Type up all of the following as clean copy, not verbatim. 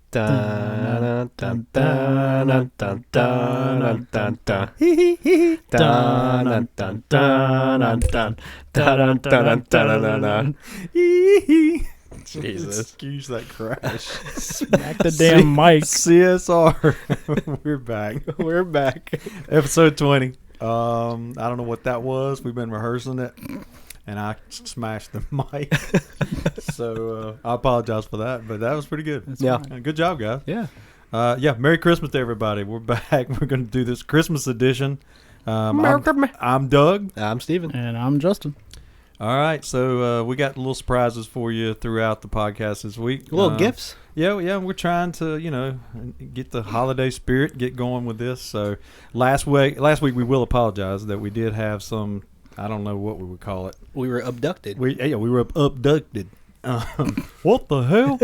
Dun, dun, dun, dun, dun, dun, dun, dun. Hee hee hee. Dun, dun, dun, dun, dun, dun, dun, dun, dun, dun, dun. Hee hee. Jesus. Excuse that crash. Smack the damn mic. CSR. We're back. We're back. Episode 20. I don't know what that was. We've been rehearsing it, and I smashed the mic. So I apologize for that, but that was pretty good. Yeah. Good job, guys. Yeah. Merry Christmas to everybody. We're back. We're going to do this Christmas edition. I'm Doug. I'm Steven. And I'm Justin. All right, so we got little surprises for you throughout the podcast this week. Little gifts. Yeah, we're trying to, get the holiday spirit, get going with this. So last week we will apologize that we did have some, I don't know what we would call it. We were abducted. We were abducted. What the hell?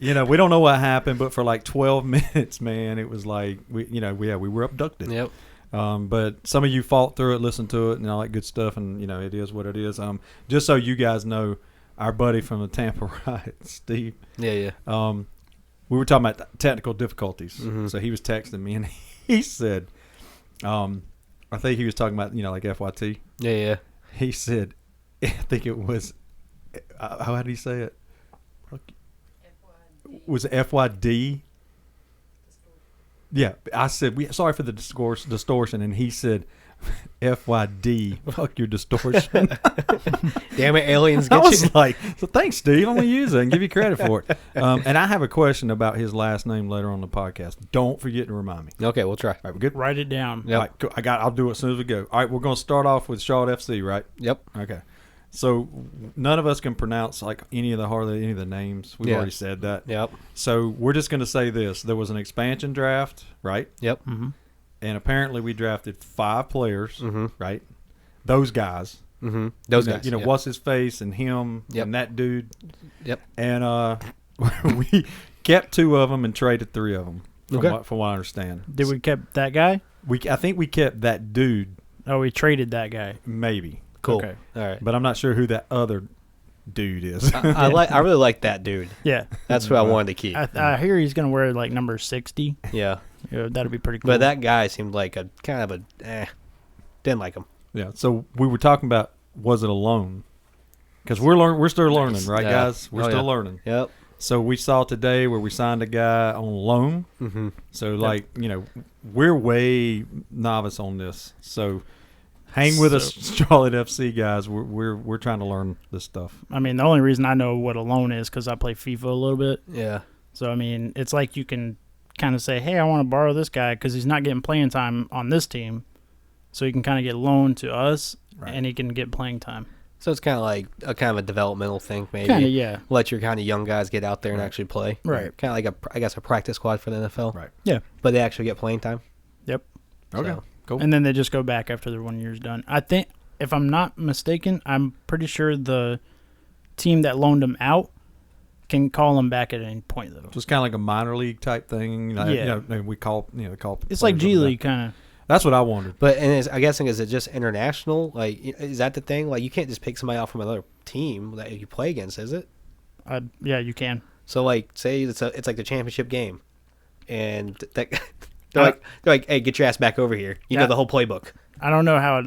And we don't know what happened, but for like 12 minutes, man, it was like we were abducted. Yep. But some of you fought through it, listened to it, and all that good stuff, and it is what it is. Just so you guys know, our buddy from the Tampa riot, Steve. Yeah. We were talking about technical difficulties. Mm-hmm. So he was texting me, and he said, I think he was talking about like FYT. Yeah. He said, I think it was, how did he say it? Was it FYD? Yeah, I said, sorry for the distortion, and he said, FYD, fuck your distortion. Damn it, aliens I get was you. like, so thanks, Steve. I'm going to use it and give you credit for it. And I have a question about his last name later on the podcast. Don't forget to remind me. Okay, we'll try. All right, we're good? Write it down. Yep. All right, cool. I'll do it as soon as we go. All right, we're going to start off with Charlotte FC, right? Yep. Okay. So none of us can pronounce like any of the names. We've already said that. Yep. So we're just going to say this. There was an expansion draft, right? Yep. Mm-hmm. And apparently we drafted 5 players, Mm-hmm. right? Those guys. Mm-hmm. Those guys. What's his face and him Yep. and that dude. Yep. And we kept 2 of them and traded 3 of them, from what I understand. Did we keep that guy? I think we kept that dude. Oh, we traded that guy. Maybe. Cool. Okay. All right. But I'm not sure who that other dude is. I really like that dude. Yeah. That's who I wanted to keep. I hear he's going to wear like number 60. Yeah. Yeah, that'd be pretty cool. But that guy seemed like a kind of didn't like him. Yeah. So we were talking about, was it a loan? Because we're still learning, right, Yeah. guys? We're still learning. Yep. So we saw today where we signed a guy on loan. Mm-hmm. So we're way novice on this. So hang with us, Charlotte FC guys. We're trying to learn this stuff. I mean, the only reason I know what a loan is because I play FIFA a little bit. Yeah. So, I mean, it's like you can kind of say, hey, I want to borrow this guy because he's not getting playing time on this team. So he can kind of get loaned to us, and he can get playing time. So it's kind of like a developmental thing, maybe. Kind of, yeah. Let your kind of young guys get out there and actually play. Right. Kind of like a practice squad for the NFL. Right. Yeah. But they actually get playing time. Yep. Okay. So. Cool. And then they just go back after their 1 year's done. I think, if I'm not mistaken, I'm pretty sure the team that loaned him out can call him back at any point, though. So it's kind of like a minor league type thing. Yeah. We call It's like G League, kind of. That's what I wondered. But I'm guessing, is it just international? Like, is that the thing? Like, you can't just pick somebody out from another team that you play against, is it? Yeah, you can. So, like, say it's like the championship game, and they're like, hey, get your ass back over here. You know the whole playbook. I don't know how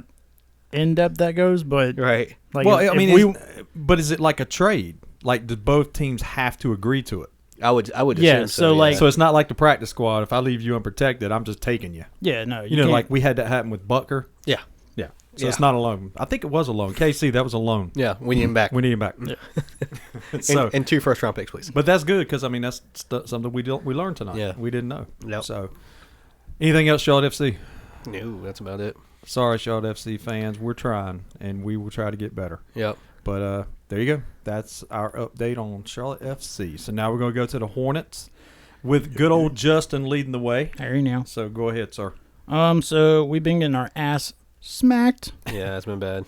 in depth that goes, but Right. like, Well, but is it like a trade? Like, do both teams have to agree to it? I would Yeah, assume so, like- So it's not like the practice squad. If I leave you unprotected, I'm just taking you. yeah, no, You know, can't- like we had that happen with Butker. Yeah. Yeah. So Yeah. it's not a loan. I think it was a loan. KC, that was a loan. Yeah, we need him back. We need him back. and 2 first-round picks, please. But that's good because, I mean, that's something we learned tonight. Yeah. We didn't know. Nope. So anything else, Charlotte FC? No, that's about it. Sorry, Charlotte FC fans. We're trying, and we will try to get better. Yep. But there you go. That's our update on Charlotte FC. So now we're going to go to the Hornets with good old Justin leading the way. There you know. So go ahead, sir. So we've been getting our ass smacked. Yeah, that's been bad.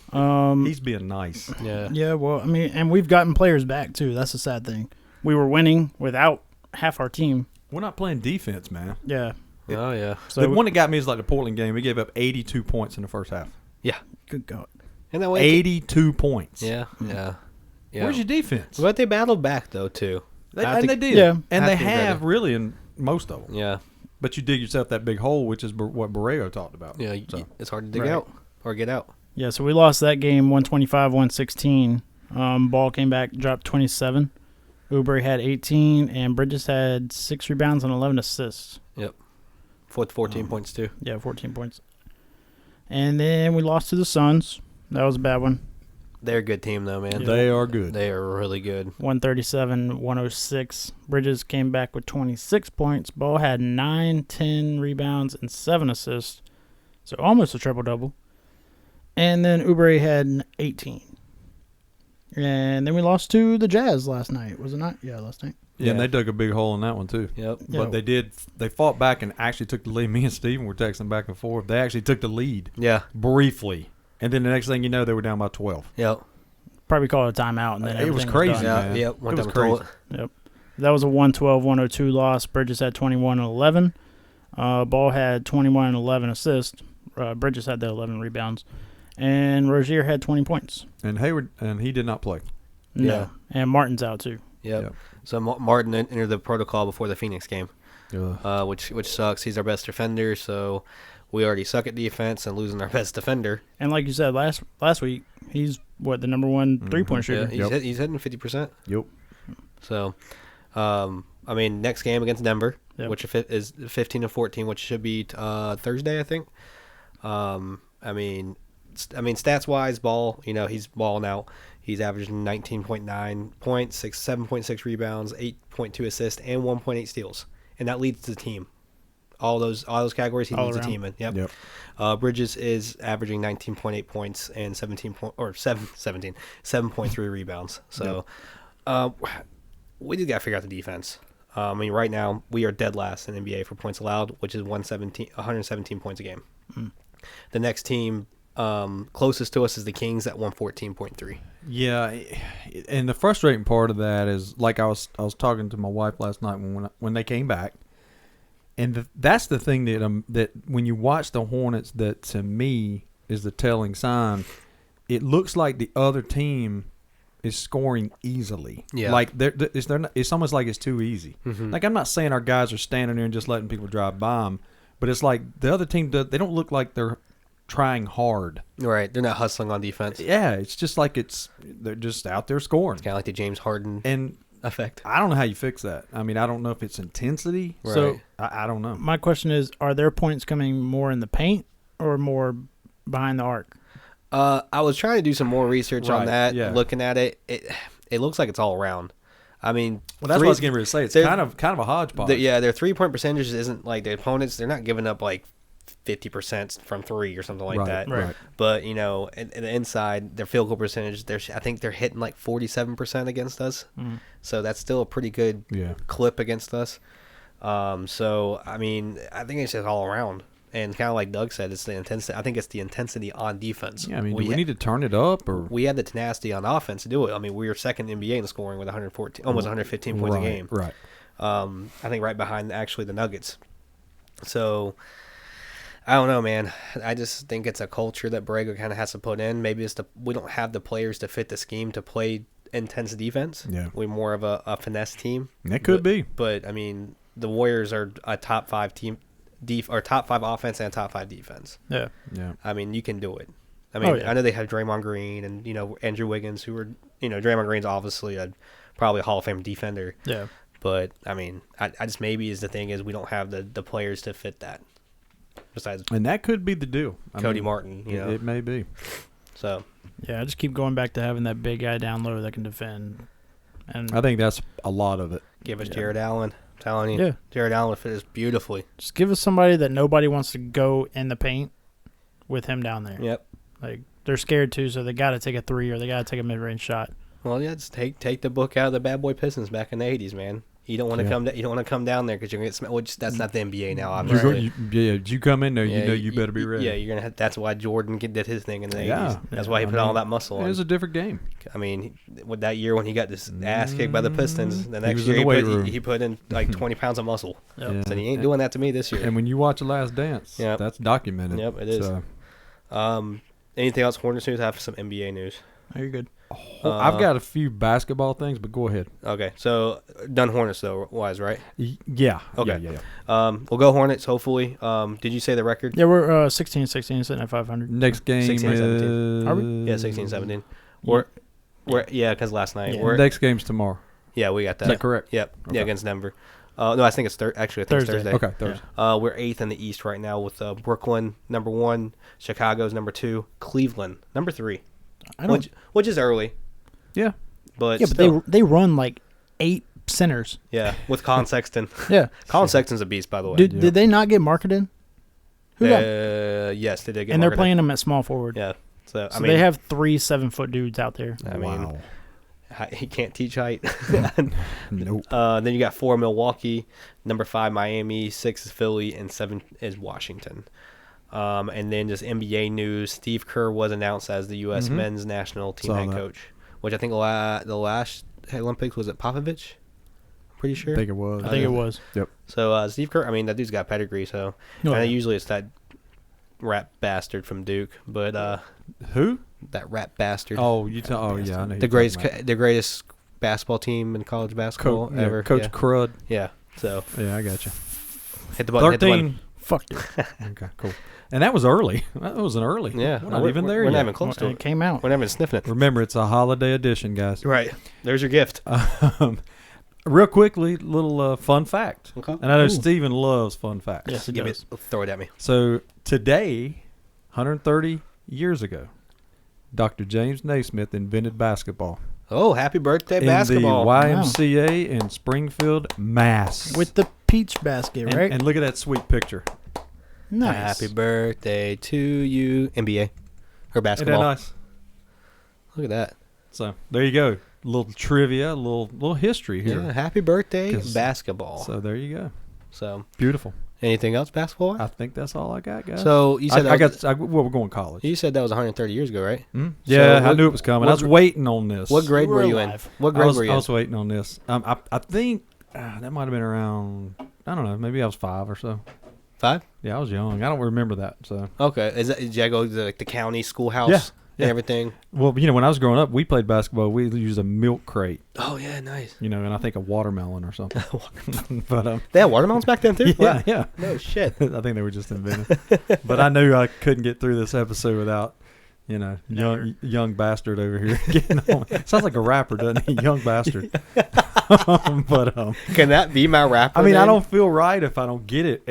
He's being nice. Yeah. Yeah, well, I mean, and we've gotten players back too. That's the sad thing. We were winning without half our team. We're not playing defense, man. Yeah. Oh, yeah. So the one that got me is like the Portland game. We gave up 82 points in the first half. Yeah. Good God. And that way, 82 points. Yeah. Yeah. Where's your defense? But they battled back, though, too. They did. Yeah. And Have they to give have credit. really in most of them. Yeah. But you dig yourself that big hole, which is what Borrego talked about. Yeah. So. It's hard to dig Right. out or get out. Yeah, so we lost that game 125-116. Ball came back, dropped 27. Oubre had 18, and Bridges had 6 rebounds and 11 assists. With 14 points, too. Yeah, 14 points. And then we lost to the Suns. That was a bad one. They're a good team, though, man. Yeah. They are good. They are really good. 137-106. Bridges came back with 26 points. Ball had 9, 10 rebounds, and 7 assists. So almost a triple-double. And then Oubre had 18. And then we lost to the Jazz last night. Was it not? Yeah, last night. Yeah, and they dug a big hole in that one, too. Yep. Yeah. But they fought back and actually took the lead. Me and Steven were texting back and forth. They actually took the lead Yeah. briefly. And then the next thing you know, they were down by 12. Yep. Probably called a timeout. And then It was everything crazy, done. Yeah. man. Yep. Went It was down the toilet. Yep. That was a 112-102 loss. Bridges had 21 and 11. Ball had 21 and 11 assists. Bridges had the 11 rebounds. And Rozier had 20 points. And Hayward, and he did not play. No. Yeah. And Martin's out too. Yep. Yep. So Martin entered the protocol before the Phoenix game, Yeah. which sucks. He's our best defender, so we already suck at defense and losing our best defender. And like you said last week, he's the number one 3-point shooter. Yeah, Yep. he's hitting 50%. Yep. So, I mean, next game against Denver, Yep. which is 15-14, which should be Thursday, I think. I mean, stats wise, Ball, he's balling out. He's averaging 19.9 points, 7.6 rebounds, 8.2 assists, and 1.8 steals, and that leads the team. All those categories, he All leads the around. team in. Yep. Yep. Bridges is averaging 19.8 points and 7.3 rebounds. So, we just got to figure out the defense. I mean, right now we are dead last in NBA for points allowed, which is 117 points a game. Mm. The next team closest to us is the Kings at 114.3. Yeah, and the frustrating part of that is, like I was talking to my wife last night when they came back, and that's the thing that when you watch the Hornets, that to me is the telling sign. It looks like the other team is scoring easily. Yeah. Like it's almost like it's too easy. Mm-hmm. Like, I'm not saying our guys are standing there and just letting people drive by them, but it's like the other team they don't look like they're trying hard. Right, they're not hustling on defense. Yeah, it's just like they're just out there scoring. It's kind of like the James Harden And effect. I don't know how you fix that. I mean, I don't know if it's intensity. Right. So I don't know. my question is, are their points coming more in the paint or more behind the arc? I was trying to do some more research on Right, that. yeah. Looking at it, it looks like it's all around. I mean, Well, that's what I was getting ready to say. It's they're- kind of a hodgepodge. their 3-point percentage isn't like the opponents. They're not giving up like 50% from 3 or something like that. Right. But in the inside, their field goal percentage, I think they're hitting like 47% against us. Mm. So that's still a pretty good Yeah. clip against us. So I mean, I think it's just all around. And kind of like Doug said, it's the intensity. I think it's the intensity on defense. Yeah, I mean, do we need to turn it up or? We had the tenacity on offense to do it. I mean, we were second in the NBA in scoring with almost 115 points a game. Right. I think right behind actually the Nuggets. So I don't know, man. I just think it's a culture that Borrego kind of has to put in. Maybe it's we don't have the players to fit the scheme to play intense defense. Yeah. We're more of a finesse team. It could be. But I mean, the Warriors are a top 5 team. Or top 5 offense and top 5 defense. Yeah. Yeah. I mean, you can do it. I mean, I know they have Draymond Green and Andrew Wiggins, who are Draymond Green's obviously probably a Hall of Fame defender. Yeah. But I mean, I just maybe is the thing is we don't have the players to fit that. Besides And that could be the deal. Cody Martin, It may be. So Yeah, I just keep going back to having that big guy down low that can defend. And I think that's a lot of it. give us Jared Allen. I'm telling you, Yeah. Jared Allen would fit us beautifully. just give us somebody that nobody wants to go in the paint with him down there. Yep. Like, they're scared too, so they got to take a 3 or they got to take a mid-range shot. Well, yeah, just take the book out of the Bad Boy Pistons back in the '80s, man. You don't want to Yeah. come. You don't want to come down there because you're gonna get smelled. Which that's not the NBA now, You obviously. you come in there, you better be ready. Yeah, you're gonna. That's why Jordan did his thing in the Yeah. '80s. That's Yeah, why he I put all mean, that muscle It on. was a different game. I mean, with that year when he got this ass kicked by the Pistons, the He next was in year the weight room. he put in like 20 pounds of muscle. Yep. Yeah. So he ain't doing that to me this year. And when you watch The Last Dance, Yep. that's documented. Yep, it is. So, Anything else? Hornets news? I have some NBA news. Oh, you're good. I've got a few basketball things, but go ahead. Okay, so done Hornets though wise, right? Yeah. Okay. Yeah. We'll go Hornets. Hopefully. Did you say the record? Yeah, we're 16-16 sitting at 500. Next game 16, is 17. Are we? Yeah, 16-17. We're because last night Yeah. Next game's tomorrow. yeah we got that. Is that correct? Yep. Okay. Yeah, against Denver. No, I think it's actually I think it's Thursday. Thursday. Okay, Thursday. We're 8th in the East right now with Brooklyn number 1, Chicago's number 2, Cleveland number 3, which is early. Yeah. But Yeah, still, but they run like 8 centers. yeah, with Colin Sexton. Yeah. Colin Sexton's a beast, by the way. Did they not get marketed? Who got? Yes, they did get And they're marketed. playing them at small forward. Yeah. So, So I mean, they have 3 7-foot dudes out there. I mean, Wow. he can't teach height. Nope. Then you got 4 Milwaukee, number 5 Miami, 6 is Philly, and 7 is Washington. And then just NBA news: Steve Kerr was announced as the U.S. men's national team Saw head that. coach, which I think the last Olympics was it Popovich. Pretty sure. I think it was. I think it was. Yep. So Steve Kerr, I mean that dude's got pedigree. So Oh, and yeah. usually it's that rat bastard from Duke, but Who? that rat bastard. Oh, you tell. Oh, yeah. I know who the you're greatest, talking about. the greatest basketball team in college basketball ever. Coach yeah. Crud. Yeah. So Yeah, I got you. hit the button. Hit the button. 13. Fuck you. Okay, cool. And that was early. That was an early. Yeah, We're not even there We're yet. not even close to It it. came out. We're not even sniffing it. Remember, it's a holiday edition, guys. Right. There's your gift. Real quickly, little fun fact. Okay. And I know Ooh. Steven loves fun facts. Yes, it Give me, does. throw it at me. So today, 130 years ago, Dr. James Naismith invented basketball Oh, happy birthday, in basketball. the YMCA in Springfield, Mass. With the peach basket, and, right? and look at that sweet picture. Nice. Happy birthday to you. NBA. Or Isn't that basketball. nice? Look at that. So there you go. A little trivia, a little history here. Yeah, happy birthday, 'Cause- basketball. So there you go. So, Beautiful. anything else basketball? I think that's all I got, guys. So, you said well, we're going college. you said that was 130 years ago, right? Yeah, I what- knew it was coming. what I was gr- waiting on this. What grade You were were you in? alive. What I grade was, were you I in? was waiting on this. I think that might have been around, I don't know, maybe I was 5 or so. 5? Yeah, I was young. I don't remember that. So, Okay. Did you go to the county schoolhouse Yeah, and yeah. everything? well, when I was growing up, we played basketball. We used a milk crate, Oh, yeah, nice. and I think a watermelon or something. But They had watermelons back then, too? yeah, Wow. yeah. No shit. I think they were just invented. But I knew I couldn't get through this episode without, young bastard over here getting on. Sounds like a rapper, doesn't he? Young bastard. But Can that be my rapper? I mean, I then? don't feel right if I don't get it.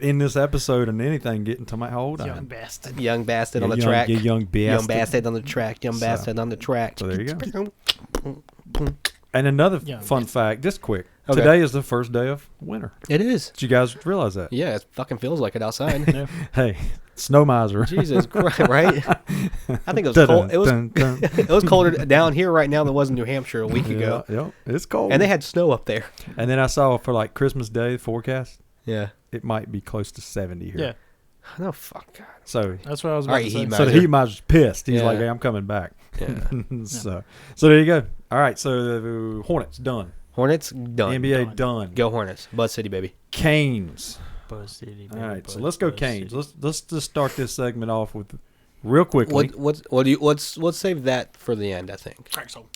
In this episode and anything, getting to my hold on. Young bastard. Young bastard on the young, track. you young bastard. Young bastard on the track. Young So- bastard on the track. so there you go. And another Young fun fact, just quick. Okay. Today is the first day of winter. It is. Did you guys realize that? Yeah, it fucking feels like it outside. Yeah. Hey, snow miser. Jesus Christ, right? I think it was cold. It was it was colder down here right now than it was in New Hampshire a week ago. Yeah, it's cold. And they had snow up there. And then I saw for like Christmas Day forecast, Yeah. it might be close to 70 here. Yeah. No, fuck God. So, That's what I was All about right, to say. he so the miser. Heat miser's pissed. He's Yeah. like, hey, I'm coming back. Yeah. so there you go. All right, so the Hornets done. Hornets done. NBA done. Go Hornets. Bud City, baby. Canes. Buzz City, All baby, right, so Buzz- let's go Buzz Canes. City. Let's just start this segment off with real quickly. Let's save that for the end, I think. Crackzone.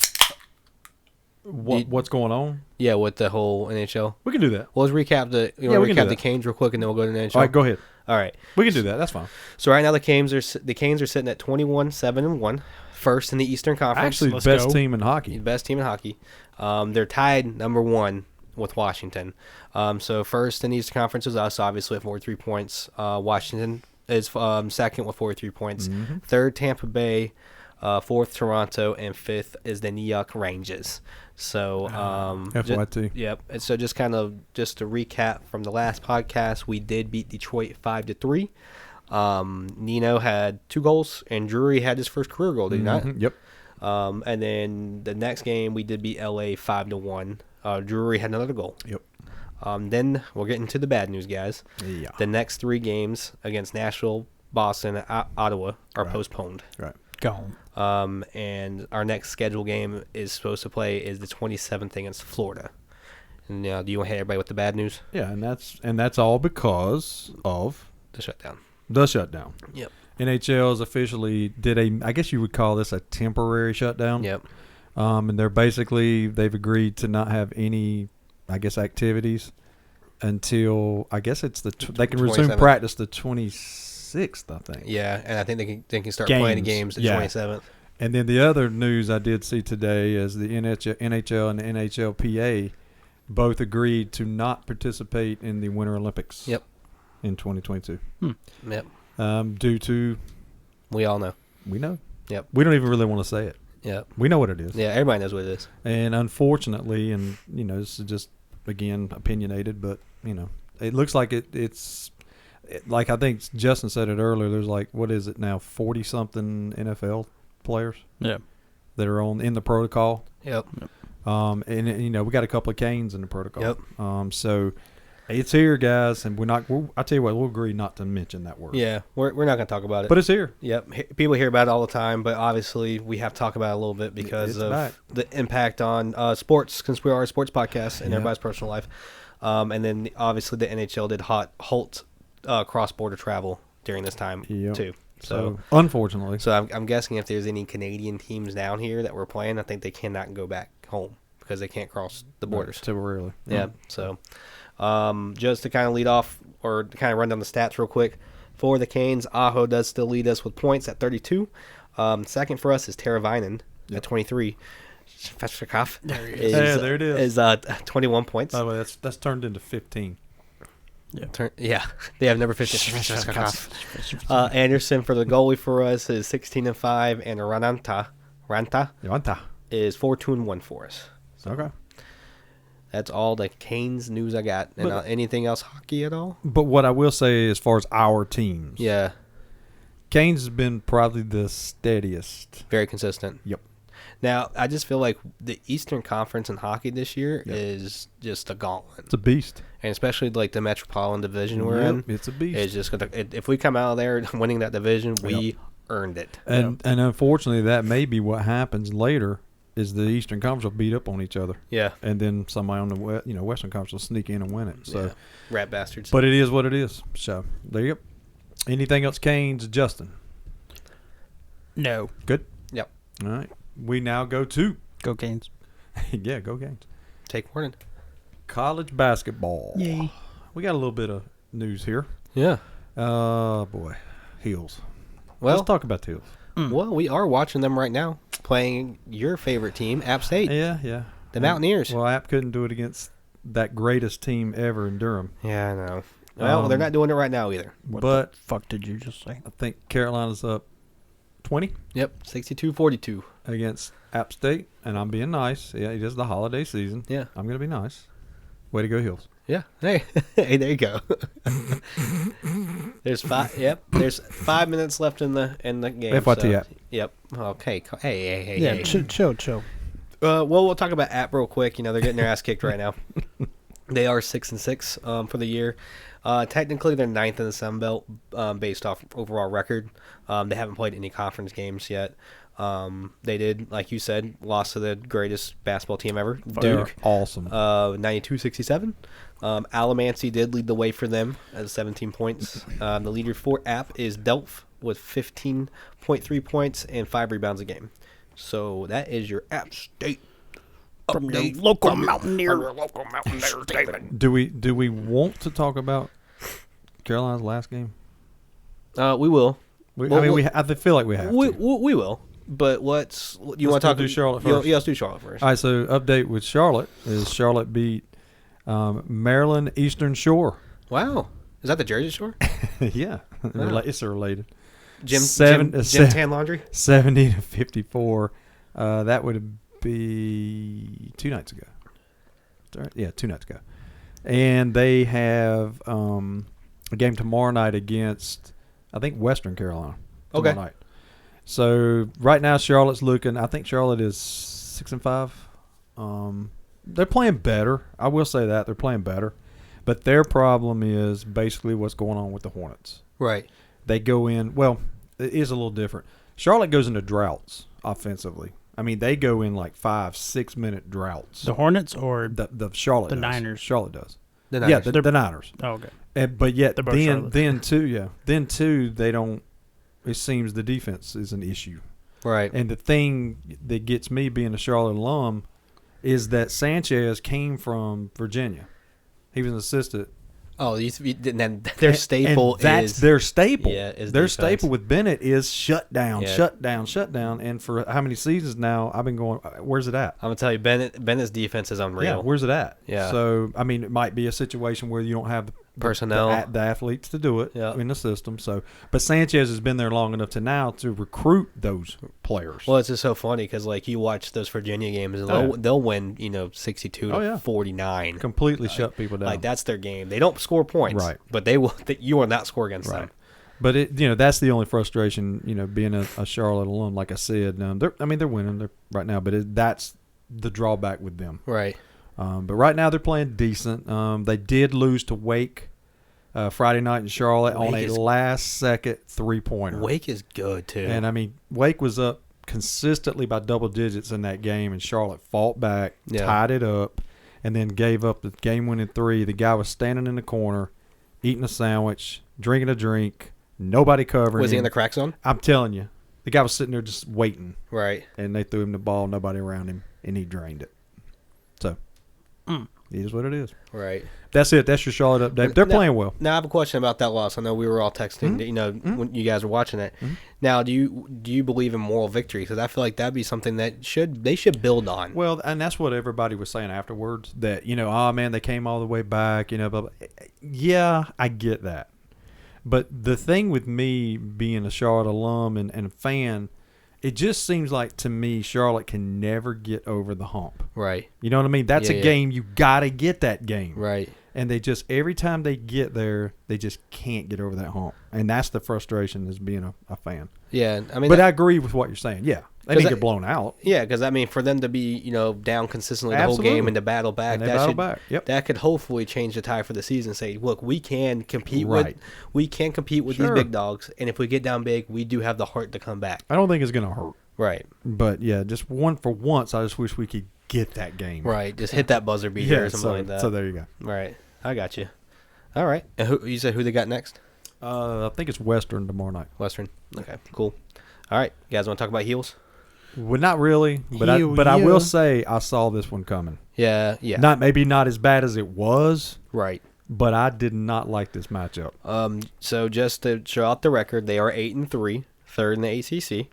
What's going on? Yeah, with the whole NHL. We can do that. Well, let's recap the Yeah, we can do recap the that. Canes real quick and then we'll go to the NHL. All right, go ahead. All right. We can do that. That's fine. So right now the Canes are sitting at 21-7-1, first in the Eastern Conference. Actually, Let's best go. team in The hockey. best team in hockey. They're tied number 1 with Washington. So first in the Eastern Conference is us, obviously at 43 points. Washington is second with 43 points. Mhm. Third, Tampa Bay. Fourth, Toronto, and fifth is the New York Rangers. So, FYT. yep. And so, just to recap from the last podcast, we did beat Detroit 5-3. Nino had 2 goals, and Drury had his first career goal. Did he not? Mhm. Yep. And then the next game, we did beat LA 5-1. Drury had another goal. Yep. Then we're getting to the bad news, guys. Yeah. The next 3 games against Nashville, Boston, and Ottawa are Right. postponed. Right. Gone. And our next scheduled game is supposed to play is the 27th against Florida. And do you want to hit everybody with the bad news? Yeah, and that's all because of The shutdown. the shutdown. Yep. NHL's officially did I guess you would call this a temporary shutdown. Yep. And they've agreed to not have any, I guess, activities until I guess it's they can resume 27th. practice the 26th, I think. Yeah, and I think they can start playing the games the 27th. And then the other news I did see today is the NHL and the NHLPA both agreed to not participate in the Winter Olympics. Yep. In 2022. Yep. Due to We all know. we know. Yep. We don't even really want to say it. Yep. We know what it is. Yeah, everybody knows what it is. And unfortunately, and this is just again opinionated, but it looks like it's like I think Justin said it earlier. There's like what is it now, 40 something NFL players. Yeah. That are in the protocol. Yep. And we got a couple of Canes in the protocol. Yep. So it's here, guys, and I tell you what, we'll agree not to mention that word. Yeah, we're not going to talk about it. But it's here. Yep. People hear about it all the time, but obviously we have to talk about it a little bit because of the impact on sports, since we are a sports podcast and everybody's personal life. And then obviously the NHL did halt cross-border travel during this time too. So unfortunately. So I'm guessing if there's any Canadian teams down here that were playing, I think they cannot go back home because they can't cross the borders. Temporarily. Yeah. So just to kind of lead off or kind of run down the stats real quick. For the Canes, Aho does still lead us with points at 32. Second for us is Teravainen at 23. Svechnikov there he is. There it is. Is 21 points. By the way, that's turned into 15. Yeah. They have number 15. Anderson for the goalie for us is 16-5, and Ranta is 4-2-1 for us. So okay. That's all the Canes news I got. And anything else hockey at all? But what I will say as far as our teams. Yeah. Canes has been probably the steadiest. Very consistent. Yep. Now, I just feel like the Eastern Conference in hockey this year is just a gauntlet. It's a beast. And especially like the Metropolitan Division we're in. It's a beast. It's just if we come out of there winning that division, we earned it. And unfortunately, that may be what happens later is the Eastern Conference will beat up on each other. Yeah. And then somebody on the Western Conference will sneak in and win it. So rat bastards. But it is what it is. So there you go. Anything else, Canes, Justin? No. Good? Yep. All right. We now go to Go Canes. Yeah, go Canes. Take warning. College basketball. Yay. We got a little bit of news here. Yeah. Oh, boy. Heels. Well, let's talk about the Heels. Well, we are watching them right now playing your favorite team, App State. Yeah. The Mountaineers. Well, App couldn't do it against that greatest team ever in Durham. Yeah, I know. Well, they're not doing it right now either. What the fuck did you just say? I think Carolina's up 20. Yep, 62-42. Against App State, and I'm being nice. Yeah, it is the holiday season. Yeah. I'm going to be nice. Way to go, Heels. Yeah. Hey, there you go. There's 5 minutes left in the game. FYT App. Yep. Okay. Hey. Yeah, chill. Well, we'll talk about App real quick. They're getting their ass kicked right now. They are 6-6 for the year. Technically, they're 9th in the Sun Belt based off overall record. They haven't played any conference games yet. They did, like you said, lost to the greatest basketball team ever, Duke. Awesome. 92-67. Alamancy did lead the way for them at 17 points. The leader for App is Delph with 15.3 points and 5 rebounds a game. So that is your App State from your local Mountaineer. Do we want to talk about Carolina's last game? We will. I feel like we have. We will. But let's want to talk do Charlotte first. Yeah, let's do Charlotte first. All right. So update with Charlotte is Charlotte beat Maryland Eastern Shore. Wow, is that the Jersey Shore? Yeah, Wow. It's related. Jim Tan Laundry. 70-54. That would be 2 nights ago. Yeah, 2 nights ago. And they have a game tomorrow night against, I think, Western Carolina. Tomorrow night. So right now Charlotte's looking. I think Charlotte is 6-5. They're playing better. I will say that they're playing better, but their problem is basically what's going on with the Hornets. Right. They go in. Well, it is a little different. Charlotte goes into droughts offensively. I mean, they go in like 5-6 minute droughts. The Hornets or the Charlotte? The does. Niners. Charlotte does. The Niners. Yeah, the Niners. Oh, okay. But yet They're both then too, they don't. it seems the defense is an issue. Right. And the thing that gets me being a Charlotte alum is that Sanchez came from Virginia. He was an assistant. Oh, then their staple and that's is their staple. Yeah, is their defense. staple with Bennett is shut down, Yeah. shut down, shut down. And for how many seasons now, I've been going, where's it at? I'm gonna tell you, Bennett's defense is unreal. Yeah, where's it at? Yeah. So, I mean, it might be a situation where you don't have the Personnel. the athletes to do it Yeah. in the system. So, but Sanchez has been there long enough to now to recruit those players. Well, it's just so funny because like you watch those Virginia games, and Oh, yeah. they'll win 62 Oh, to yeah. 49. Completely shut people down. Like that's their game. They don't score points, Right. But they will. You will not score against Right. them. But that's the only frustration, being a Charlotte alum. Like I said, they're winning right now, but that's the drawback with them. Right. But right now they're playing decent. They did lose to Wake Friday night in Charlotte on a last-second three-pointer. Wake is good too. And I mean, Wake was up consistently by double digits in that game, and Charlotte fought back, tied it up, and then gave up the game-winning three. The guy was standing in the corner, eating a sandwich, drinking a drink, nobody covering Was he him. in the crack zone? I'm telling you, the guy was sitting there just waiting, Right. and they threw him the ball, nobody around him, and he drained it. So, it is what it is. Right. That's it. That's your Charlotte update. They're playing well. Now I have a question about that loss. I know we were all texting, when you guys were watching it. Now, do you believe in moral victory? Because I feel like that'd be something that they should build on. Well, and that's what everybody was saying afterwards. That oh man, they came all the way back. Blah, blah. Yeah, I get that. But the thing with me being a Charlotte alum and a fan, it just seems like to me Charlotte can never get over the hump. Right. You know what I mean? That's a game you gotta get that game. Right. And they just every time they get there, they just can't get over that hump, and that's the frustration as being a fan. Yeah, I mean, but I agree with what you're saying. Yeah, they didn't get blown out. Yeah, because I mean, for them to be down consistently the whole game and to battle back, that could hopefully change the tide for the season. Say, look, we can compete with these big dogs, and if we get down big, we do have the heart to come back. I don't think it's gonna hurt. Right. But yeah, just for once, I just wish we could get that game. Right. Just hit that buzzer beater or something like that. So there you go. Right. I got you. All right. And you said who they got next? I think it's Western tomorrow night. Western. Okay. Cool. All right. You guys want to talk about heels? Well, not really, but I will say I saw this one coming. Yeah. Yeah. Maybe not as bad as it was. Right. But I did not like this matchup. So just to show out the record, they are 8-3, third in the ACC.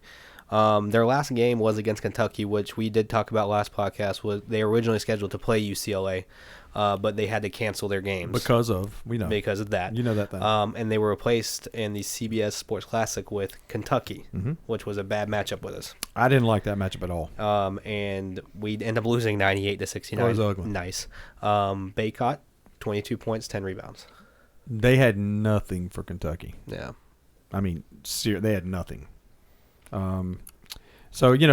Their last game was against Kentucky, which we did talk about last podcast. Was they were originally scheduled to play UCLA, but they had to cancel their games because of that. You know that thing. And they were replaced in the CBS Sports Classic with Kentucky, which was a bad matchup with us. I didn't like that matchup at all. And we end up losing 98-69. It was ugly. Nice. Baycott, 22 points, 10 rebounds. They had nothing for Kentucky. Yeah. I mean, they had nothing. So it I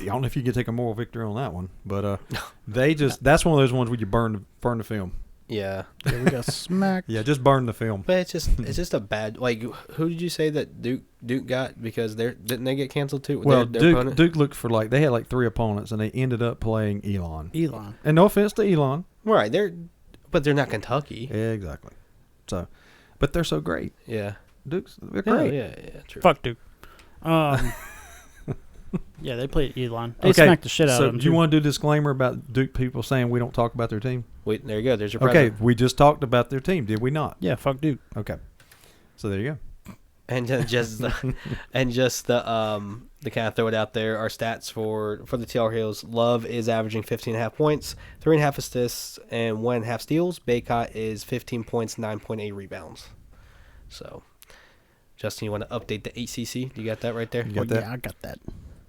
don't know if you could take a moral victory on that one, but that's one of those ones where you burn the film. Yeah. We got smacked. Yeah, just burn the film. But it's just a bad, like, who did you say that Duke got, because didn't they get canceled too? Well, Duke looked for they had 3 opponents and they ended up playing Elon. And no offense to Elon. Right, but they're not Kentucky. Yeah, exactly. So, but they're so great. Yeah. They're great. Yeah, true. Fuck Duke. Yeah, they played Elon. They smacked the shit out of them. So, do you want to do a disclaimer about Duke people saying we don't talk about their team? Wait, there you go. There's your president. Okay, we just talked about their team, did we not? Yeah, fuck Duke. Okay, so there you go. And just the kind of throw it out there, our stats for the TR Heels. Love is averaging 15.5 points, 3.5 assists, and 1.5 steals. Baycott is 15 points, 9.8 rebounds. So, Justin, you want to update the ACC? You got that right there? You got that? Yeah, I got that.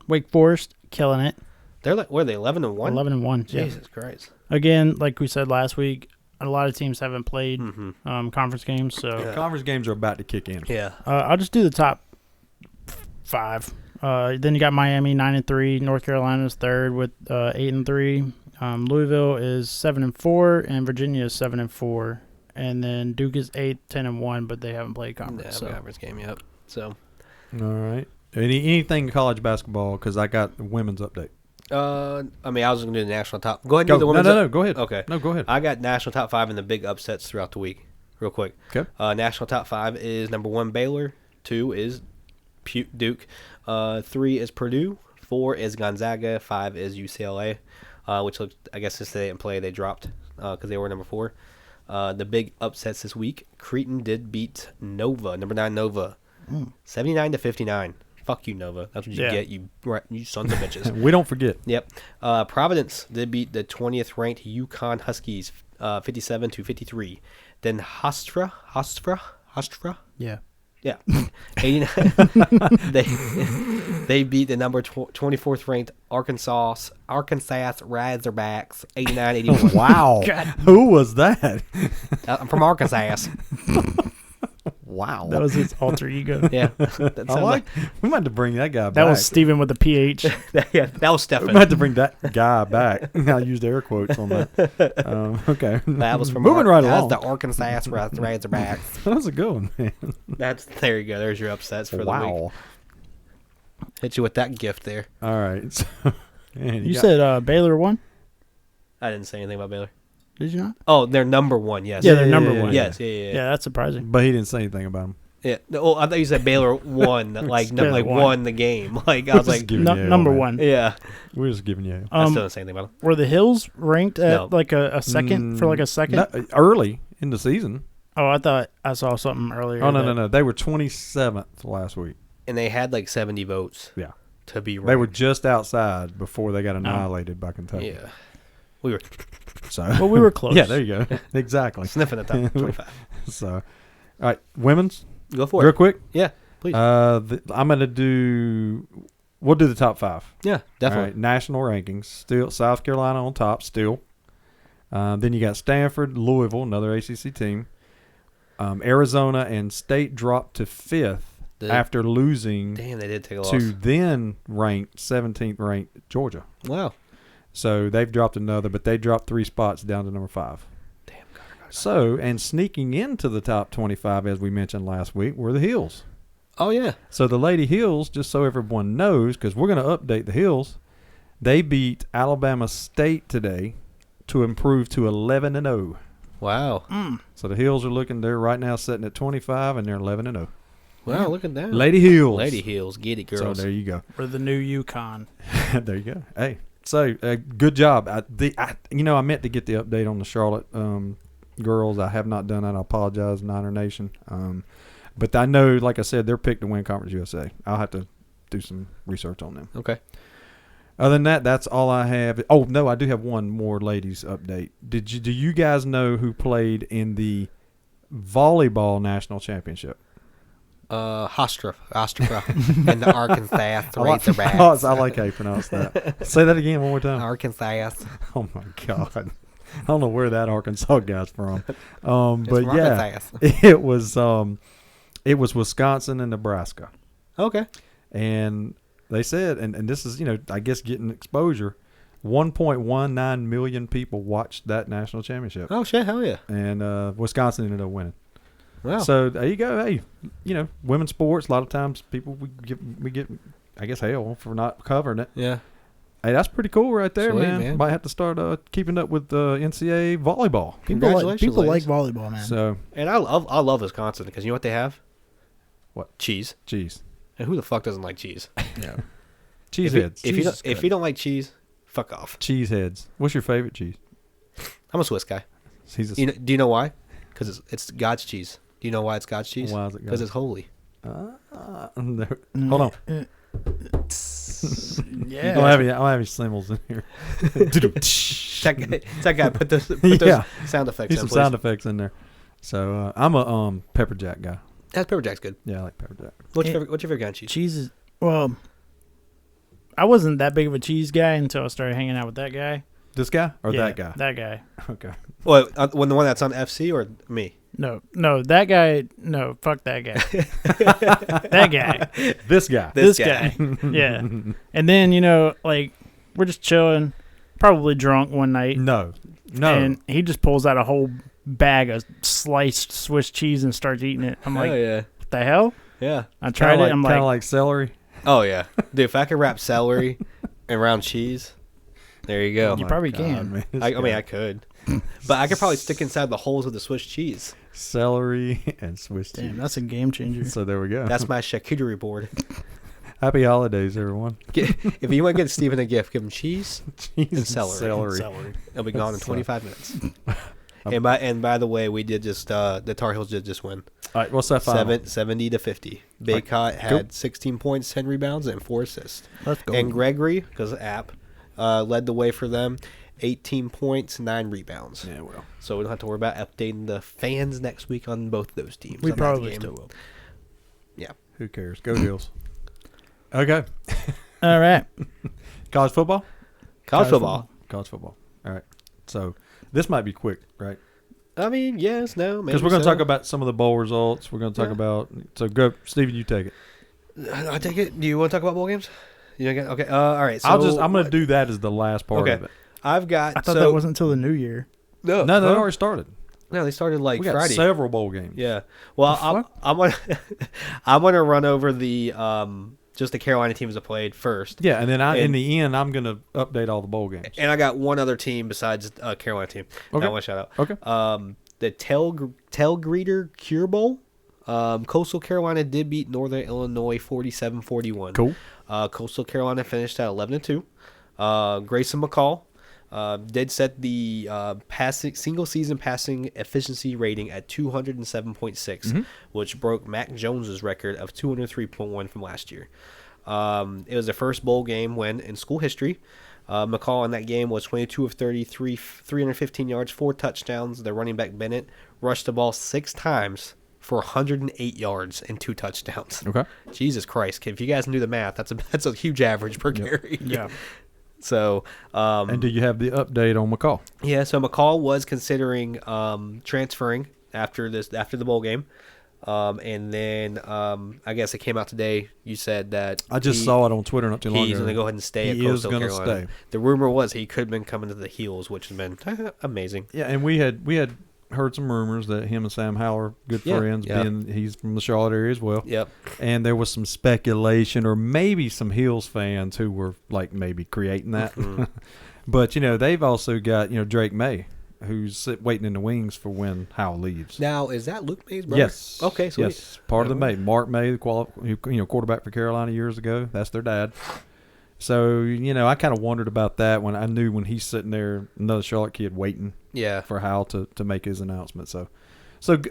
Wake Forest killing it. They're what are they, 11-1? 11-1. Jesus Christ. Again, like we said last week, a lot of teams haven't played conference games, so Conference games are about to kick in. Yeah. I'll just do the top 5. Then you got Miami 9-3, North Carolina's third with 8-3. Louisville is 7-4, and Virginia is 7-4. And then Duke is 8, 10-1, but they haven't played conference. Conference game, yep. So, all right. Anything college basketball? Because I got the women's update. I mean, I was going to do the national top. Go ahead and do the women's. No, go ahead. Okay. No, go ahead. I got national top 5 and the big upsets throughout the week. Real quick. Okay. National top 5 is number 1 Baylor, 2 is Duke. 3 is Purdue. 4 is Gonzaga. 5 is UCLA. Which looked, I guess since they didn't play, they dropped because they were number 4. The big upsets this week: Creighton did beat Nova, number 9 Nova, 79-59. Fuck you, Nova. That's what you get, you sons of bitches. We don't forget. Yep. Providence did beat the 20th ranked UConn Huskies, 57-53. Then Hofstra. Yeah. Yeah, 89. they beat the number 24th ranked Arkansas Razorbacks, 89-81. Wow. Who was that? I'm from Arkansas. Wow. That was his alter ego. Yeah, that I like. We might have to bring that guy back. That was Steven with the PH. yeah, that was We Stefan. might have to bring that guy back. I used air quotes on that. Okay. That was from moving right that's along. the Arkansas Razorbacks. That was a good one, man. There you go. There's your upsets for the week. Wow. Hit you with that gift there. All right. So, man, You said Baylor won? I didn't say anything about Baylor. Did you not? Oh, they're number 1. Yes. Yeah, they're number 1. Yes. Yeah. Yeah, that's surprising. but he didn't say anything about him. Yeah. Oh, I thought you said Baylor won, like Baylor like won. won the game. Like I was like, Giving you hell, Number man. 1. yeah. We're just giving you hell. I still didn't say anything about them. Were the Hills ranked at No. like a second for like a second? No, early in the season. Oh, I thought I saw something earlier. Oh no. They were 27th last week. And they had like 70 votes. Yeah. To be ranked. They were just outside before they got annihilated by Kentucky. Yeah. We were So Well, we were close. yeah, there you go. Exactly. sniffing at top 25. So, all right, women's Go for real it. quick. Yeah, please. I'm gonna do. We'll do the top 5. Yeah, All definitely. right, national rankings. Still, South Carolina on top. Still. Then you got Stanford, Louisville, another ACC team. Arizona and State dropped to 5th after losing Damn, they did take a loss. to then ranked 17th ranked Georgia. Wow. So they've dropped another, but they dropped 3 spots down to number 5. Damn. God. So, and sneaking into the top 25, as we mentioned last week, were the Hills. Oh yeah. So the Lady Hills, just so everyone knows, because we're going to update the Hills, they beat Alabama State today to improve to 11-0. Wow. So the Hills are they're right now sitting at 25, and they're 11-0. Wow. Look at that. Lady Hills. Lady Heels. Get it, girls. So there you go. We're the new Yukon. There you go. Hey, so good job. I meant to get the update on the Charlotte girls. I have not done that. I apologize, Niner Nation. But I know, like I said, they're picked to win Conference USA. I'll have to do some research on them. Okay. Other than that, that's all I have. Oh no, I do have one more ladies update. Do you guys know who played in the volleyball national championship? Hofstra and the Arkansas Razorbacks. I like how you pronounce that. Say that again one more time. Arkansas. Oh my God. I don't know where that Arkansas guy's from. But It's yeah, Arkansas. it was Wisconsin and Nebraska. Okay. And they said, and this is, I guess getting exposure, 1.19 million people watched that national championship. Oh shit! Hell yeah. And Wisconsin ended up winning. Wow. So there you go. Hey, women's sports, a lot of times people, we get, I guess, hell for not covering it. Yeah. Hey, that's pretty cool right there, Sweet, man. man. Might have to start keeping up with People NCAA volleyball. like, Congratulations, people like ladies. volleyball, man. So, And I love Wisconsin because you know what they have? What? Cheese. geez. And who the fuck doesn't like cheese? Yeah. Cheeseheads. If you don't like cheese, fuck off. Cheeseheads. What's your favorite cheese? I'm a Swiss guy. He's a, Do you know why? Because it's God's cheese. Do you know why it's God's cheese? Why is it Because God's? it's holy. Hold on. Yeah. I'll have any symbols in here. That guy put those Yeah. sound effects Need in, some please. sound effects in there. So I'm a pepper jack guy. That pepper jack's good. Yeah, I like pepper jack. What's your favorite kind of cheese? Cheese is, well, I wasn't that big of a cheese guy until I started hanging out with that guy. This guy or Yeah, that guy? That guy. Okay. Well, when the one that's on FC or me? No, that guy. No, fuck that guy. That guy. This guy. This guy. Yeah. And then, like, we're just chilling, probably drunk one night. No. And he just pulls out a whole bag of sliced Swiss cheese and starts eating it. I'm like, Oh yeah, what the hell? yeah. I tried it. I'm kind of like, like celery. Oh yeah, dude. If I could wrap celery around cheese, There you go. You probably can. man, I mean, I could, but I could probably stick inside the holes of the Swiss cheese. Celery and Swiss cheese. Damn, that's a game changer. So there we go. That's my charcuterie board. Happy holidays, everyone. If you want to get Steven a gift, give him cheese Cheese and celery. Celery. It'll be gone in So- 25 minutes. And by the way, we did just the Tar Heels did just win. All right, what's that final? 70-50. Baycott had 16 points, 10 rebounds, and 4 assists. Let's go. And Gregory, because of App, led the way for them. 18 points, 9 rebounds. Yeah, well. So we don't have to worry about updating the fans next week on both those teams. We on that probably game. still will. Yeah. Who cares? Go Heels. Okay. All right. College football? College football. College football. All right. So this might be quick, right? I mean, yes, no, maybe. Because we're going to so. talk about some of the bowl results. We're going to talk Yeah. about. So go, Steven, you take it. I take it. Do you want to talk about bowl games? You don't get, okay. All right. So I'm going to do that as the last part Okay. of it. I've got. I thought that wasn't until the new year. No, No, they huh? already started. No, they started like We got Friday. several bowl games. Yeah. Well, I'm gonna I'm gonna run over the just the Carolina teams that played first. Yeah, and then in And- the end, I'm going to update all the bowl games. And I got one other team besides Carolina team. Okay. That I want to shout out. Okay. The Greeter Cure Bowl. Coastal Carolina did beat Northern Illinois 47-41. Cool. Coastal Carolina finished at 11-2. Grayson McCall did set the single season passing efficiency rating at 207.6, which broke Mac Jones's record of 203.1 from last year. It was the first bowl game win in school history. McCall in that game was 22 of 33, 315 yards, 4 touchdowns. The running back Bennett rushed the ball 6 times for 108 yards and 2 touchdowns. Okay. Jesus Christ, kid! If you guys knew the math, that's a huge average per carry. Yeah. So, And do you have the update on McCall? yeah, so McCall was considering transferring after the bowl game. And then I guess it came out today. You said that I just saw it on Twitter not too long he's ago. going to go ahead and stay at He is Coastal gonna Carolina. stay. The rumor was he could have been coming to the Heels, which has been amazing. Yeah, and we had heard some rumors that him and Sam Howell are good Yeah, friends, yeah. being he's from the Charlotte area as well. Yep. And there was some speculation, or maybe some Heels fans who were like maybe creating that. But they've also got Drake May, who's waiting in the wings for when Howell leaves. Now, is that Luke May's brother? Yes. Okay, sweet. Yes, part of the May. Mark May, the quarterback for Carolina years ago. That's their dad. So I kind of wondered about that when I knew when he's sitting there, another Charlotte kid waiting Yeah. for Howell to make his announcement. So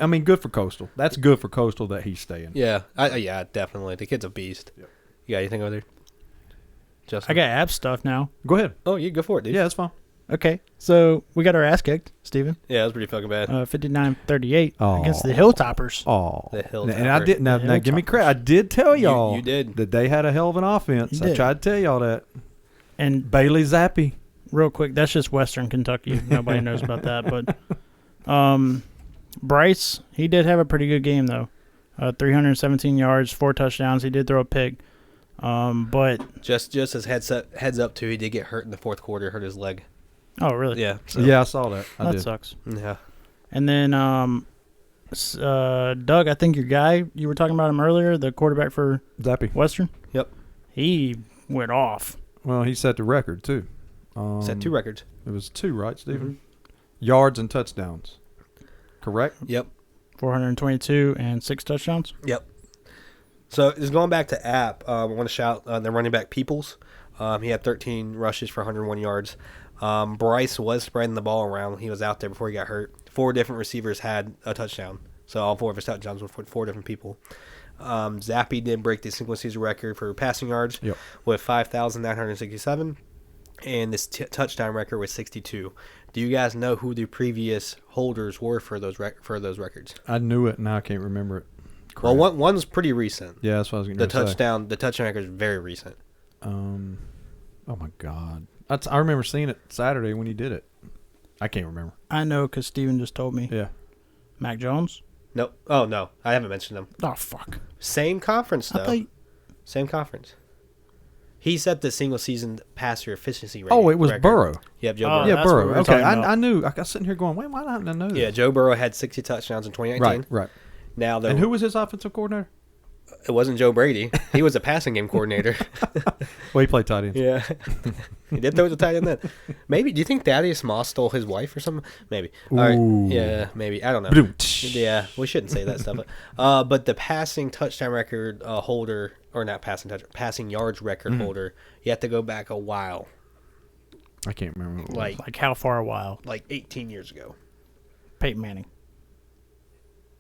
I mean, good for Coastal. That's good for Coastal that he's staying. Yeah. Yeah, definitely. The kid's a beast. Yep. You got anything over there? Justin? I got app stuff now. Go ahead. Oh, you go for it, dude. Yeah, that's fine. Okay. So we got our ass kicked, Steven. Yeah, it was pretty fucking bad. 59-38 Aw. against the Hilltoppers. Oh, The Hilltoppers. and I did now. The Now give me credit. I did tell y'all You did. that they had a hell of an offense. You I did. tried to tell y'all that. And Bailey Zappi. real quick, that's just Western Kentucky. Nobody knows about that. But Bryce, he did have a pretty good game, though. 317 yards, 4 touchdowns. He did throw a pick. But Just as heads up too, he did get hurt in the fourth quarter, hurt his leg. oh, really? Yeah. So, Yeah, I saw that. I That did. sucks. Yeah. And then Doug, I think your guy, you were talking about him earlier, the quarterback for Zappi. Western. Yep. He went off. Well, he set the record too. Set 2 records. It was 2, right, Stephen? Mm-hmm. Yards and touchdowns. Correct. Yep. 422 and 6 touchdowns. Yep. So just going back to App, I want to shout the running back Peoples. He had 13 rushes for 101 yards. Bryce was spreading the ball around. He was out there before he got hurt. 4 different receivers had a touchdown. So all 4 of his touchdowns were for 4 different people. Zappi did break the single season record for passing yards Yep. with 5,967. And this touchdown record was 62. Do you guys know who the previous holders were for those records? I knew it, and now I can't remember it. Well, Crap. one's pretty recent. Yeah, that's what I was going The to say. touchdown record is very recent. Oh my God. I remember seeing it Saturday when he did it. I can't remember. I know because Steven just told me. Yeah. Mac Jones? No. Oh, no. I haven't mentioned him. Oh, fuck. Same conference, I though. thought you, Same conference. He set the single-season passer efficiency rating Oh, it was record. Burrow. Yep, Joe Oh, Burrow. Yeah, that's what we Burrow. were Okay, talking about. I knew. I got sitting here going, wait, why didn't I know this? Yeah, Joe Burrow had 60 touchdowns in 2019. Right. Now, And who was his offensive coordinator? It wasn't Joe Brady. He was a passing game coordinator. Well, he played tight end. Yeah. He did throw the tight end then. Maybe. Do you think Thaddeus Moss stole his wife or something? Maybe. All right. Ooh. Yeah, maybe. I don't know. Ba-doom-tsh. Yeah, we shouldn't say that stuff. But the passing touchdown record holder, or not passing yards record holder, you have to go back a while. I can't remember. What it was. Like how far a while? Like 18 years ago. Peyton Manning.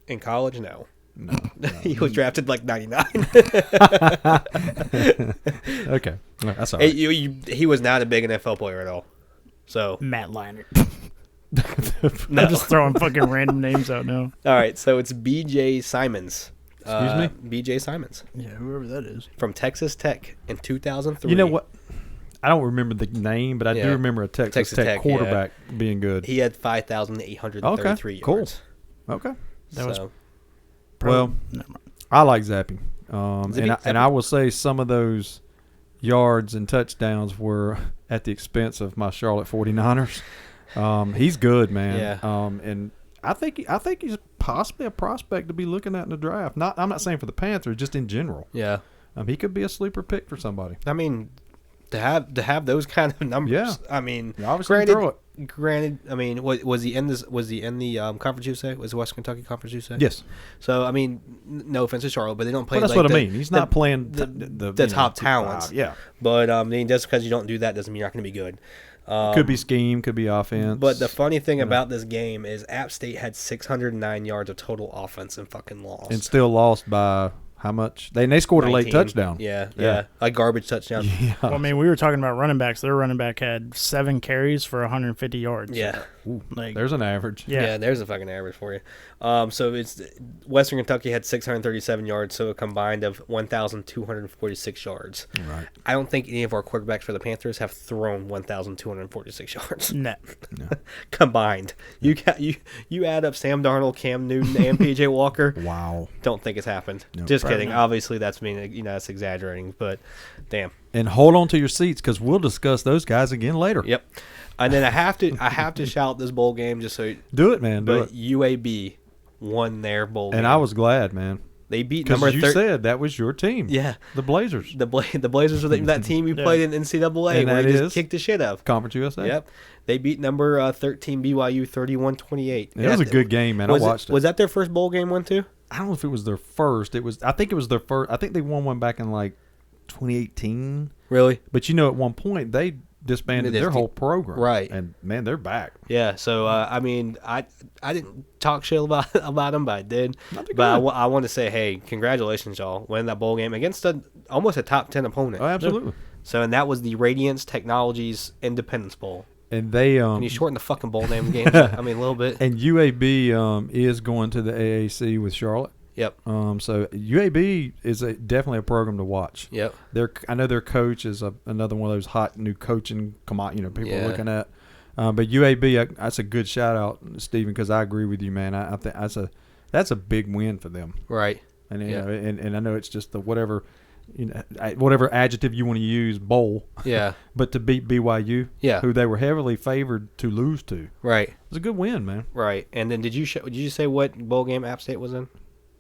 In college, no. No. He was drafted like 99. Okay. No, that's all right. He was not a big NFL player at all. So Matt Leinart. no. I'm just throwing fucking random names out now. All right, so it's B.J. Simons. Excuse me? B.J. Simons Yeah, whoever that is. from Texas Tech in 2003. You know what? I don't remember the name, but I Yeah. do remember a Texas Tech Tech, quarterback being good. He had 5,833 Okay, cool. yards. Okay. That was So, Well, Never mind. I like Zappy. Zappy. And I will say some of those yards and touchdowns were at the expense of my Charlotte 49ers. He's good, man. Yeah. And I think he's possibly a prospect to be looking at in the draft. I'm not saying for the Panthers, just in general. yeah. He could be a sleeper pick for somebody. I mean, to have those kind of numbers. Yeah. I mean, You obviously throw it. granted. I mean, was he in this? Was he in the Conference USA? Was the West Kentucky Conference USA? Yes. So I mean, no offense to Charlotte, but they don't play. Well, that's like what I the- mean. He's the- not playing the top talents. Yeah. But I mean, just because you don't do that doesn't mean you're not going to be good. Could be scheme, could be offense. But the funny thing about this game is App State had 609 yards of total offense and fucking lost. and still lost by how much? They scored a late 19. touchdown. Yeah. A garbage touchdown. Yeah. Well, I mean, we were talking about running backs. Their running back had 7 carries for 150 yards. Yeah. Ooh, Like, there's an average. yeah. There's a fucking average for you. So it's Western Kentucky had 637 yards, so a combined of 1,246 yards. Right. I don't think any of our quarterbacks for the Panthers have thrown 1,246 yards No. combined. You add up Sam Darnold, Cam Newton, and PJ Walker. Wow. Don't think it's happened. Nope. Just Probably kidding. not. Obviously, that's that's exaggerating, but damn. And hold on to your seats because we'll discuss those guys again later. Yep. And then I have to shout this bowl game just so. Do it, man. Do But it. UAB won their bowl game. And I was glad, man. They beat Because number you 13. said that was your team. Yeah. The Blazers. The Blazers were that team we Yeah. played in NCAA And where that we just is? kicked the shit out of. Conference USA. Yep. They beat number 13 BYU 31-28. It was a good game, man. I watched it. Was that their first bowl game one too? I don't know if it was their first. I think it was their first. I think they won one back in like 2018. Really? But at one point they disbanded their whole program. Right. And man, they're back. Yeah. So I mean, I didn't talk shit about them, but I did. Not too But good. I want to say, hey, congratulations, y'all, winning that bowl game against almost a top 10 opponent. Oh, absolutely. So and that was the Radiance Technologies Independence Bowl. And they Can you shorten the fucking bowl name games? I mean, a little bit. and UAB is going to the AAC with Charlotte. Yep. So UAB is definitely a program to watch. Yep. I know their coach is another one of those hot new coaching people Yeah. are looking at. But UAB, that's a good shout out, Stephen, because I agree with you, man. I think that's a big win for them. Right. And Yeah. and I know it's just the whatever adjective you want to use, bowl. Yeah. But to beat BYU, Yeah. who they were heavily favored to lose to, it Right. was a good win, man. Right. And then did you say what bowl game App State was in,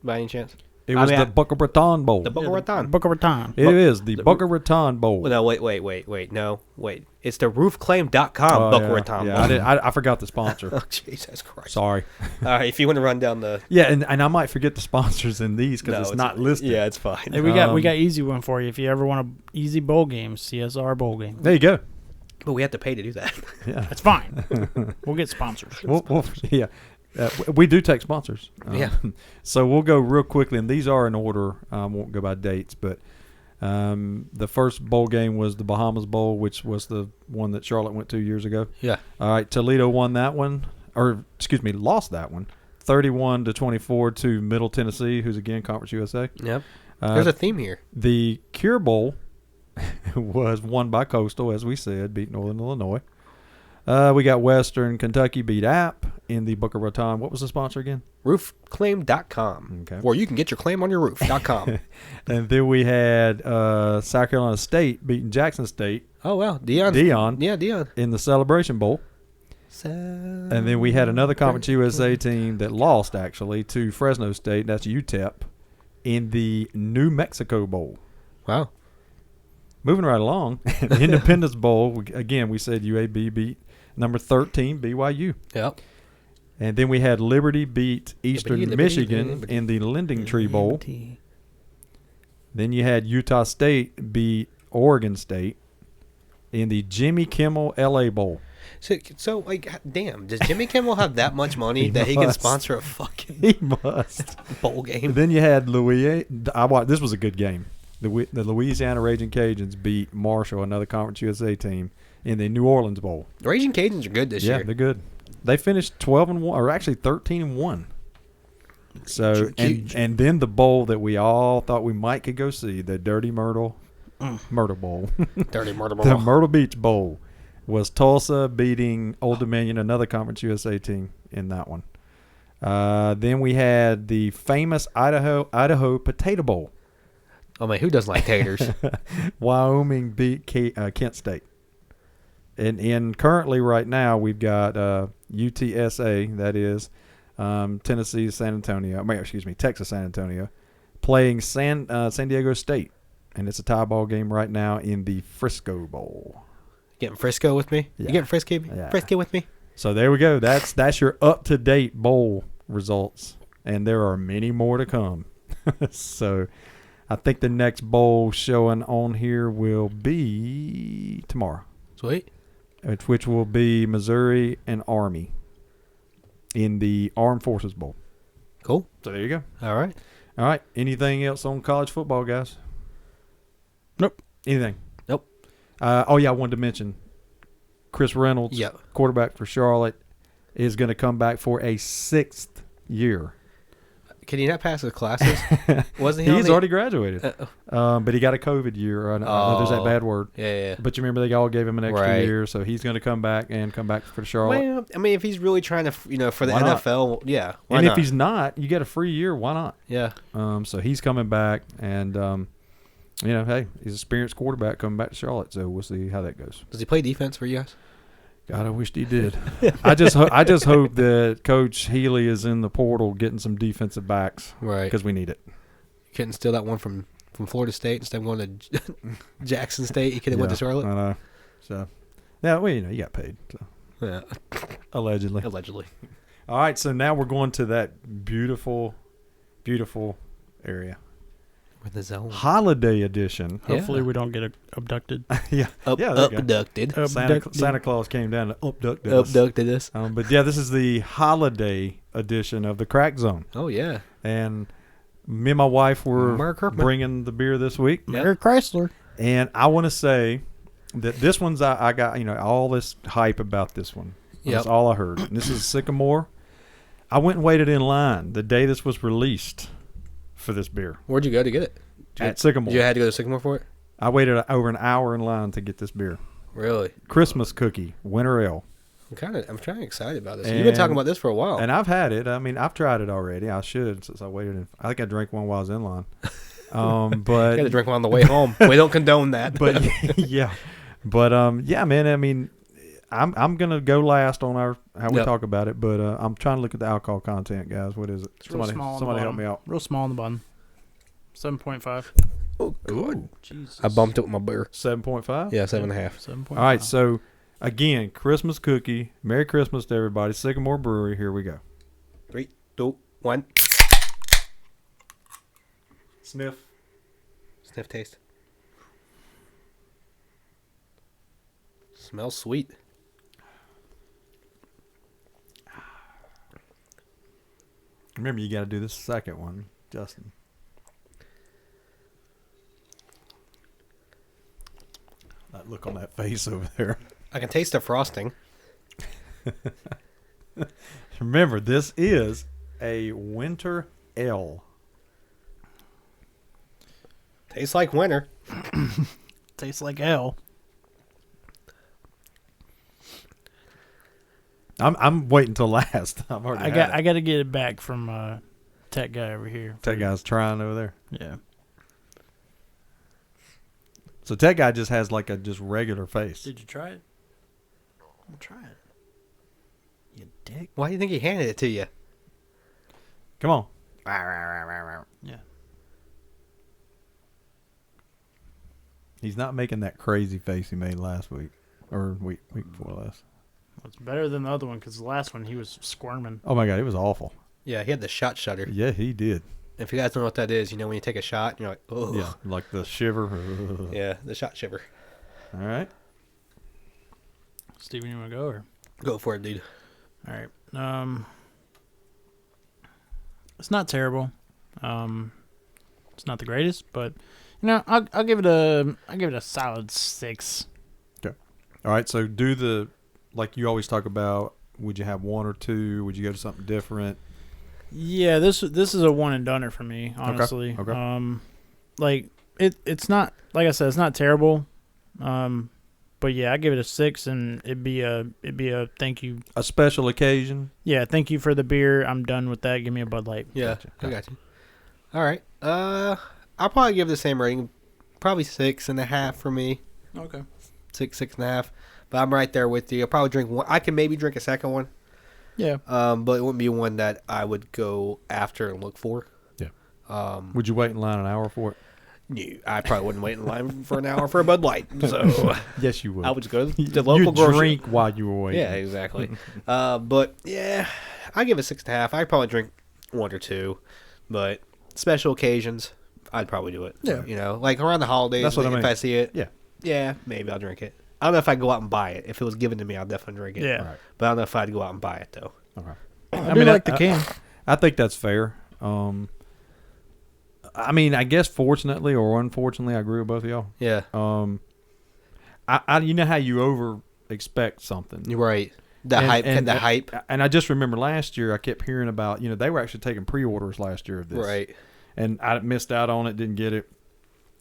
by any chance? It was the Boca Raton Bowl. The Boca Raton. Book of Raton. It is the Boca Raton Bowl. Well, no, wait. No, wait. It's the roofclaim.com Oh, Boca yeah. Raton. Yeah, Bowl. I forgot the sponsor. Oh, Jesus Christ. Sorry. All right, if you want to run down the... Yeah, and I might forget the sponsors in these because No, it's not listed. Yeah, it's fine. Hey, we got easy one for you. If you ever want a easy bowl game, CSR bowl game. There you go. But we have to pay to do that. Yeah. That's fine. We'll get sponsors. Yeah. We do take sponsors. Yeah. So we'll go real quickly, and these are in order. Won't go by dates, but the first bowl game was the Bahamas Bowl, which was the one that Charlotte went 2 years ago. Yeah. All right, Toledo won that one, lost that one, 31-24 to Middle Tennessee, who's again Conference USA. Yep. There's a theme here. The Cure Bowl was won by Coastal, as we said, beat Northern Illinois. We got Western Kentucky beat App in the Boca Raton. What was the sponsor again? Roofclaim.com. Okay. Where you can get your claim on your roof.com. And then we had South Carolina State beating Jackson State. Oh, wow. Dion. Yeah, Dion. In the Celebration Bowl. And then we had another Conference USA team that lost, actually, to Fresno State. That's UTEP. in the New Mexico Bowl. Wow. Moving right along, the Independence Bowl, we said UAB beat number 13, BYU. Yep. And then we had Liberty beat Eastern Liberty, Michigan Liberty. in the Lending Tree Bowl. Then you had Utah State beat Oregon State in the Jimmy Kimmel LA Bowl. So like, damn, does Jimmy Kimmel have that much money He that he can must. sponsor a fucking He must. bowl game? Then you had this was a good game. The Louisiana Raging Cajuns beat Marshall, another Conference USA team, in the New Orleans Bowl. The Raging Cajuns are good this Yeah, year. they're good. They finished 12-1, or actually 13-1. So and then the bowl that we all thought we might could go see, the Dirty Myrtle Bowl, Dirty murder the ball. Myrtle Beach Bowl, was Tulsa beating Old Dominion, another Conference USA team in that one. Then we had the famous Idaho Potato Bowl. Oh man, who doesn't like taters? Wyoming beat Kent State. And currently right now we've got UTSA, that is Texas San Antonio, playing San Diego State. And it's a tie ball game right now in the Frisco Bowl. Getting Frisco with me? Yeah. You getting Frisky with me? So there we go. That's your up-to-date bowl results. And there are many more to come. So I think the next bowl showing on here will be tomorrow. Sweet. Which will be Missouri and Army in the Armed Forces Bowl. Cool. So there you go. All right. All right. Anything else on college football, guys? Nope. Anything? Nope. I wanted to mention Chris Reynolds, Yep. quarterback for Charlotte, is going to come back for a 6th year. Can he not pass his classes? Wasn't he? He's already graduated, but he got a COVID year. I know there's that Oh. bad word. Yeah. But you remember they all gave him an extra Right. year, so he's going to come back for Charlotte. Well, I mean, if he's really trying to, for the Why not? NFL, yeah. Why And not? if he's not, you get a free year. Why not? Yeah. So he's coming back, and hey, he's an experienced quarterback coming back to Charlotte. So we'll see how that goes. Does he play defense for you guys? God, I wished he did. I just hope that Coach Healy is in the portal getting some defensive backs, Right. because we need it. You couldn't steal that one from Florida State instead of going to Jackson State. You could have went to Charlotte. I know. So, yeah, well, you got paid. So. Yeah. Allegedly. Allegedly. All right, so now we're going to that beautiful, beautiful area. With the zone. Holiday edition. Hopefully we don't get abducted. Yeah. There you go. Abducted. Abducted. Santa Claus came down and abducted us. Abducted us. But yeah, this is the holiday edition of the Crackzone. Oh, yeah. And me and my wife were Merry Christmas. bringing the beer this week. Mary Chrysler. And I want to say that this one's, I got, all this hype about this one. That's Yep. all I heard. And this is Sycamore. I went and waited in line the day this was released for this beer. Where'd you go to get it? At Sycamore. You had to go to Sycamore for it? I waited over an hour in line to get this beer. Really? Christmas cookie, winter ale. I'm kind of excited about this. You've been talking about this for a while. And I've had it. I mean, I've tried it already. I should, since I waited. I think I drank one while I was in line. But I got to drink one on the way home. We don't condone that. But yeah, but yeah, man. I mean, I'm gonna go last on how we Yep. talk about it. But I'm trying to look at the alcohol content, guys. What is it? It's real small on the Somebody help bottom. me out. Real small on the bottom. 7.5. Oh, God. Jesus. I bumped it with my beer. 7.5. Yeah, 7.5. 7.5. All right. So again, Christmas cookie. Merry Christmas to everybody. Sycamore Brewery. Here we go. 3, 2, 1. Sniff. Sniff taste. Smells sweet. Remember, you got to do this second one, Justin. That look on that face over there. I can taste the frosting. Remember, this is a winter ale. Tastes like winter. Tastes like ale. I'm waiting till last. I've already I got to get it back from tech guy over here. Tech guy's trying over there. Yeah. So Tech guy just has like a just regular face. Did you try it? I'll try it. You dick. Why do you think he handed it to you? Come on. Yeah. He's not making that crazy face he made last week or week before last. It's better than the other one because the last one he was squirming. Oh my God, it was awful. Yeah, he had the shot shudder. Yeah, he did. If you guys don't know what that is, when you take a shot, you're like, oh. Yeah, like the shiver. Yeah, the shot shiver. All right. Steven, you want to go or? Go for it, dude. All right. It's not terrible. It's not the greatest, but I'll give it a solid 6. Okay. All right. So do the like you always talk about. Would you have one or two? Would you go to something different? Yeah, this is a one and doneer for me, honestly. Okay. Like it's not, like I said, it's not terrible. But yeah, I give it a 6, and it'd be a thank you. A special occasion. Yeah, thank you for the beer. I'm done with that. Give me a Bud Light. Yeah, Gotcha. I got you. All right. I'll probably give the same rating. Probably 6.5 for me. Okay. 6.5. But I'm right there with you. I'll probably drink one. I can maybe drink a second one. Yeah. But it wouldn't be one that I would go after and look for. Yeah. Would you wait in line an hour for it? No, I probably wouldn't wait in line for an hour for a Bud Light. So Yes, you would. I would just go to the local you grocery. drink while you were waiting. Yeah, exactly. But yeah, I give it 6.5. I'd probably drink one or two, but special occasions, I'd probably do it. Yeah. Like around the holidays. That's what I mean. If I see it, Yeah. maybe I'll drink it. I don't know if I'd go out and buy it. If it was given to me, I'll definitely drink it. Yeah. Right. But I don't know if I'd go out and buy it though. Okay. I mean, like the can. I think that's fair. I mean, I guess fortunately or unfortunately, I agree with both of y'all. Yeah. I you know how you over expect something. You're right. The hype. And I just remember last year I kept hearing about, they were actually taking pre-orders last year of this. Right. And I missed out on it, didn't get it.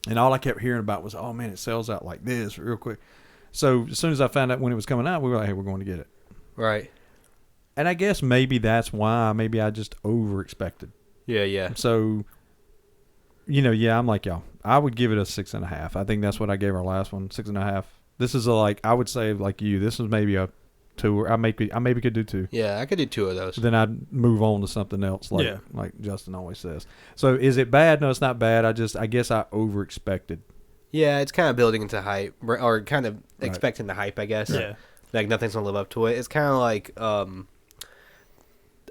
And all I kept hearing about was, oh man, it sells out like this real quick. So as soon as I found out when it was coming out, we were like, hey, we're going to get it. Right. And I guess maybe that's why. Maybe I just over expected. Yeah. So, I'm like y'all. I would give it a 6.5. I think that's what I gave our last one, 6.5. This is I would say like you. This is maybe a 2. Or I maybe could do 2. Yeah, I could do 2 of those. Then I'd move on to something else, like Justin always says. So is it bad? No, it's not bad. I guess I over expected. Yeah, it's kind of building into hype, or kind of expecting the hype, I guess. Yeah. Like nothing's gonna live up to it. It's kind of like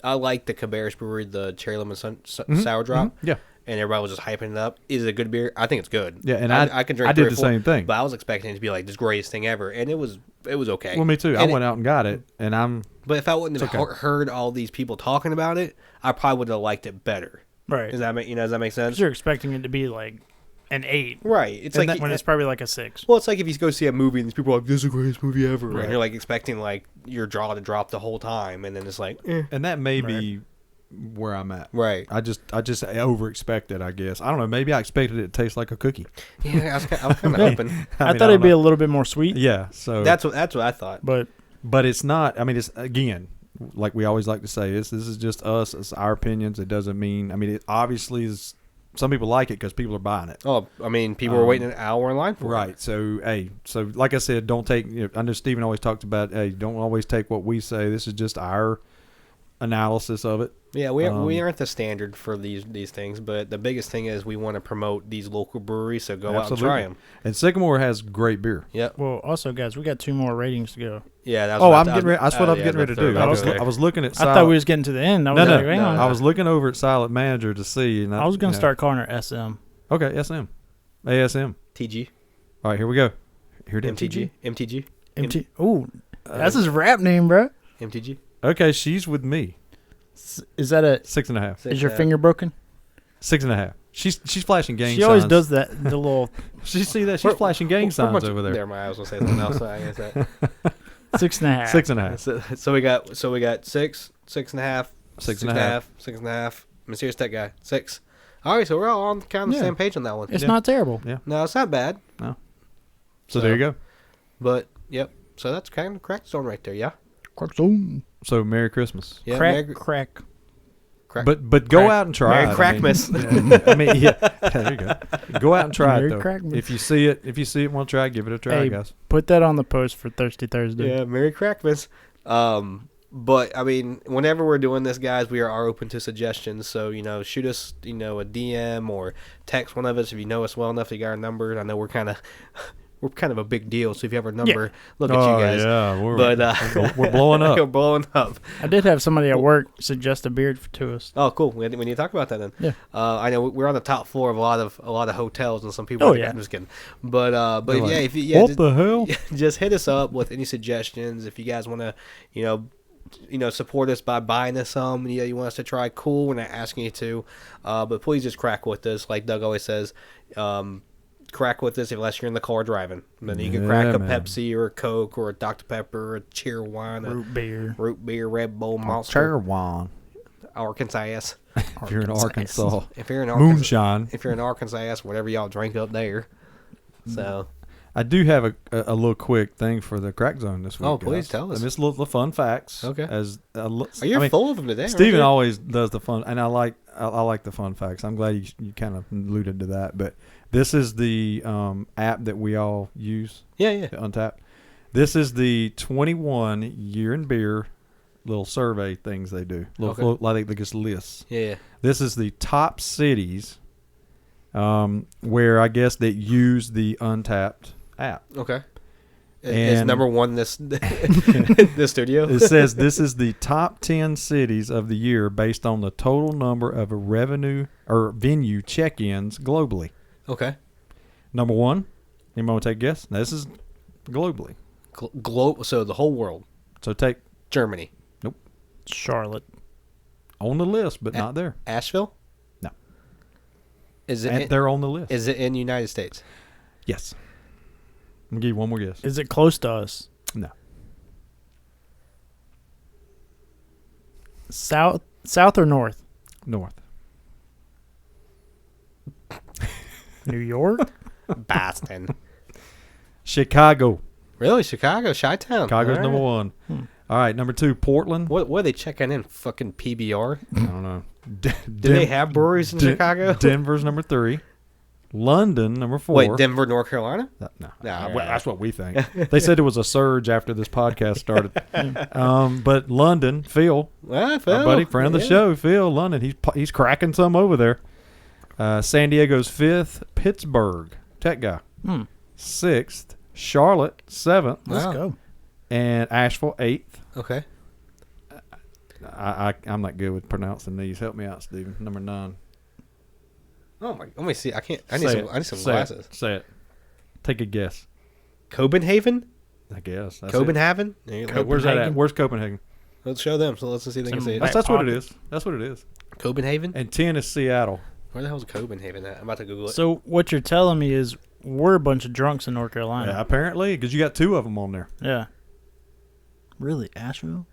I like the Cabarrus Brewery, the cherry lemon sour drop. Mm-hmm. Yeah. And everybody was just hyping it up. Is it a good beer? I think it's good. Yeah, and I can drink. I did the same thing. But I was expecting it to be like this greatest thing ever, and it was okay. Well, me too. I went out and got it, and But if I wouldn't have heard all these people talking about it, I probably would have liked it better. Right. Does that make sense? Because you're expecting it to be like an 8. Right. It's and like when it's probably like a 6. Well, it's like if you go see a movie and these people are like, "This is the greatest movie ever," Right. and you're like expecting like your jaw to drop the whole time, and then it's like, and that may be where I'm at. Right. I just over expected, I guess. I don't know. Maybe I expected it to taste like a cookie. Yeah, I was kind of hoping. I thought it'd be a little bit more sweet. Yeah. So That's what I thought. But it's not. I mean, it's again, like we always like to say, this is just us. It's our opinions. It doesn't mean. I mean, it obviously is. Some people like it because people are buying it. Oh, I mean, people were waiting an hour in line for it. Right. So, so like I said, don't take. I know Stephen always talked about, don't always take what we say. This is just our analysis of it. Yeah, we aren't the standard for these things, but the biggest thing is we want to promote these local breweries, so go out and try them. And Sycamore has great beer. Yep. Well, also, guys, we got 2 more ratings to go. Yeah, that's what I'm getting ready to do. I was looking at. I thought we was getting to the end. No. I was looking over at Silent Manager to see, and I was gonna start calling her SM. Okay, SM, ASM, TG. All right, here we go. Here it is. MTG. Ooh, that's his rap name, bro. MTG. Okay, she's with me. Is that a 6.5? Is your finger broken? 6.5. She's flashing gang signs. She always does that. The little. She see that? She's flashing gang signs over there. There, my eyes will say something else. I guess that. 6.5. 6.5. So we got 6, 6.5, 6.5, 6.5. Mysterious Tech Guy 6. All right, so we're all on kind of the same page on that one. It's not terrible. Yeah. No, it's not bad. No. So there you go. But yep. So that's kind of Crackzone right there. Yeah. Crackzone. So Merry Christmas. Yeah. Crack. But go out and try Merry it. Crackmas. There you go. Go out and try Merry it though. Crackmas. If you see it, want to try it, give it a try, Hey, guys. Put that on the post for Thirsty Thursday. Yeah, Merry Crackmas. But I mean, whenever we're doing this, guys, we are open to suggestions. So shoot us, a DM or text one of us if you know us well enough. You got our numbers. I know we're kind of a big deal. So if you have our number, look at you guys. Yeah, We're blowing up. we're blowing up. I did have somebody at work suggest a beard to us. Oh, cool. We need to talk about that then. Yeah. I know we're on the top floor of a lot of hotels, and some people. Oh, yeah. I'm just kidding. But They're like, if you, what just, the hell? just hit us up with any suggestions. If you guys want to, support us by buying us some. You want us to try. Cool. We're not asking you to, but please just crack with us. Like Doug always says, crack with us unless you're in the car driving. Then you can crack a Pepsi or a Coke or a Dr Pepper or a cheer wine, Root beer, Red Bull, Monster, Cheer wine. Arkansas. If you're in Arkansas, If you're in Arkansas, moonshine. If you're in Arkansas, whatever y'all drink up there. So. I do have a little quick thing for the Crackzone this week. Oh, please guys. tell us. And it's the fun facts. Okay. You're full of them today. Steven always does the fun, and I like the fun facts. I'm glad you kind of alluded to that. But this is the app that we all use. Yeah. Untapped. This is the 21 year in beer little survey things they do. Like they just lists. Yeah. This is the top cities where I guess that use the Untapped app. Okay. And is number one this this studio? It says this is the top 10 cities of the year based on the total number of revenue or venue check-ins globally. Okay. Number one, anyone want to take a guess? Now, this is globally. So the whole world. So take Germany. Nope. Charlotte. On the list, but not there. Asheville? No. They're on the list. Is it in the United States? Yes. I'm going to give you one more guess. Is it close to us? No. South or north? North. New York? Boston. Chicago. Really? Chicago? Chi-Town? Chicago's All right. number one. All right, number two, Portland. What are they checking in? Fucking PBR? I don't know. Do they have breweries in Chicago? Denver's number 3. London, number 4. Wait, Denver, North Carolina? No. Nah, Well, that's what we think. They said there was a surge after this podcast started. But London, Phil, Well, Phil, our buddy, friend of the show, Phil, London, he's cracking some over there. San Diego's 5th, Pittsburgh, tech guy. 6th, Charlotte, 7th. Let's go. And Asheville, 8th. Okay. I'm not good with pronouncing these. Help me out, Steven. Number 9. Oh my! Let me see. I can't. I Say need some it. glasses. Say it. Take a guess. Copenhagen. I guess. That's Copenhagen. Where's that at? Where's Copenhagen? Let's show them. So let's see if they can see it. That's what it is. That's what it is. Copenhagen. And 10 is Seattle. Where the hell is Copenhagen at? I'm about to Google it. So what you're telling me is we're a bunch of drunks in North Carolina. Yeah, apparently, because you got 2 of them on there. Yeah. Really, Asheville?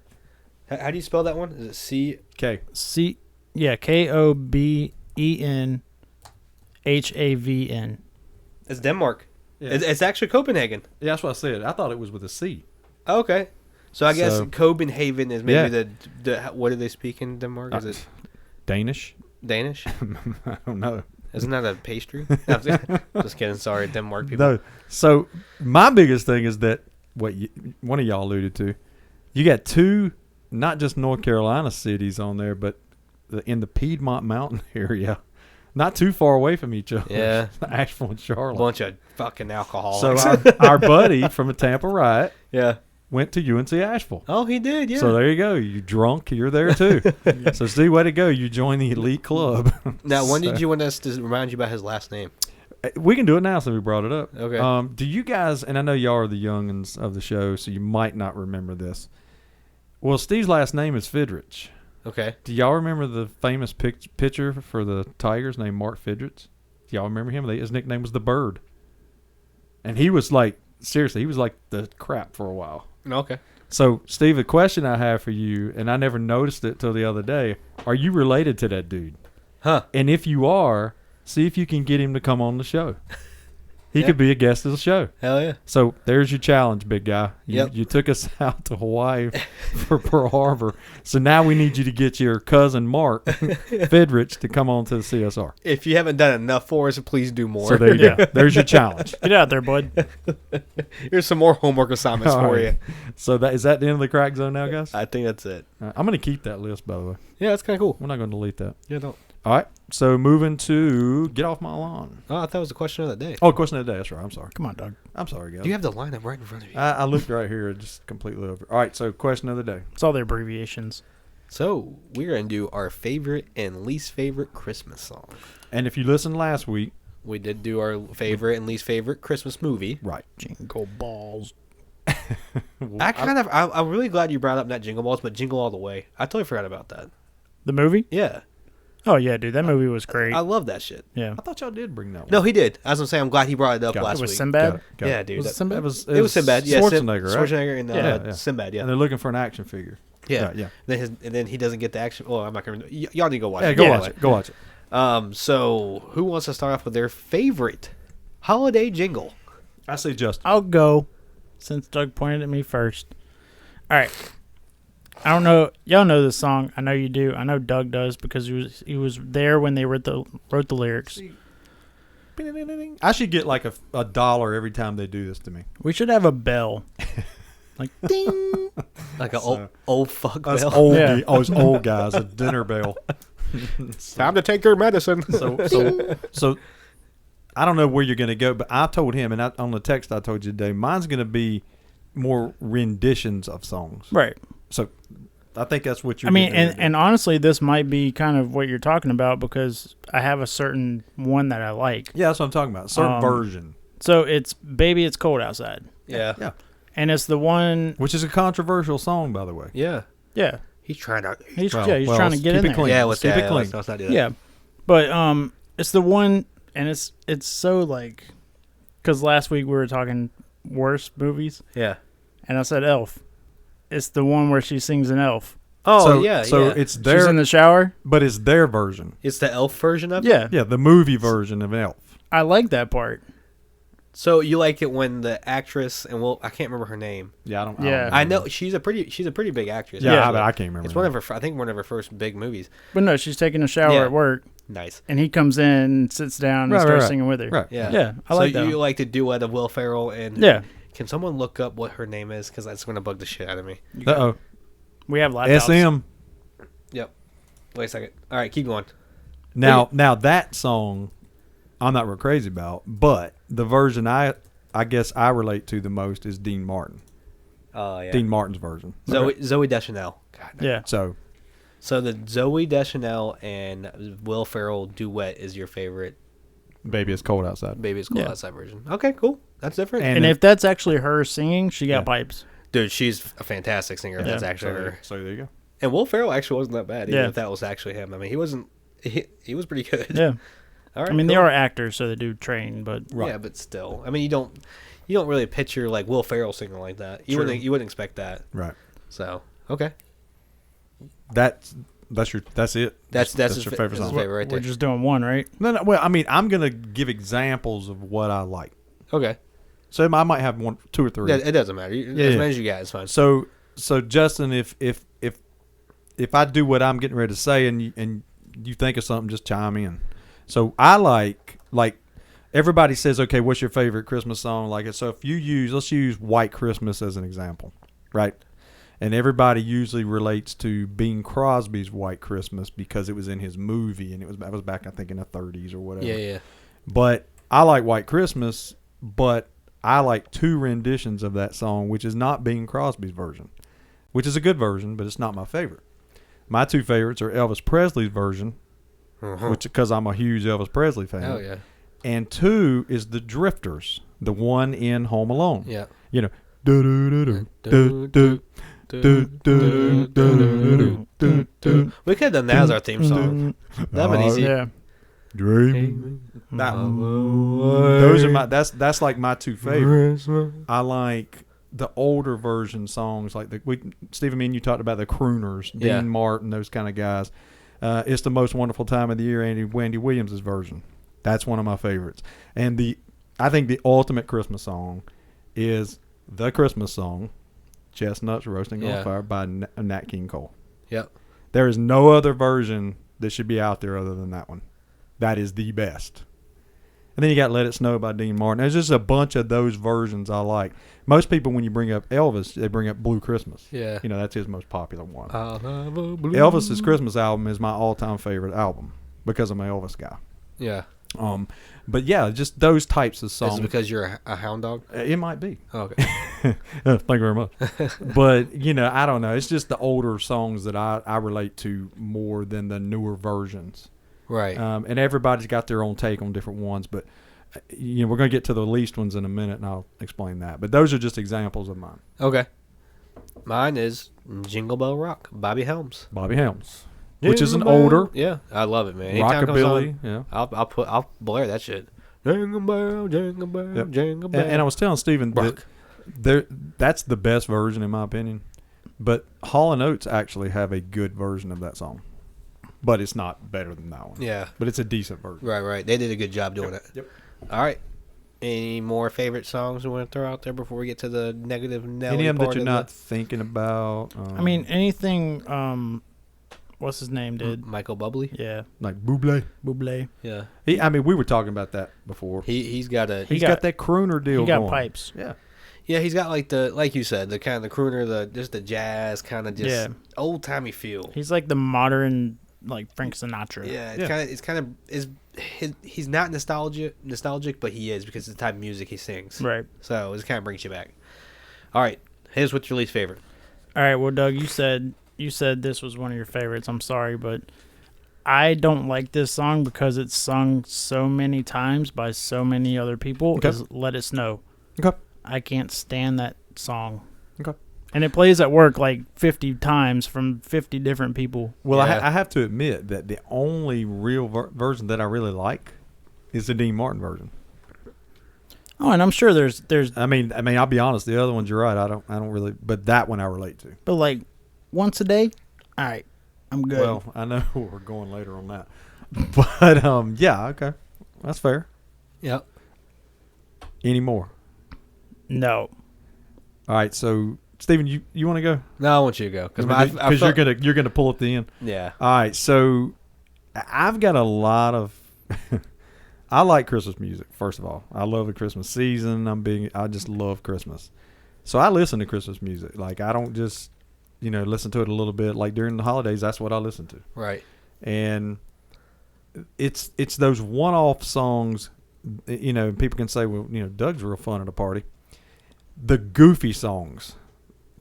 How do you spell that one? Is it C? Okay. Kobenhavn. It's Denmark. Yeah. It's actually Copenhagen. Yeah, that's what I said. I thought it was with a C. Okay. So I guess So- Copenhagen is maybe Yeah. the what do they speak in Denmark? Is it Danish? Danish? I don't know. Isn't that a pastry? No, just kidding. Sorry, Denmark people. No. So my biggest thing is that one of y'all alluded to. You got 2, not just North Carolina cities on there, but in the Piedmont Mountain area, not too far away from each other. Yeah. Asheville and Charlotte. Bunch of fucking alcoholics. So our buddy from a Tampa Riot yeah. went to UNC Asheville. Oh, he did. Yeah. So there you go. You drunk, you're there too. So Steve, way to go. You joined the elite club. Now, when did you want us to remind you about his last name? We can do it now since we brought it up. Okay. Do you guys, and I know y'all are the youngins of the show, so you might not remember this. Well, Steve's last name is Fidrich. Okay. Do y'all remember the famous pitcher for the Tigers named Mark Fidrich? Do y'all remember him? His nickname was the Bird. And he was like, seriously, he was like the crap for a while. Okay. So, Steve, a question I have for you, and I never noticed it till the other day. Are you related to that dude? Huh. And if you are, see if you can get him to come on the show. He could be a guest of the show. Hell yeah. So there's your challenge, big guy. Yep. You took us out to Hawaii for Pearl Harbor. So now we need you to get your cousin Mark Fidrich to come on to the CSR. If you haven't done enough for us, please do more. So there you go. There's your challenge. Get out there, bud. Here's some more homework assignments All for right. you. So is that the end of the crack zone now, guys? I think that's it. I'm going to keep that list, by the way. Yeah, that's kind of cool. We're not going to delete that. Yeah, don't. All right. So moving to get off my lawn. Oh, I thought it was the question of the day. Oh, question of the day. That's right. I'm sorry. Come on, Doug. I'm sorry, guys. Do you have the lineup right in front of you? I looked right here. It just completely over. All right. So question of the day. It's all the abbreviations. So we're going to do our favorite and least favorite Christmas song. And if you listened last week. We did do our favorite and least favorite Christmas movie. Right. Jingle balls. I'm really glad you brought up not Jingle Balls, but Jingle All the Way. I totally forgot about that. The movie? Yeah. Oh, yeah, dude. That movie was great. I love that shit. Yeah. I thought y'all did bring that one. No, he did. I was going to say, I'm glad he brought it up Got it. last It was week. Sinbad? Got it. Yeah, dude. Was it That- Sinbad? It was Sinbad. Yeah, Schwarzenegger, right? Schwarzenegger and Yeah. Sinbad, yeah. And they're looking for an action figure. Yeah. Yeah. And then he doesn't get the action. Oh, I'm not going to. Y'all need to go watch Yeah, it. go Anyway. watch it. Go watch it. So, who wants to start off with their favorite holiday jingle? I say Justin. I'll go since Doug pointed at me first. All right. I don't know. Y'all know this song. I know you do. I know Doug does because he was there when they wrote the lyrics. I should get like a dollar every time they do this to me. We should have a bell. Like ding. Like an So- old fuck Us bell. old, Yeah. us old guys, a dinner bell. Time to take your medicine. So I don't know where you're going to go, but I told him, and on the text I told you today, mine's going to be more renditions of songs. Right. So I think that's what you're. I mean, getting ready to and honestly, this might be kind of what you're talking about because I have a certain one that I like. do. Yeah, that's what I'm talking about. Certain Um, version, So it's "Baby, It's Cold Outside," yeah. and it's the one. which is a controversial song, by the way. Yeah. Yeah, He's trying to. he's Well, trying to let's get in keep it there. clean. Yeah, Let's let's keep it clean. Let's not do that. Yeah, but it's the one, and it's so like, because last week we were talking worst movies, Yeah. and I said Elf. It's the one where she sings an elf. Oh, so, yeah. So yeah. it's She's their, in the shower. but it's their version. It's the elf version of it? Yeah, Yeah, the movie version of Elf. I like that part. So you like it when the actress, and I can't remember her name. Yeah, I don't. Yeah. I know she's a pretty big actress. Yeah, Yeah. but I can't remember. It's one of her. I think one of her first big movies. But no, she's taking a shower Yeah. at work, Nice. and he comes in and sits down and Right, starts right. singing with her. Right. Yeah. Yeah, I so like that you one. like the duet of Will Ferrell and Yeah, Can someone look up what her name is? Because that's going to bug the shit out of me. Uh-oh. we have laptops. SM. Yep. Wait a second. All right, keep going. Now that song, I'm not real crazy about, but the version I guess I relate to the most is Dean Martin. Oh yeah. Dean Martin's version. Zoe Deschanel. God. Yeah, So So the Zoe Deschanel and Will Ferrell duet is your favorite Baby It's Cold Outside. Baby It's Cold Yeah. Outside version. Okay, cool. That's different. and if that's actually her singing, she got Yeah. pipes. Dude, she's a fantastic singer. If Yeah. that's actually her. So there you go. And Will Ferrell actually wasn't that bad. Even Yeah. if that was actually him. I mean, he wasn't. He was pretty good. Yeah, All right. I mean they cool. are actors, so they do train. But Right. Yeah, but still, I mean, you don't really picture like Will Ferrell singing like that. You True. wouldn't expect that. Right. So okay, That's it. that's your his favorite that's song. his favorite right we're there. just doing one, right? No. Well, I mean, I'm gonna give examples of what I like. Okay, So I might have one, two, or three. yeah, it doesn't matter. As Yeah. many as you got, it's fine. So Justin, if I do what I'm getting ready to say and you think of something, just chime in. So I like everybody says, okay, what's your favorite Christmas song? Like, so if let's use White Christmas as an example, right? And everybody usually relates to Bing Crosby's White Christmas because it was in his movie and that was back I think in the 30s or whatever. Yeah. But I like White Christmas, but I like two renditions of that song, which is not Bing Crosby's version, which is a good version, but it's not my favorite. My two favorites are Elvis Presley's version, which because I'm a huge Elvis Presley fan. Oh yeah, And two is the Drifters, the one in Home Alone. yeah. You know, do do do do do do do do. We could have done that as our theme song. That'd been easy. Yeah, Dream. Those are my. That's like my two favorites. I like the older version songs, like Stephen, me and you talked about the crooners, Yeah. Dean Martin, those kind of guys. It's the most wonderful time of the year. Wendy Williams' version. That's one of my favorites. And the I think the ultimate Christmas song is the Christmas song, "Chestnuts Roasting on Fire" by Nat King Cole. Yep. There is no other version that should be out there other than that one. That is the best. And then you got "Let It Snow" by Dean Martin. There's just a bunch of those versions I like. Most people, when you bring up Elvis, they bring up "Blue Christmas." Yeah. You know, that's his most popular one. I'll have a blue- Elvis's Christmas album is my all-time favorite album because I'm an Elvis guy. Yeah. But yeah, just those types of Is songs. it because you're a hound dog? It might be. Oh, okay. Thank you very much. But, you know, I don't know. It's just the older songs that I relate to more than the newer versions. Right. And everybody's got their own take on different ones. But, you know, we're going to get to the least ones in a minute, and I'll explain that. But those are just examples of mine. Okay. Mine is "Jingle Bell Rock," Bobby Helms. Bobby Helms, which is an Jingle bell- older Yeah, I love it, man. Anytime it comes rockabilly. on, Yeah. I'll blare that shit. Jingle bell, jingle bell, Yep. jingle bell. And I was telling Steven Rock. that's the best version in my opinion. But Hall & Oates actually have a good version of that song. But it's not better than that one. Yeah. But it's a decent version. Right. They did a good job doing it. Yep. All right. Any more favorite songs we want to throw out there before we get to the negative Nelly Any of them that part you're of not thinking about? I mean, anything. What's his name did? Michael Bublé? Yeah, like Bublé. Bublé. Yeah. I mean, we were talking about that before. He's got a He's got that crooner deal He got going. pipes. Yeah. yeah, he's got like you said, the kind of the crooner, just the jazz kind of just old timey feel. He's like the modern like Frank Sinatra. Yeah, it's kind of he's not nostalgic, but he is because of the type of music he sings. Right. So it kind of brings you back. All right, here's what's your least favorite. All right. Well, Doug, you said this was one of your favorites. I'm sorry, but I don't like this song because it's sung so many times by so many other people. Okay. Is "Let It Snow." Okay. I can't stand that song. Okay. And it plays at work like 50 times from 50 different people. Well, Yeah. I have to admit that the only real version that I really like is the Dean Martin version. Oh, and I'm sure there's I mean, I'll be honest. The other ones, you're right. I don't really, but that one I relate to. but like once a day. All right, I'm good. Well, I know we're going later on that, but yeah, okay, that's fair. Yep. Any more? No. All right, so Steven, you want to go? No, I want you to go because you're gonna pull up the end. Yeah. All right, so I've got a lot of. I like Christmas music. First of all, I love the Christmas season. I just love Christmas, so I listen to Christmas music. Like I don't just, listen to it a little bit. Like during the holidays, that's what I listen to. Right. And it's those one-off songs. People can say, well, Doug's real fun at a party. The goofy songs,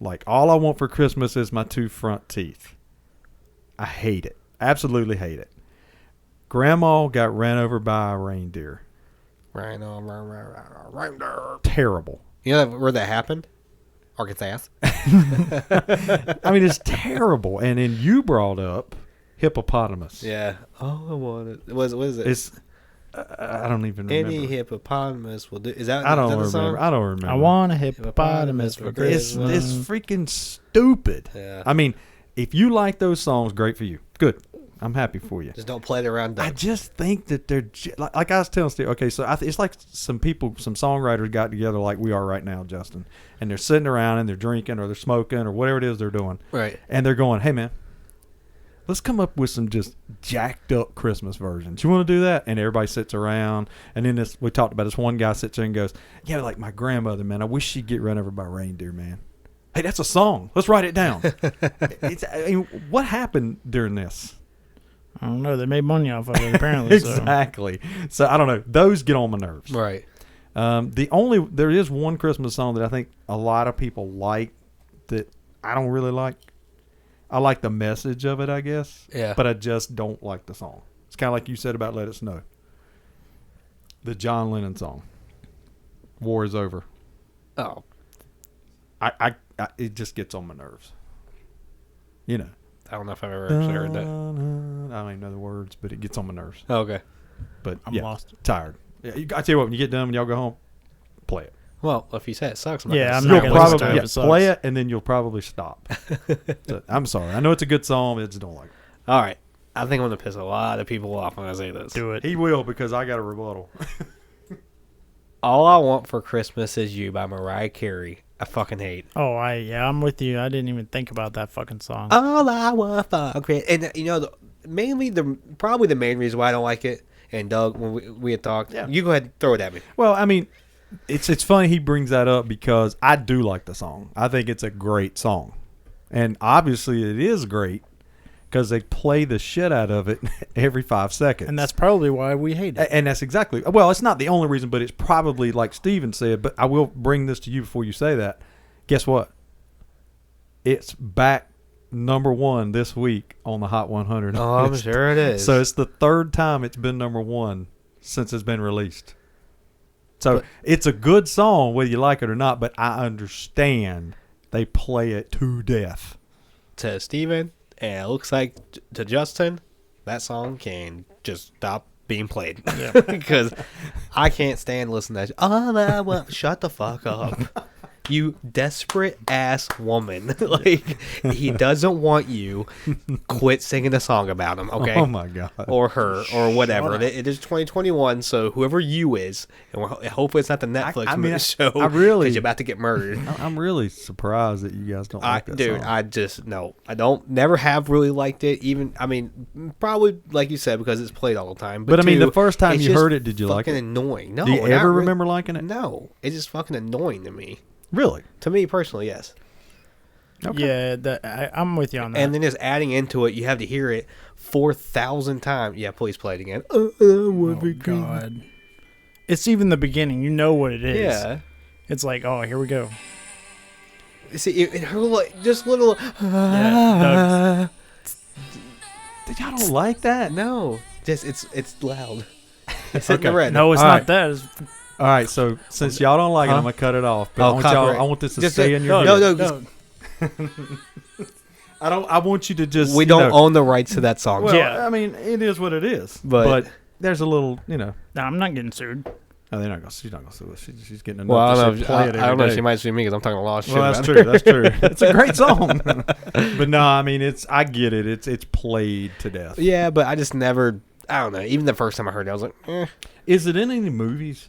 like "All I Want for Christmas Is My Two Front Teeth." I hate it. Absolutely hate it. "Grandma Got Ran Over by a Reindeer." Right on. Terrible. You know where that happened? Arkansas. I mean, it's terrible. And then you brought up "Hippopotamus." Yeah. All I wanted. What is it? It's I don't even remember. Any hippopotamus will do. Is that? I don't is that the remember. song? I don't remember. I want a hippopotamus for It's Christmas. freaking stupid. Yeah. I mean, if you like those songs, great for you. Good. I'm happy for you. Just don't play it around. I just think that they're like I was telling Steve. Okay, so it's like some songwriters got together like we are right now, Justin, and they're sitting around and they're drinking or they're smoking or whatever it is they're doing, Right. and they're going, "Hey man, let's come up with some just jacked up Christmas versions. You want to do that?" And everybody sits around, and then we talked about this one guy sits there and goes, "Yeah, like my grandmother, man. I wish she'd get run over by a reindeer, man." Hey, that's a song. Let's write it down. What happened during this? I don't know. They made money off of it apparently. Exactly. So I don't know. Those get on my nerves. Right. There is one Christmas song that I think a lot of people like that I don't really like. I like the message of it, I guess. Yeah. But I just don't like the song. It's kind of like you said about "Let It Snow." The John Lennon song. "War Is Over." Oh. It just gets on my nerves. I don't know if I've ever actually heard that. I don't even know the words, but it gets on my nerves. Oh, okay. But I'm lost. tired. Yeah, I tell you what, when you get done, when y'all go home, play it. Well, if you say it sucks, Yeah, I'm gonna not You'll gonna listen probably to it if it sucks. play it, and then you'll probably stop. So, I'm sorry. I know it's a good song, but I just don't like it. All right. I think I'm going to piss a lot of people off when I say this. Do it. He will because I got a rebuttal. All I Want for Christmas Is You by Mariah Carey. I fucking hate. Oh, I'm with you. I didn't even think about that fucking song. All I want for Christmas. And, probably the main reason why I don't like it, and Doug, when we had talked, you go ahead and throw it at me. Well, I mean, it's funny he brings that up because I do like the song. I think it's a great song. And obviously it is great because they play the shit out of it every 5 seconds. And that's probably why we hate it. And that's exactly, well, it's not the only reason, but it's probably like Steven said, but I will bring this to you before you say that. Guess what? It's back number 1 this week on the Hot 100. Oh, I'm sure it is. So it's the 3rd time it's been number 1 since it's been released. So it's a good song, whether you like it or not, but I understand they play it to death. To Steven, and it looks like to Justin, that song can just stop being played. Because I can't stand listening to that. All I want, shut the fuck up. You desperate ass woman. Like, he doesn't want you. Quit singing a song about him, okay? Oh my God. Or her, or whatever. It is 2021, so whoever you is, and hopefully it's not the Netflix show. I really, because you're about to get murdered. I'm really surprised that you guys don't like that song. I don't, never have really liked it. Even, probably like you said, because it's played all the time. But the first time you heard it, did you like it? Fucking annoying. No, do you ever remember liking it? No, it's just fucking annoying to me. Really? To me personally, yes. Okay. Yeah, I'm with you on that. And then just adding into it, you have to hear it 4,000 times. Yeah, please play it again. Oh, God. It's even the beginning. You know what it is. Yeah. It's like, oh, here we go. See, her just little. Yeah, Y'all don't like that? No, just it's loud. It's hitting the red. No, it's All not right. that. It's, All right, so since y'all don't like it, I'm gonna cut it off. But I want this to Just stay in your head. No. I want you to just. We don't own the rights to that song. Well, Yeah. I mean, it is what it is. But there's a little, no, I'm not getting sued. No, they're not gonna. She's not gonna sue us. She's getting enough. Well, I to don't know. play it I don't know. every She day. might sue me because I'm talking a lot of shit. Well, that's about true. it. That's true. It's a great song. But no, I mean, I get it. It's played to death. Yeah, but I just never. I don't know. Even the first time I heard it, I was like, Is it in any movies?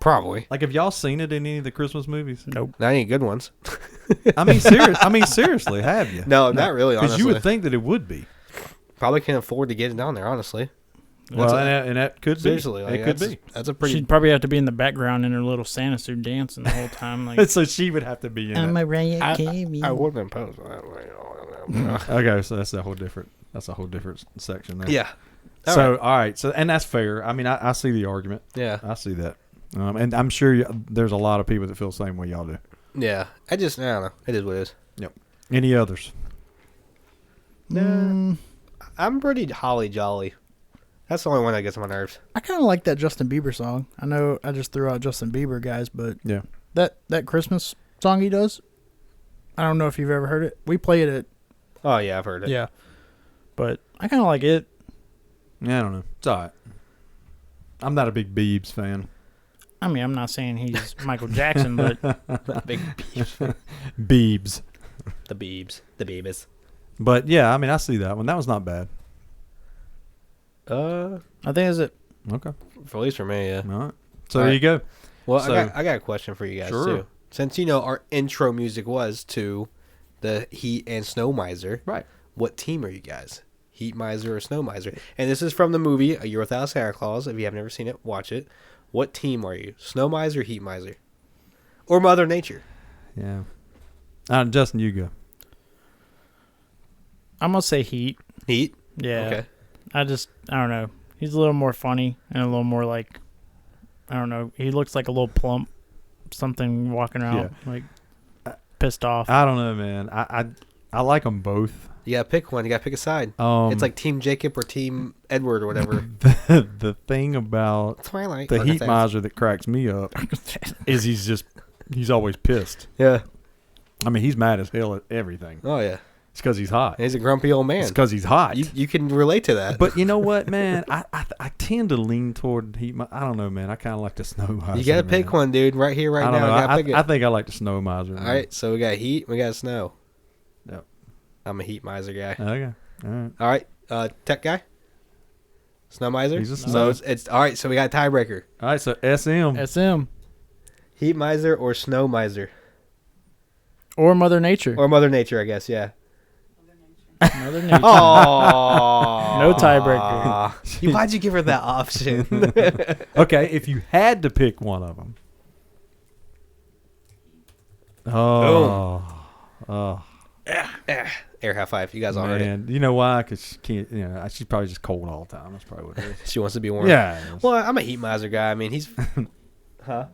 probably. Like, have y'all seen it in any of the Christmas movies? Nope. Not any good ones. I mean, seriously, have you? No, not really. Because Honestly, you would think that it would be. probably can't afford to get it down there. Honestly, Well, and that could be. seriously, like, it could be. That's a pretty. She'd probably have to be in the background in her little Santa suit dancing the whole time. Like, So she would have to be in it. Mariah Carey. I would have been posed. Okay, so that's a whole different section there. Yeah. All right. So, and that's fair. I mean, I see the argument. Yeah. I see that. And I'm sure there's a lot of people that feel the same way y'all do. Yeah. I don't know. It is what it is. Yep. Any others? Nah. I'm pretty holly jolly. That's the only one that gets on my nerves. I kind of like that Justin Bieber song. I know I just threw out Justin Bieber, guys, but Yeah. that Christmas song he does, I don't know if you've ever heard it. We play it at... Oh, yeah, I've heard it. Yeah. But I kind of like it. Yeah, I don't know. It's all right. I'm not a big Biebs fan. I mean, I'm not saying he's Michael Jackson, but... The big beebs. Biebs. The beebs. The beebs. But yeah, I mean, I see that one. That was not bad. I think that's it. Okay. For at least for me, yeah. All right. So All there right. you go. Well, So- I got a question for you guys, Sure. too. Since, our intro music was to the Heat and Snow Miser. Right. What team are you guys? Heat Miser or Snow Miser? And this is from the movie A Year Without Santa Claus. If you have never seen it, watch it. What team are you? Snow Miser, Heat Miser? Or Mother Nature? Yeah. Justin, you go. I'm going to say Heat. Heat? Yeah. Okay. I don't know. He's a little more funny and a little more like, I don't know. He looks like a little plump something walking around like pissed off. I don't know, man. I like them both. You got to pick one. You got to pick a side. It's like Team Jacob or Team Edward or whatever. the thing about Twilight. the Heat Miser that cracks me up is he's always pissed. Yeah. I mean, he's mad as hell at everything. Oh, yeah. It's because he's hot. He's a grumpy old man. It's because he's hot. You can relate to that. But you know what, man? I tend to lean toward Heat Miser. I don't know, man. I kind of like the Snow Miser. You got to pick one, dude. Right here, right I don't now. know. You gotta pick it. I think I like the Snow Miser. All right, so we got Heat, we got Snow. Yep. I'm a Heat Miser guy. Okay. All All right, Tech guy. Snow Miser. He's a So Snow. it's all right. So we got a tiebreaker. right. So SM. SM. Heat miser or snow miser? Or Mother Nature. Or Mother Nature, I guess, yeah. Mother Nature. Oh, No tiebreaker. Why'd you give her that option? Okay, if you had to pick one of them. Oh, Air high five. You guys all heard it. man. You know why? Because she can't. You know, she's probably just cold all the time. That's probably what it is. She wants to be warm. Yeah. it is. Well, I'm a heat miser guy. I mean, he's. Huh?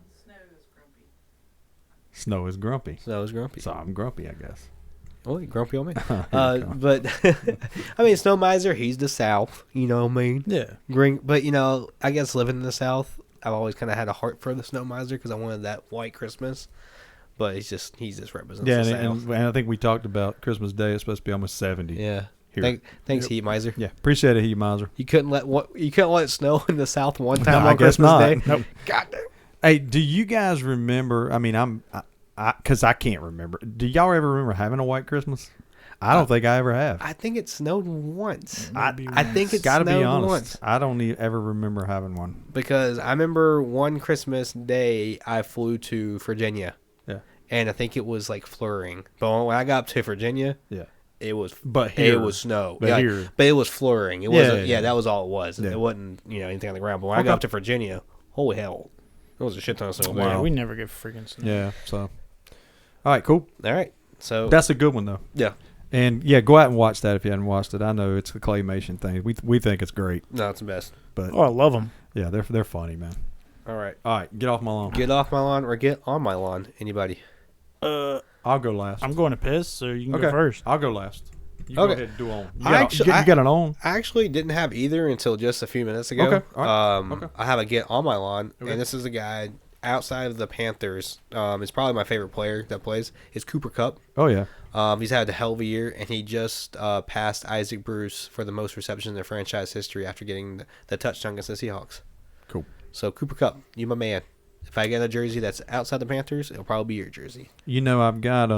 Snow is grumpy. Snow is grumpy. So I'm grumpy, I guess. Oh, you grumpy on me. Here you go. But I mean, snow miser. He's the South. You know what I mean? Yeah. Green. But you know, I guess living in the South, I've always kind of had a heart for the snow miser because I wanted that white Christmas. But he's just represents Yeah, the and, South. and I think we talked about Christmas Day. It's supposed to be almost 70. Yeah. Here. Thanks, heat miser. Yeah, appreciate it, Heat Miser. You couldn't let it snow in the South one time No, I on guess Christmas not. Day. Nope. God damn. Hey, do you guys remember? I mean, because I can't remember. Do y'all ever remember having a white Christmas? I don't think I ever have. I think it snowed once. Maybe I think it Gotta snowed be honest. once I don't ever remember having one. because I remember one Christmas day I flew to Virginia. Yeah. And I think it was like flurrying. But when I got up to Virginia, Yeah. it was But it was snow. but here- but it was flurrying. It Yeah, wasn't. yeah. That was all it was. Yeah. It wasn't anything on the ground. But when I Okay. got up to Virginia, holy hell, it was a shit ton of snow. Yeah, Wow. we never get freaking snow. Yeah. So, all right, cool. All right, so That's a good one though. yeah, And yeah, go out and watch that if you haven't watched it. I know it's the claymation thing. We think it's great, no, it's the best. but Oh, I love them. yeah, they're funny, man. All right, All right, get off my lawn. get off my lawn or get on my lawn. Anybody? I'll go last. I'm going to piss, so you can Okay. go first. I'll go last. You Okay. go ahead and do on. You I got, actually- you got it on. I actually didn't have either until just a few minutes ago. Okay, all right. Okay. I have a get on my lawn, Okay. and this is a guy outside of the Panthers. Is probably my favorite player that plays. Is Cooper Kupp. Oh yeah. He's had a hell of a year, and he just passed Isaac Bruce for the most receptions in their franchise history after getting the touchdown against the Seahawks. Cool. So Cooper Kupp, you my man. If I get a jersey that's outside the Panthers, it'll probably be your jersey. You know, I've got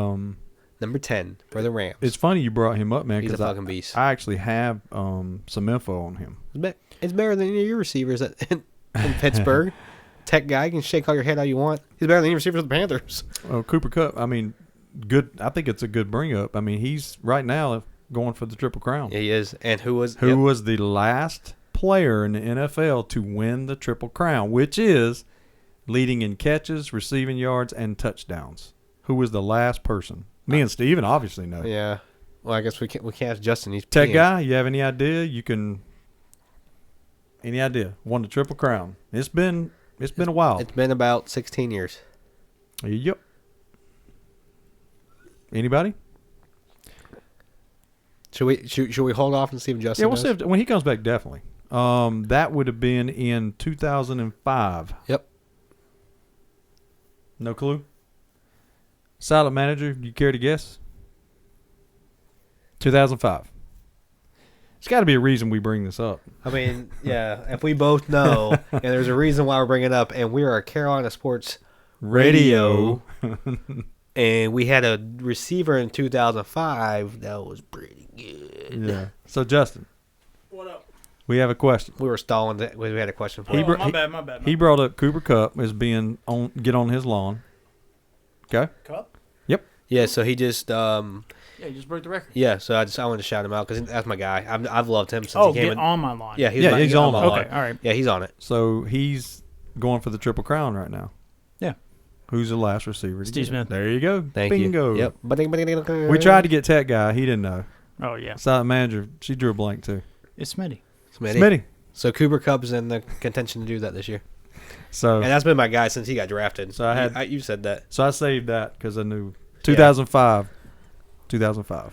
Number 10 for the Rams. It's funny you brought him up, man. He's a 'cause fucking beast. I actually have some info on him. It's better than any of your receivers in Pittsburgh. Tech guy can shake all your head how you want. He's better than any receivers of the Panthers. Oh, Cooper Kupp. I mean, good. I think it's a good bring up. I mean, he's right now going for the Triple Crown. Yeah, he is. And who was Was the last player in the NFL to win the Triple Crown, which is leading in catches, receiving yards, and touchdowns. Who was the last person? Me and Steven obviously know. Yeah. Well, I guess we can't ask Justin. He's Tech peeing. guy, you have any idea? Any idea? Won the Triple Crown. It's been a while. It's been about 16 years. Yep. Anybody? Should we hold off and see if Justin Yeah, we'll knows? see if, when he comes back. Definitely. That would have been in 2005. Yep. No clue. Silent manager, do you care to guess? 2005. There's got to be a reason we bring this up. I mean, yeah, if we both know, and there's a reason why we're bringing it up, and we are a Carolina sports radio, and we had a receiver in 2005 that was pretty good. Yeah. So Justin, What up? we have a question. We were stalling. We had a question for He you. br- my bad. He brought up Cooper Kupp as being get on his lawn. Okay. Cup? Yeah, so he just Yeah, you just broke the record. yeah, so I wanted to shout him out because that's my guy. I've loved him since Oh, he came get in. on my lawn. Yeah, He's on my my lawn. Okay, all right. Yeah, he's on it. So he's going for the Triple Crown right now. Yeah. Who's the last receiver? to Steve get it? Smith. There you go. Thank Bingo. you. Yep. We tried to get Tech guy. He didn't know. Oh, yeah. Silent manager. She drew a blank too. It's Smitty. Smitty. So Cooper Kupp's in the contention to do that this year, So and that's been my guy since he got drafted. So I had- you said that. I saved that because I knew 2005. 2005.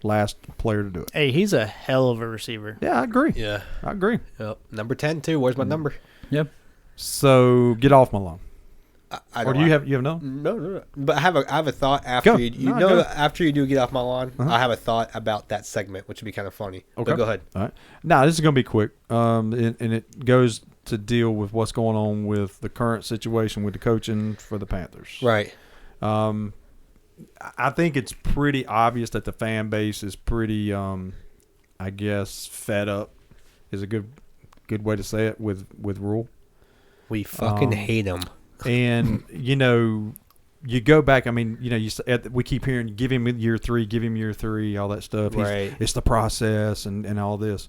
Last player to do it. Hey, he's a hell of a receiver. Yeah, I agree. Yeah. I agree. Yep. Number 10 too. Where's my number? Yep. So get off my lawn. I Or don't do you like- have no? No. But I have a thought after Go. you No, know go. after you do get off my lawn. Uh-huh. I have a thought about that segment, which would be kind of funny. Okay. But go ahead. All right. Now this is going to be quick. And it goes to deal with what's going on with the current situation with the coaching for the Panthers. Right. I think it's pretty obvious that the fan base is pretty, I guess, fed up. Is a good way to say it with Rule. We fucking hate him. And, you go back. I mean, we keep hearing, give him year 3, all that stuff. Right. It's the process and all this.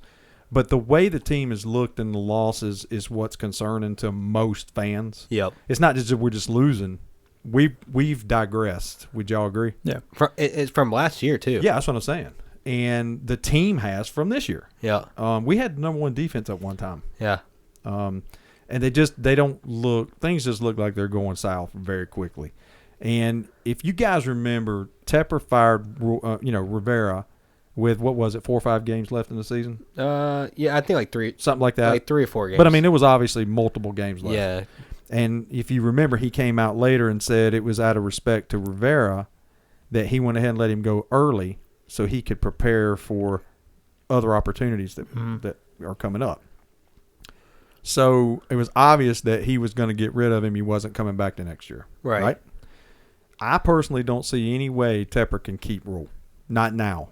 But the way the team has looked in the losses is what's concerning to most fans. Yep. It's not just that we're just losing. We've digressed. Would y'all agree? Yeah. It's from last year, too. Yeah, that's what I'm saying. And the team has from this year. Yeah. We had number 1 defense at one time. Yeah. And things just look like they're going south very quickly. And if you guys remember, Tepper fired, Rivera with, what was it, 4 or 5 games left in the season? Yeah, I think like 3. Something like that. Like 3 or 4 games. But, I mean, it was obviously multiple games left. Yeah. And if you remember, he came out later and said it was out of respect to Rivera that he went ahead and let him go early so he could prepare for other opportunities that are coming up. So it was obvious that he was going to get rid of him. He wasn't coming back the next year. Right. I personally don't see any way Tepper can keep Rule. Not now.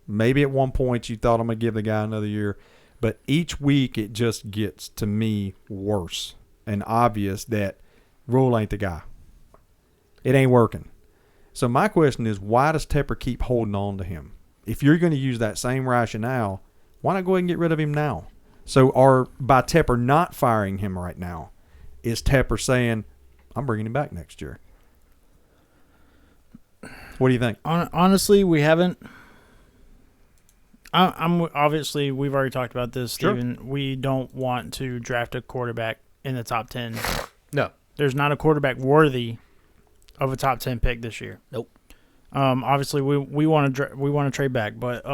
Maybe at one point you thought I'm going to give the guy another year. But each week it just gets, to me, worse and obvious that Rule ain't the guy. It ain't working. So my question is, why does Tepper keep holding on to him? If you're going to use that same rationale, why not go ahead and get rid of him now? So by Tepper not firing him right now, is Tepper saying, I'm bringing him back next year? What do you think? Honestly, we haven't. I'm obviously, we've already talked about this, Sure. Steven. We don't want to draft a quarterback in the top 10. No. There's not a quarterback worthy of a top 10 pick this year. Nope. Obviously, we want to trade back, but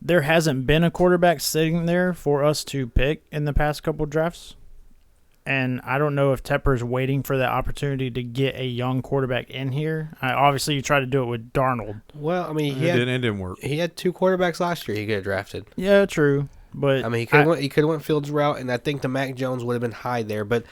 there hasn't been a quarterback sitting there for us to pick in the past couple drafts. And I don't know if Tepper's waiting for that opportunity to get a young quarterback in here. Obviously, you tried to do it with Darnold. Well, I mean, It didn't work. he had 2 quarterbacks last year he could have drafted. Yeah, true. But I mean, he could have went Fields' route, and I think the Mac Jones would have been high there. But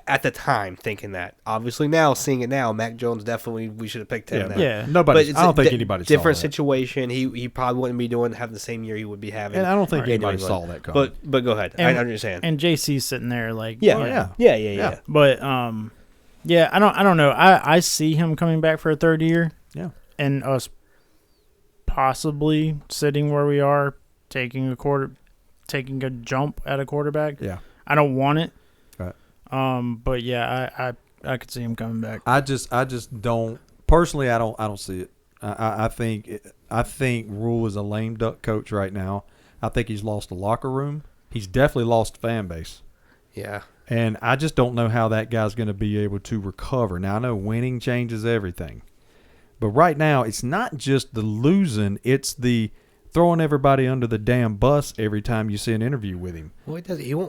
at the time, thinking that, obviously now seeing it now, Mac Jones definitely we should have picked him. Yeah. Nobody. But I don't think anybody saw different that. situation. He probably wouldn't be having the same year he would be having. And I don't think in anybody New saw England. that coming. But go ahead. I understand. And JC's sitting there like, Yeah. Yeah. But yeah, I don't know. I see him coming back for a third year. Yeah. And us possibly sitting where we are, taking a jump at a quarterback. Yeah. I don't want it. Right. But yeah, I could see him coming back. I just don't personally. I don't see it. I think Rule is a lame duck coach right now. I think he's lost the locker room. He's definitely lost the fan base. Yeah. And I just don't know how that guy's going to be able to recover. Now I know winning changes everything, but right now it's not just the losing; it's the throwing everybody under the damn bus every time you see an interview with him. Well,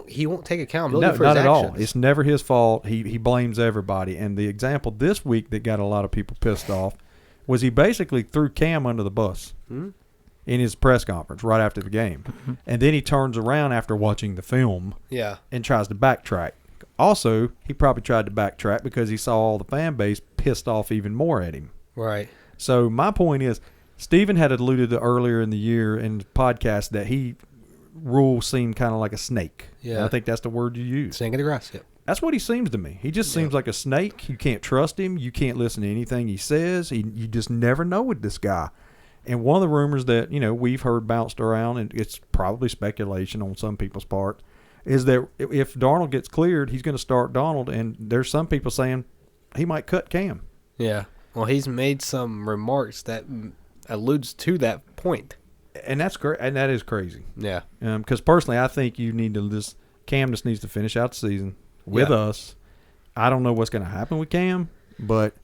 he won't take accountability No, for not his at actions. all. It's never his fault. He blames everybody. And the example this week that got a lot of people pissed off was he basically threw Cam under the bus in his press conference right after the game. And then he turns around after watching the film and tries to backtrack. Also, he probably tried to backtrack because he saw all the fan base pissed off even more at him. Right. So my point is, Steven had alluded to earlier in the year in the podcast that Rule seemed kind of like a snake. Yeah. And I think that's the word you use. Snake in the grass. Yep. That's what he seems to me. He just seems like a snake. You can't trust him. You can't listen to anything he says. You just never know with this guy. And one of the rumors that, we've heard bounced around, and it's probably speculation on some people's part, is that if Darnold gets cleared, he's going to start Darnold, and there's some people saying he might cut Cam. Yeah. Well, he's made some remarks that alludes to that point. And that's great, and that is crazy. Yeah. Because personally, I think you need to Cam just needs to finish out the season with us. I don't know what's going to happen with Cam, but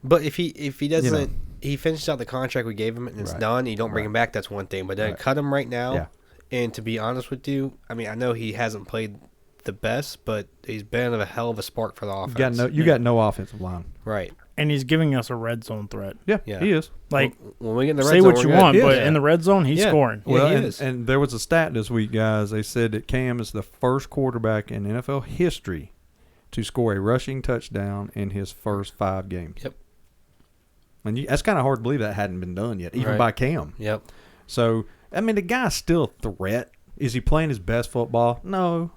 if he doesn't, he finishes out the contract we gave him and it's done. You don't bring him back. That's one thing, but then cut him right now. Yeah. And to be honest with you, I mean, I know he hasn't played the best, but he's been a hell of a spark for the offense. You got no offensive line, right? And he's giving us a red zone threat. Yeah, he is. Like, when we get in the red say zone, what you we're good. want, but in the red zone, he's scoring. Well, he is. And there was a stat this week, guys. They said that Cam is the first quarterback in NFL history to score a rushing touchdown in his first 5 games. Yep. And that's kind of hard to believe that hadn't been done yet, even by Cam. Yep. So, I mean, the guy's still a threat. Is he playing his best football? No.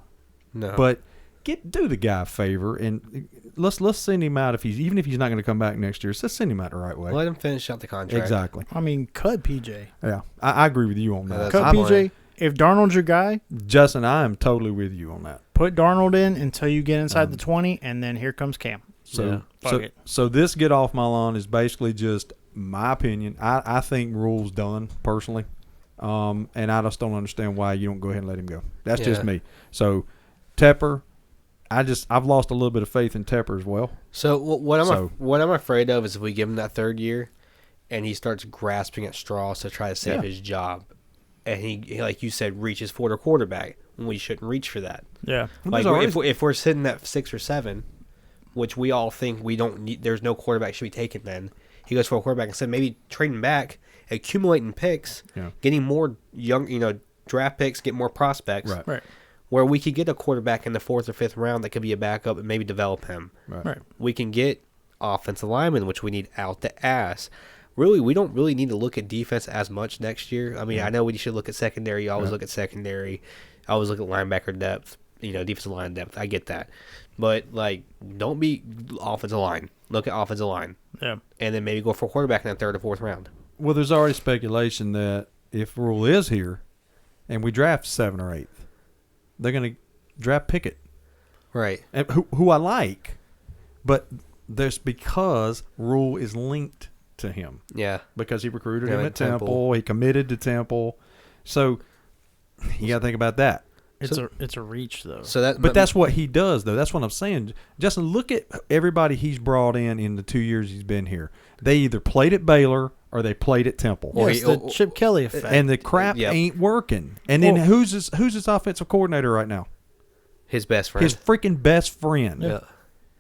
No. But do the guy a favor and let's send him out if he's not going to come back next year. So let's send him out the right way. Let him finish out the contract. Exactly. I mean, cut PJ. Yeah, I agree with you on that. that's Cut I'm PJ. If Darnold's your guy, Justin, I am totally with you on that. put Darnold in until you get inside the 20, and then here comes Cam. So, Fuck it. so this get off my lawn is basically just my opinion. I think Rule's done personally, and I just don't understand why you don't go ahead and let him go. That's just me. So, Tepper, I've lost a little bit of faith in Tepper as well. So what I'm afraid of is if we give him that third year, and he starts grasping at straws to try to save his job, and he like you said reaches for the quarterback when we shouldn't reach for that. Yeah. Like if we're sitting at 6 or 7, which we all think we don't need, there's no quarterback should be taken. Then he goes for a quarterback instead, maybe trading back, accumulating picks, getting more young, draft picks, get more prospects. Right. Where we could get a quarterback in the 4th or 5th round that could be a backup and maybe develop him. Right. We can get offensive linemen, which we need out the ass. Really, we don't really need to look at defense as much next year. I mean, I know we should look at secondary. You always look at secondary. I always look at linebacker depth, defensive line depth. I get that. But, don't be offensive line. Look at offensive line. Yeah. And then maybe go for a quarterback in the 3rd or 4th round. Well, there's already speculation that if Rule is here and we draft 7th or 8th, they're going to draft Pickett. Right. And who I like, but there's because Rule is linked to him. Yeah. Because he recruited him at Temple. He committed to Temple. So you got to think about that. It's a reach, though. But that's what he does, though. That's what I'm saying. Justin, look at everybody he's brought in the 2 years he's been here. They either played at Baylor or they played at Temple. Yes, the Chip Kelly effect. And the crap ain't working. And then who's his offensive coordinator right now? His best friend. His freaking best friend. Yeah.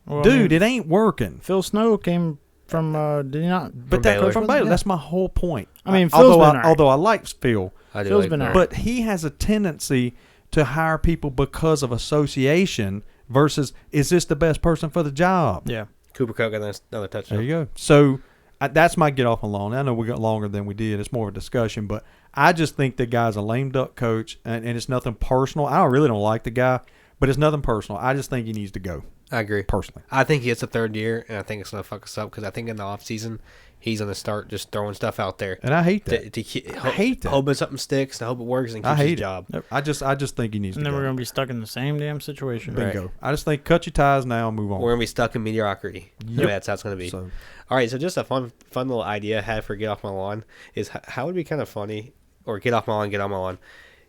Well, Dude, it ain't working. Phil Snow came from, did he not? But from Baylor. That's my whole point. I mean, although I like Phil, Phil's been all right. but he has a tendency to hire people because of association versus is this the best person for the job? Yeah. Cooper Kupp got another touchdown. There you go. So that's my get off my lawn. I know we got longer than we did. It's more of a discussion, but I just think the guy's a lame duck coach, and it's nothing personal. I really don't like the guy, but it's nothing personal. I just think he needs to go. I agree. Personally. I think he gets a 3rd year, and I think it's going to fuck us up because I think in the offseason, he's going to start just throwing stuff out there. And I hate that. I hate that. Hoping something sticks and hope it works and keeps his job. Yep. I just think he needs to go. And then we're going to be stuck in the same damn situation. Bingo. Right. I just think cut your ties now and move on. We're going to be stuck in mediocrity. Yep. That's how it's going to be. So. All right, so just a fun little idea I had for Get Off My Lawn is how would it be kind of funny, or Get Off My Lawn, Get On My Lawn,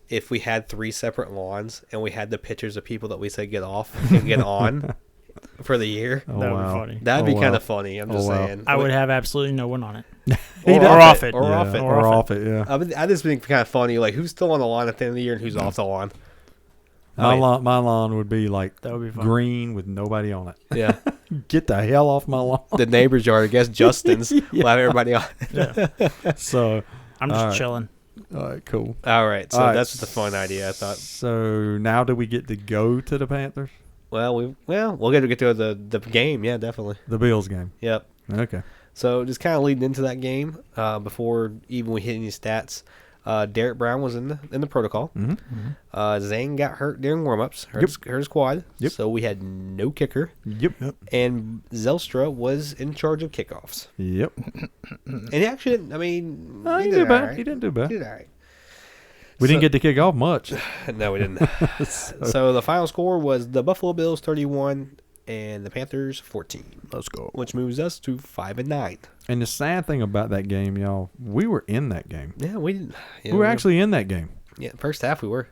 if we had 3 separate lawns and we had the pictures of people that we said get off and get on for the year. Oh, that would be funny. That'd be kind of funny. I'm just saying. I would have absolutely no one on it. or off it. Or off it. Or off it, yeah. I just think kind of funny, like who's still on the lawn at the end of the year and who's off the lawn. My lawn would be like that would be fun. Green with nobody on it. Yeah. Get the hell off my lawn. The neighbor's yard, I guess Justin's. We'll have everybody on. Yeah. So I'm just chilling. All right, cool. All right, so that's just a fun idea, I thought. So now do we get to go to the Panthers? Well, we'll get to the game, yeah, definitely. The Bills game. Yep. Okay. So just kind of leading into that game, before even we hit any stats, Derek Brown was in the protocol. Mm-hmm. Mm-hmm. Zane got hurt during warmups, hurt his quad. Yep. So we had no kicker. Yep. And Zelstra was in charge of kickoffs. Yep. And he actually didn't, I mean, he did did bad. right. He didn't do bad. He did all right. We didn't get to kick off much. No, we didn't. So the final score was the Buffalo Bills 31 and the Panthers 14. Let's go. Which moves us to 5-9. And the sad thing about that game, y'all, we were in that game. Yeah, we didn't. We were actually in that game. Yeah, first half we were.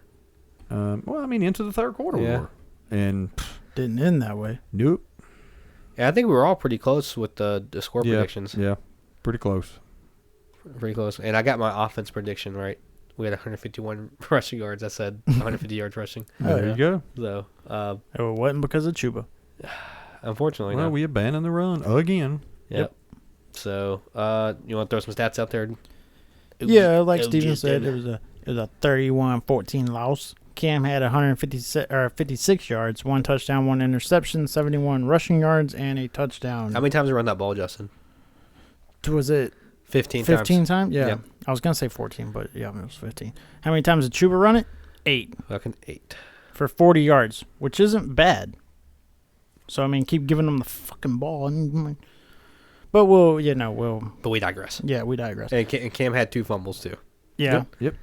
Well, I mean, into the third quarter we were. And didn't end that way. Nope. Yeah, I think we were all pretty close with the score predictions. Yeah, pretty close. Pretty close. And I got my offense prediction right. We had 151 rushing yards. I said 150 yards rushing. There you go. So, it wasn't because of Chuba. Unfortunately, well, no. we abandoned the run again. Yep. So, you want to throw some stats out there? Yeah, like Steven said, it was a 31-14 loss. Cam had 56 yards, 1 touchdown, 1 interception, 71 rushing yards, and a touchdown. How many times did you run that ball, Justin? Was it 15 times? Yeah. Yep. I was going to say 14, but yeah, it was 15. How many times did Chuba run it? 8. Fucking 8. for 40 yards, which isn't bad. So, I mean, keep giving them the fucking ball. But But we digress. Yeah, we digress. And Cam had 2 fumbles, too. Yeah. Yep.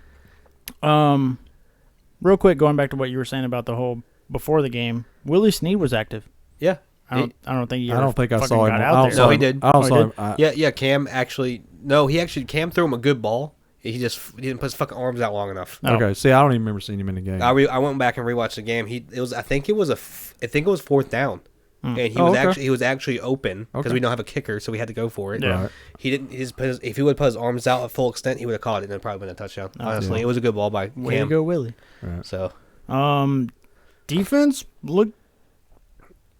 Real quick, going back to what you were saying about the whole before the game, Willie Snead was active. Yeah. I don't think I don't think I fucking saw him. got I out don't there. saw No, he him. did. I don't Oh, he saw did? him. Yeah, Cam threw him a good ball. He didn't put his fucking arms out long enough. No. Okay. See, I don't even remember seeing him in the game. I went back and rewatched the game. I think it was 4th down, and he was actually open because we don't have a kicker, so we had to go for it. Yeah. Right. He didn't. If he would have put his arms out at full extent, he would have caught it, and it probably been a touchdown. Honestly, Yeah. it was a good ball by Way to Cam. go, Willie. Right. So, Defense look.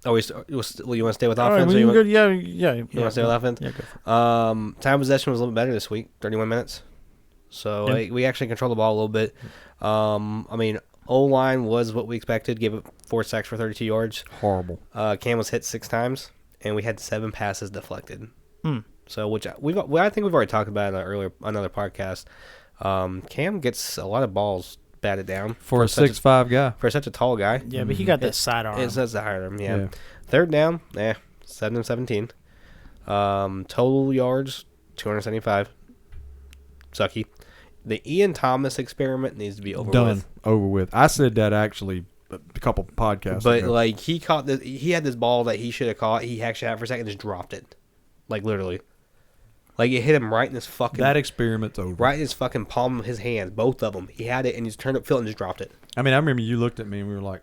you want to stay with All right, offense? we or can you go, want, yeah. you want to stay with offense? Yeah, go for it. Time of possession was a little bit better this week, 31 minutes. So Yeah. we actually controlled the ball a little bit. I mean, O-line was what we expected. Gave it 4 sacks for 32 yards. Horrible. Cam was hit 6 times, and we had 7 passes deflected. Hmm. So, I think we've already talked about in another podcast. Cam gets a lot of balls batted down For a such 6'5" guy. for such a tall guy. Yeah, but he got that sidearm. It says the higher him, yeah. Yeah. 3rd down, 7 of 17. Total yards, 275. Sucky. The Ian Thomas experiment needs to be over Done. with. Over with. I said that actually a couple podcasts But ago. like he had this ball that he should have caught. He actually had it for a second, just dropped it, like literally, like it hit him right in his fucking that experiment's over. right in his fucking palm of his hand, both of them. He had it and he just turned up field and just dropped it. I mean, I remember you looked at me and we were like,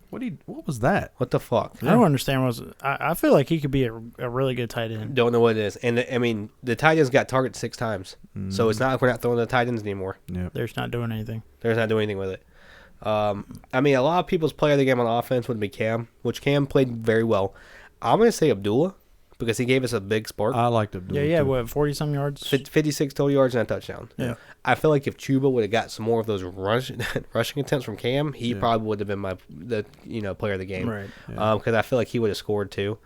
what was that? What the fuck? I don't understand. I feel like he could be a really good tight end. Don't know what it is. And I mean, the tight ends got targeted 6 times, so it's not like we're not throwing the tight ends anymore. Yeah. They're just not doing anything. They're just not doing anything with it. I mean, a lot of people's player of the game on offense would be Cam, which Cam played very well. I'm going to say Abdullah because he gave us a big spark. I liked him. Yeah. What 40-some yards? 56 total yards and a touchdown. Yeah. I feel like if Chuba would have got some more of those rushing attempts from Cam, he probably would have been the player of the game. Right. Because I feel like he would have scored too.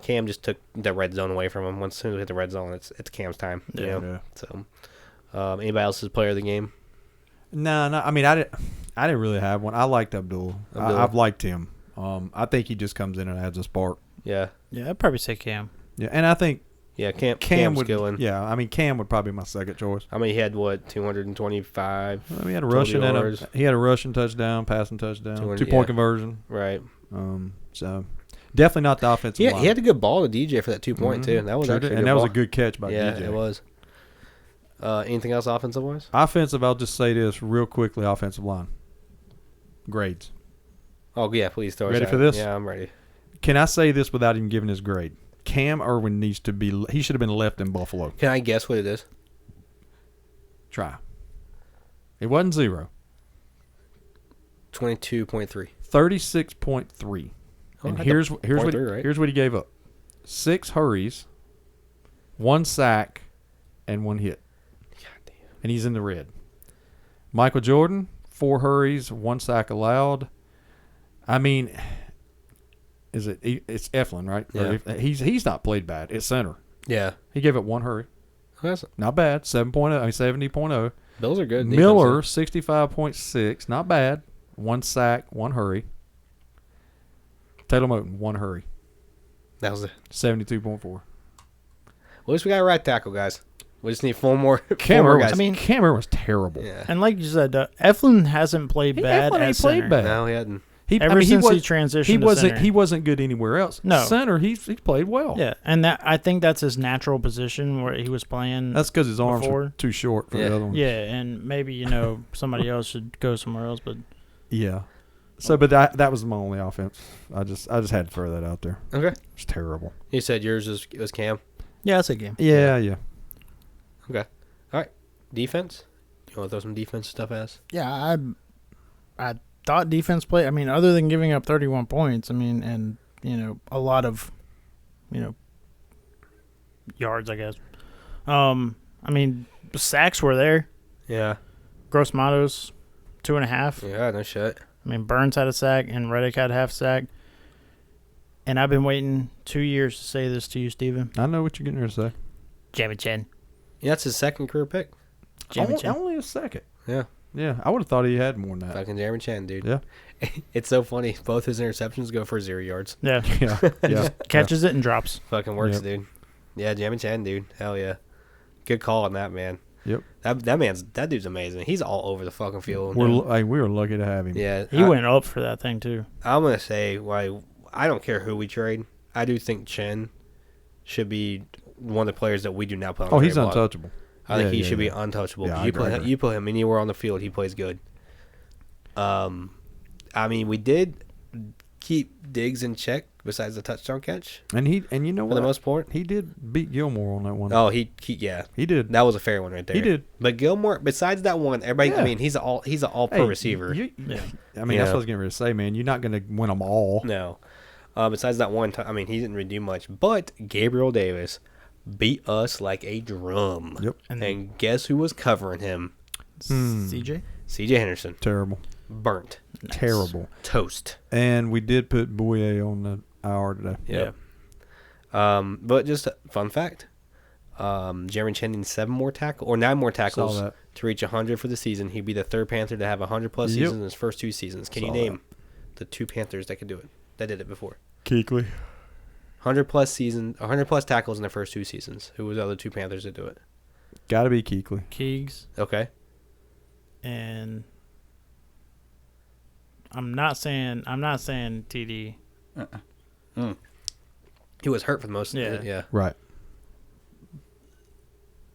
Cam just took the red zone away from him. Once soon as we hit the red zone, it's Cam's time. You know? Yeah. So, anybody else's player of the game? No. I mean, I didn't really have one. I liked Abdul. I've liked him. I think he just comes in and adds a spark. Yeah. Yeah, I'd probably say Cam. Yeah, and I think Yeah, Cam Cam would. Skillen. Yeah, I mean Cam would probably be my second choice. I mean, he had 225. He had a rushing yards. he had a rushing touchdown, passing touchdown, 200, 2-point conversion. Right. So definitely not the offensive Yeah, line. he had a good ball to DJ for that 2-point too. That was Sure actually did. a And good that was ball. a good catch by Yeah, DJ. it was. Anything else offensive wise? Offensive, I'll just say this real quickly. Offensive line grades. Oh yeah, please throw. Ready for this? Yeah, I'm ready. Can I say this without even giving his grade? Cam Irwin needs to be. He should have been left in Buffalo. Can I guess what it is? Try. It wasn't 0. 22.3. 36.3. Oh, And I had here's the what 0.3 right. here's what he gave up: 6 hurries, 1 sack, and 1 hit. God damn. And he's in the red. Michael Jordan, 4 hurries, 1 sack allowed. I mean, it's Eflin, right? Yeah. Or he's not played bad. It's center. Yeah. He gave up 1 hurry. That's, Not bad. 70.0. Bills are good. Miller, defensive. 65.6. Not bad. 1 sack, 1 hurry. Taylor Moton, 1 hurry. That was it. 72.4. Well, at least we got a right tackle, guys. We just need 4 more. Cam 4 more Irwin, guys. Cam Irwin was terrible. Yeah. And like you said, Eflin hasn't played bad Eflin at ain't played center. bad. No, he hadn't. Ever since he transitioned he to wasn't center. he wasn't good anywhere else. No. Center, he's played well. Yeah, and I think that's his natural position where he was playing. That's because his arms Before. were too short for Yeah. the other one. Yeah, and maybe somebody else should go somewhere else, but Yeah. So, but that was my only offense. I just had to throw that out there. Okay. It's terrible. You said yours was Cam. yeah, that's a game. Yeah. Okay. All right. Defense. You want to throw some defense stuff at us? Yeah, I thought defense played. I mean, other than giving up 31 points, I mean, and a lot of yards, I guess. I mean, the sacks were there. Yeah. Gross Matos, 2.5. Yeah. No shit. I mean, Burns had a sack and Reddick had a half sack. And I've been waiting 2 years to say this to you, Steven. I know what you're getting ready to say. Jamie Chen. Yeah, that's his second career pick. Jamie Chen. Only a second. Yeah. Yeah, I would have thought he had more than that. Fucking Jeremy Chin, dude. Yeah. It's so funny. Both his interceptions go for 0 yards. Yeah. Yeah, yeah. Catches it and drops. Fucking works, Yep. dude. Yeah, Jeremy Chin, dude. Hell yeah. Good call on that, man. Yep. That dude's amazing. He's all over the fucking field. We were lucky to have him. Yeah. He went up for that thing, too. I'm going to say, I don't care who we trade. I do think Chin should be one of the players that we do not put on the Oh, he's trade block. untouchable. I think Yeah, he yeah, should be yeah. untouchable. Yeah, I agree. You put him anywhere on the field, he plays good. I mean, we did keep Diggs in check besides the touchdown catch And you know for what? the most part. He did beat Gilmore on that one. Oh, yeah, He did. that was a fair one right there. He did. But Gilmore, besides that one, everybody. Yeah. I mean, he's an all-pro Hey, receiver. I mean, Yeah. that's what I was getting ready to say, man. You're not going to win them all. No, besides that one, I mean, he didn't really do much. But Gabriel Davis beat us like a drum. Yep. And guess who was covering him? CJ? C.J. Henderson. Terrible. Burnt. Nice. Terrible. Toast. And we did put Bouye on the hour today. Yeah. But just a fun fact. Jeremy Chin needs 9 more tackles Saw that. to reach 100 for the season. He'd be the third Panther to have 100-plus Yep. seasons in his first 2 seasons. Can you Saw name the 2 Panthers that could do it? That did it before. Keekley. 100-plus tackles in their first 2 seasons. Who was the other 2 Panthers that do it? Got to be Keekley. Keegs. Okay. And I'm not saying TD. He was hurt for the most of it. Yeah. Right.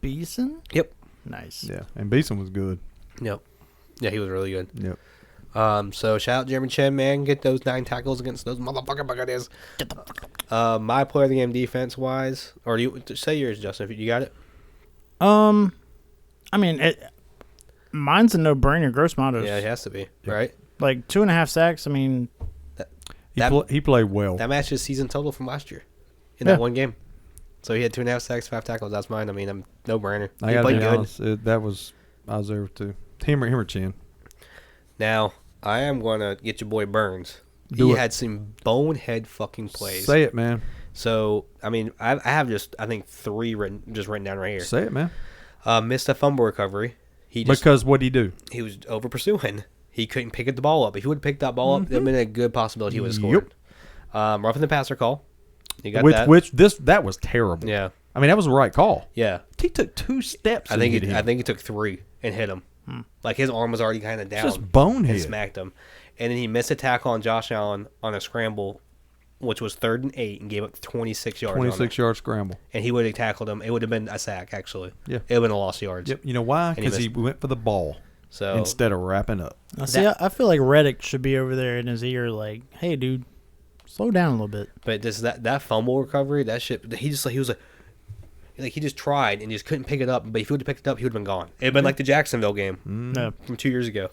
Beeson? Yep. Nice. Yeah. And Beeson was good. Yep. Yeah, he was really good. Yep. So shout out Jeremy Chin, man. Get those 9 tackles against those motherfucking Buccaneers. My player of the game defense wise, or do you say yours, Justin? If you got it. I mean, mine's a no-brainer. Gross Matos. Yeah, it has to be Yeah. right. Like 2.5 sacks. I mean, He played well. That matched his season total from last year in Yeah. that one game. So he had 2.5 sacks, 5 tackles. That's mine. I mean, I'm no brainer. I He got to played be good. honest. I was there too. Him or Chin. Now I am gonna get your boy Burns. Do He it. had some bonehead fucking plays. Say it, man. So I mean, I have I think 3 written down right here. Say it, man. Missed a fumble recovery. Because what'd he do? He was over pursuing. He couldn't pick the ball up. If he would have picked that ball up, there'd been a good possibility he would have scored. Roughing the passer call. You got that. That was terrible. Yeah. I mean, that was the right call. Yeah. He took 2 steps. I think he took 3 and hit him. Like his arm was already kind of down. Just bonehead. And smacked him. And then he missed a tackle on Josh Allen on a scramble, which was 3rd and 8, and gave up 26 yards. 26-yard scramble. And he would have tackled him. It would have been a sack, actually. Yeah. It would have been a loss of yards. Yep. You know why? And he Because he missed. went for the ball So instead of wrapping up. I feel like Reddick should be over there in his ear, like, "Hey, dude, slow down a little bit." But just that fumble recovery, that shit, he was like he just tried and just couldn't pick it up. But if he would have picked it up, he would have been gone. It'd been like the Jacksonville game No. from 2 years ago.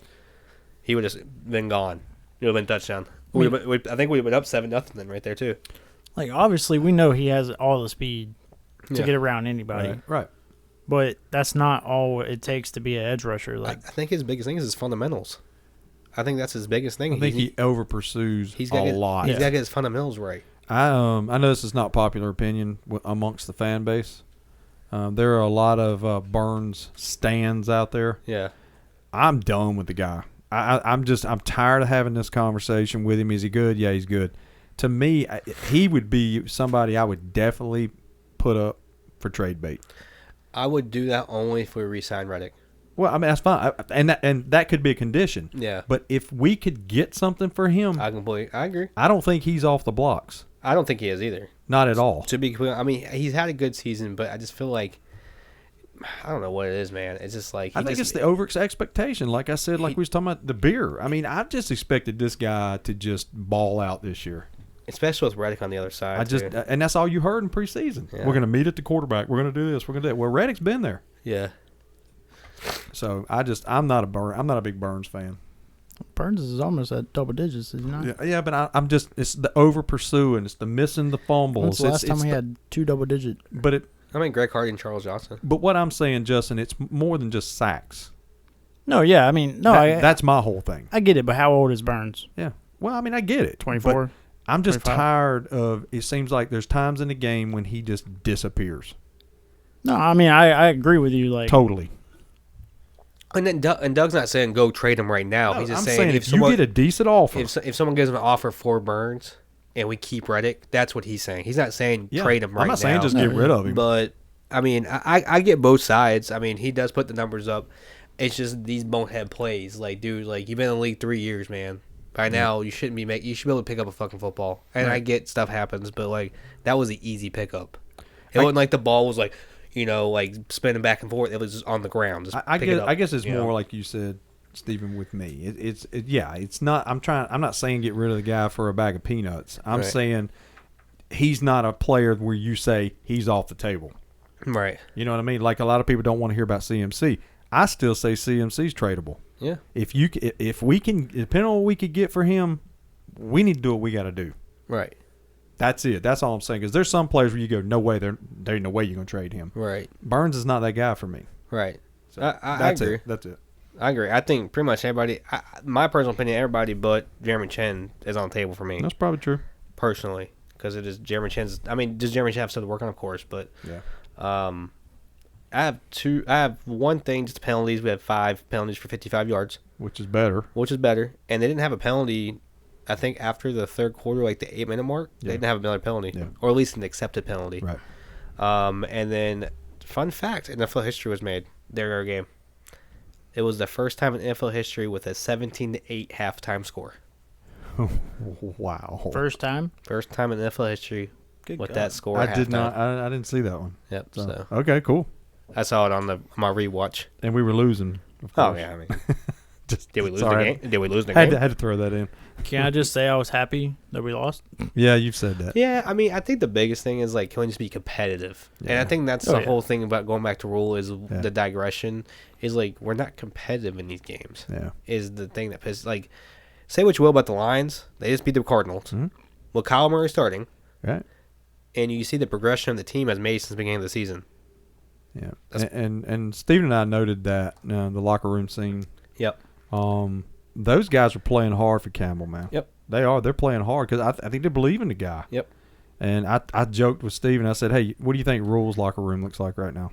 He would have just been gone. It would have been touchdown. I think we would have been up 7-0 then right there too. Like, obviously, we know he has all the speed to Yeah. get around anybody, Right. but that's not all it takes to be an edge rusher. Like, I think his biggest thing is his fundamentals. I think that's his biggest thing. I think he over pursues he's a got lot. He's got to get his fundamentals right. I know this is not popular opinion amongst the fan base. There are a lot of Burns stands out there. Yeah. I'm done with the guy. I'm tired of having this conversation with him. Is he good? Yeah, he's good. To me, he would be somebody I would definitely put up for trade bait. I would do that only if we re-sign Reddick. Well, I mean that's fine, and that could be a condition. Yeah. But if we could get something for him, I agree. I don't think he's off the blocks. I don't think he is either. Not at all. To be clear, I mean, he's had a good season, but I just feel like I don't know what it is, man. It's just like I think it's the over expectation. Like I said, like we was talking about the beer. I mean, I just expected this guy to just ball out this year. especially with Reddick on the other side. And that's all you heard in preseason. Yeah. We're going to meet at the quarterback. We're going to do this. We're going to do that. Well, Reddick's been there. Yeah. So I'm not a big Burns fan. Burns is almost at double digits, is he not? Yeah, but I'm just it's the over pursuing, it's the missing the fumbles. When's the last time we had 2 double digit? But I mean, Greg Hardy and Charles Johnson. But what I'm saying, Justin, it's more than just sacks. No, yeah, I mean, no, that's my whole thing. I get it, but how old is Burns? Yeah. Well, I mean, I get it. 24. But I'm just 25? tired of. It seems like there's times in the game when he just disappears. No, I mean, I agree with you. Like Totally. And then Doug's not saying go trade him right now. No, He's just I'm saying if you get a decent offer. if someone gives him an offer for Burns and we keep Reddick, that's what he's saying. He's not saying trade him right now. I'm not saying just get rid of him. But I mean, I get both sides. I mean, he does put the numbers up. It's just these bonehead plays. Like, dude, like you've been in the league 3 years, man. By now, you shouldn't be you should be able to pick up a fucking football. And I get stuff happens, but like that was an easy pickup. It wasn't like the ball was like, like spinning back and forth. It was just on the ground. Just I pick it up, guess it's more like you said, Stephen, with me. It's not. I'm not saying get rid of the guy for a bag of peanuts. I'm saying he's not a player where you say he's off the table. Right. You know what I mean? Like a lot of people don't want to hear about CMC. I still say CMC's tradable. Yeah. If we can, depending on what we could get for him, we need to do what we got to do. Right. That's it. That's all I'm saying. Because there's some players where you go, no way, there ain't no way you're gonna trade him. Right. Burns is not that guy for me. Right. So I agree. That's it. I agree. I think pretty much everybody. My personal opinion, everybody but Jeremy Chen is on the table for me. That's probably true. Personally, because it is Jeremy Chen's. I mean, does Jeremy Chen have stuff to work on? Of course, but yeah. I have one thing, just penalties. We had 5 penalties for 55 yards, which is better. And they didn't have a penalty. I think after the third quarter, like the 8-minute mark, they didn't have another penalty, or at least an accepted penalty. Right. And then, fun fact: NFL history was made during our game. It was the first time in NFL history with a 17-8 halftime score. Wow. First time in NFL history with that score. I did not. I didn't see that one. Yep. So okay, cool. I saw it on my rewatch. And we were losing. Of Oh course. yeah, I mean, did we lose the game? Did we lose the game? game? Had to throw that in. Can I just say I was happy that we lost? Yeah, you've said that. Yeah, I mean, I think the biggest thing is like, can we just be competitive? Yeah. And I think that's the whole thing about going back to rule is the digression is like we're not competitive in these games. Yeah, is the thing that pisses. Like, say what you will about the Lions, they just beat the Cardinals. Mm-hmm. Well, Kyle Murray starting, right? And you see the progression the team has made since the beginning of the season. Yeah, and Steven and I noted that the locker room scene. Yep. Those guys are playing hard for Campbell, man. Yep. They are. They're playing hard because I think they believe in the guy. Yep. And I joked with Steven. I said, hey, what do you think Rule's locker room looks like right now?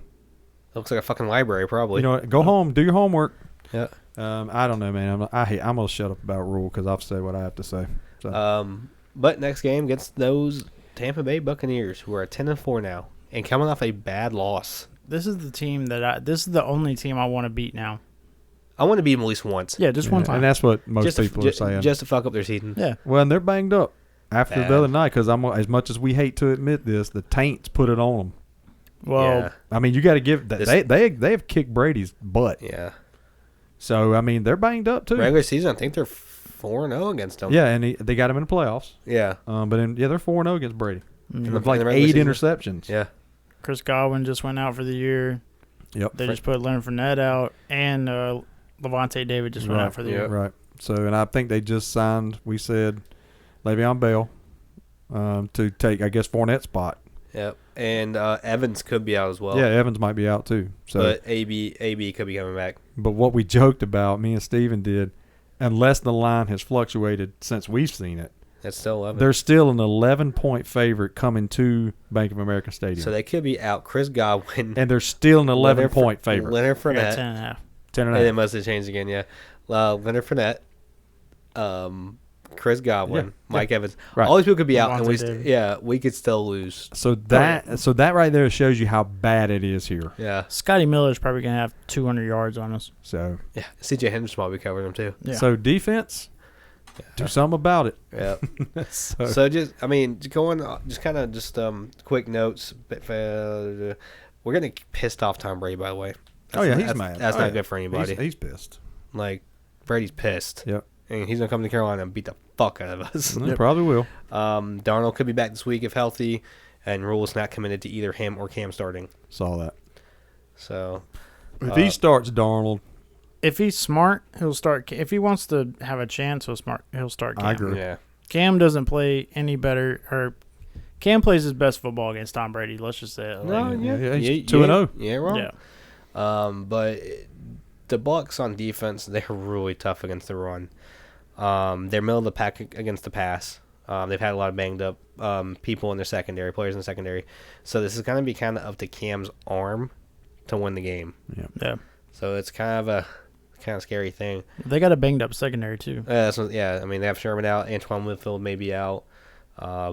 It looks like a fucking library, probably. You know what? Go home, do your homework. Yeah. I don't know, man. I'm gonna shut up about Rule because I've said what I have to say. So. But next game against those Tampa Bay Buccaneers, who are 10-4 now, and coming off a bad loss. This is the team this is the only team I want to beat now. I want to beat them at least once. Yeah, just one time. And that's what most people are saying. Just to fuck up their season. Yeah. Well, and they're banged up after the other night because as much as we hate to admit this, the taints put it on them. Well, I mean, you got to give that they have kicked Brady's butt. Yeah. So I mean, they're banged up too. Regular season, I think they're 4-0 against them. Yeah, and they got him in the playoffs. Yeah. But they're 4-0 against Brady. With like 8 interceptions. Yeah. Chris Godwin just went out for the year. Yep. They just put Leonard Fournette out, and Levante David just went out for the year. Right. So, and I think they just signed, we said, Le'Veon Bell to take, I guess, Fournette's spot. Yep. And Evans could be out as well. Yeah, Evans might be out too. So, but AB could be coming back. But what we joked about, me and Steven did, unless the line has fluctuated since we've seen it, that's still 11. They're still an 11-point favorite coming to Bank of America Stadium. So they could be out Chris Godwin. And they're still an 11-point favorite. Leonard Fournette. 10.5. 10.5. And it must have changed again, yeah. Leonard Fournette, Chris Godwin, Mike Evans. Right. All these people could be out, and we could still lose. So that right there shows you how bad it is here. Yeah. Scotty Miller's probably going to have 200 yards on us. So yeah, C.J. Henderson probably covered him too. Yeah. So defense, do something about it. Yeah. So quick notes. We're getting pissed off Tom Brady, by the way. He's mad. That's not good for anybody. He's pissed. Like, Brady's pissed. Yep. And he's going to come to Carolina and beat the fuck out of us. He probably will. Darnold could be back this week if healthy, and Rule's not committed to either him or Cam starting. Saw that. So, if he starts Darnold, if he's smart, he'll start. If he wants to have a chance, he'll start Cam. I agree. Yeah. Cam doesn't play any better, or Cam plays his best football against Tom Brady. Let's just say it. He's 2-0. Yeah, wrong. Yeah. But the Bucs on defense, they're really tough against the run. They're middle of the pack against the pass. They've had a lot of banged up people in their secondary, players in the secondary. So this is going to be kind of up to Cam's arm to win the game. Yeah. So it's kind of kind of scary thing. They got a banged up secondary too. Yeah, I mean, they have Sherman out. Antoine Winfield may be out. I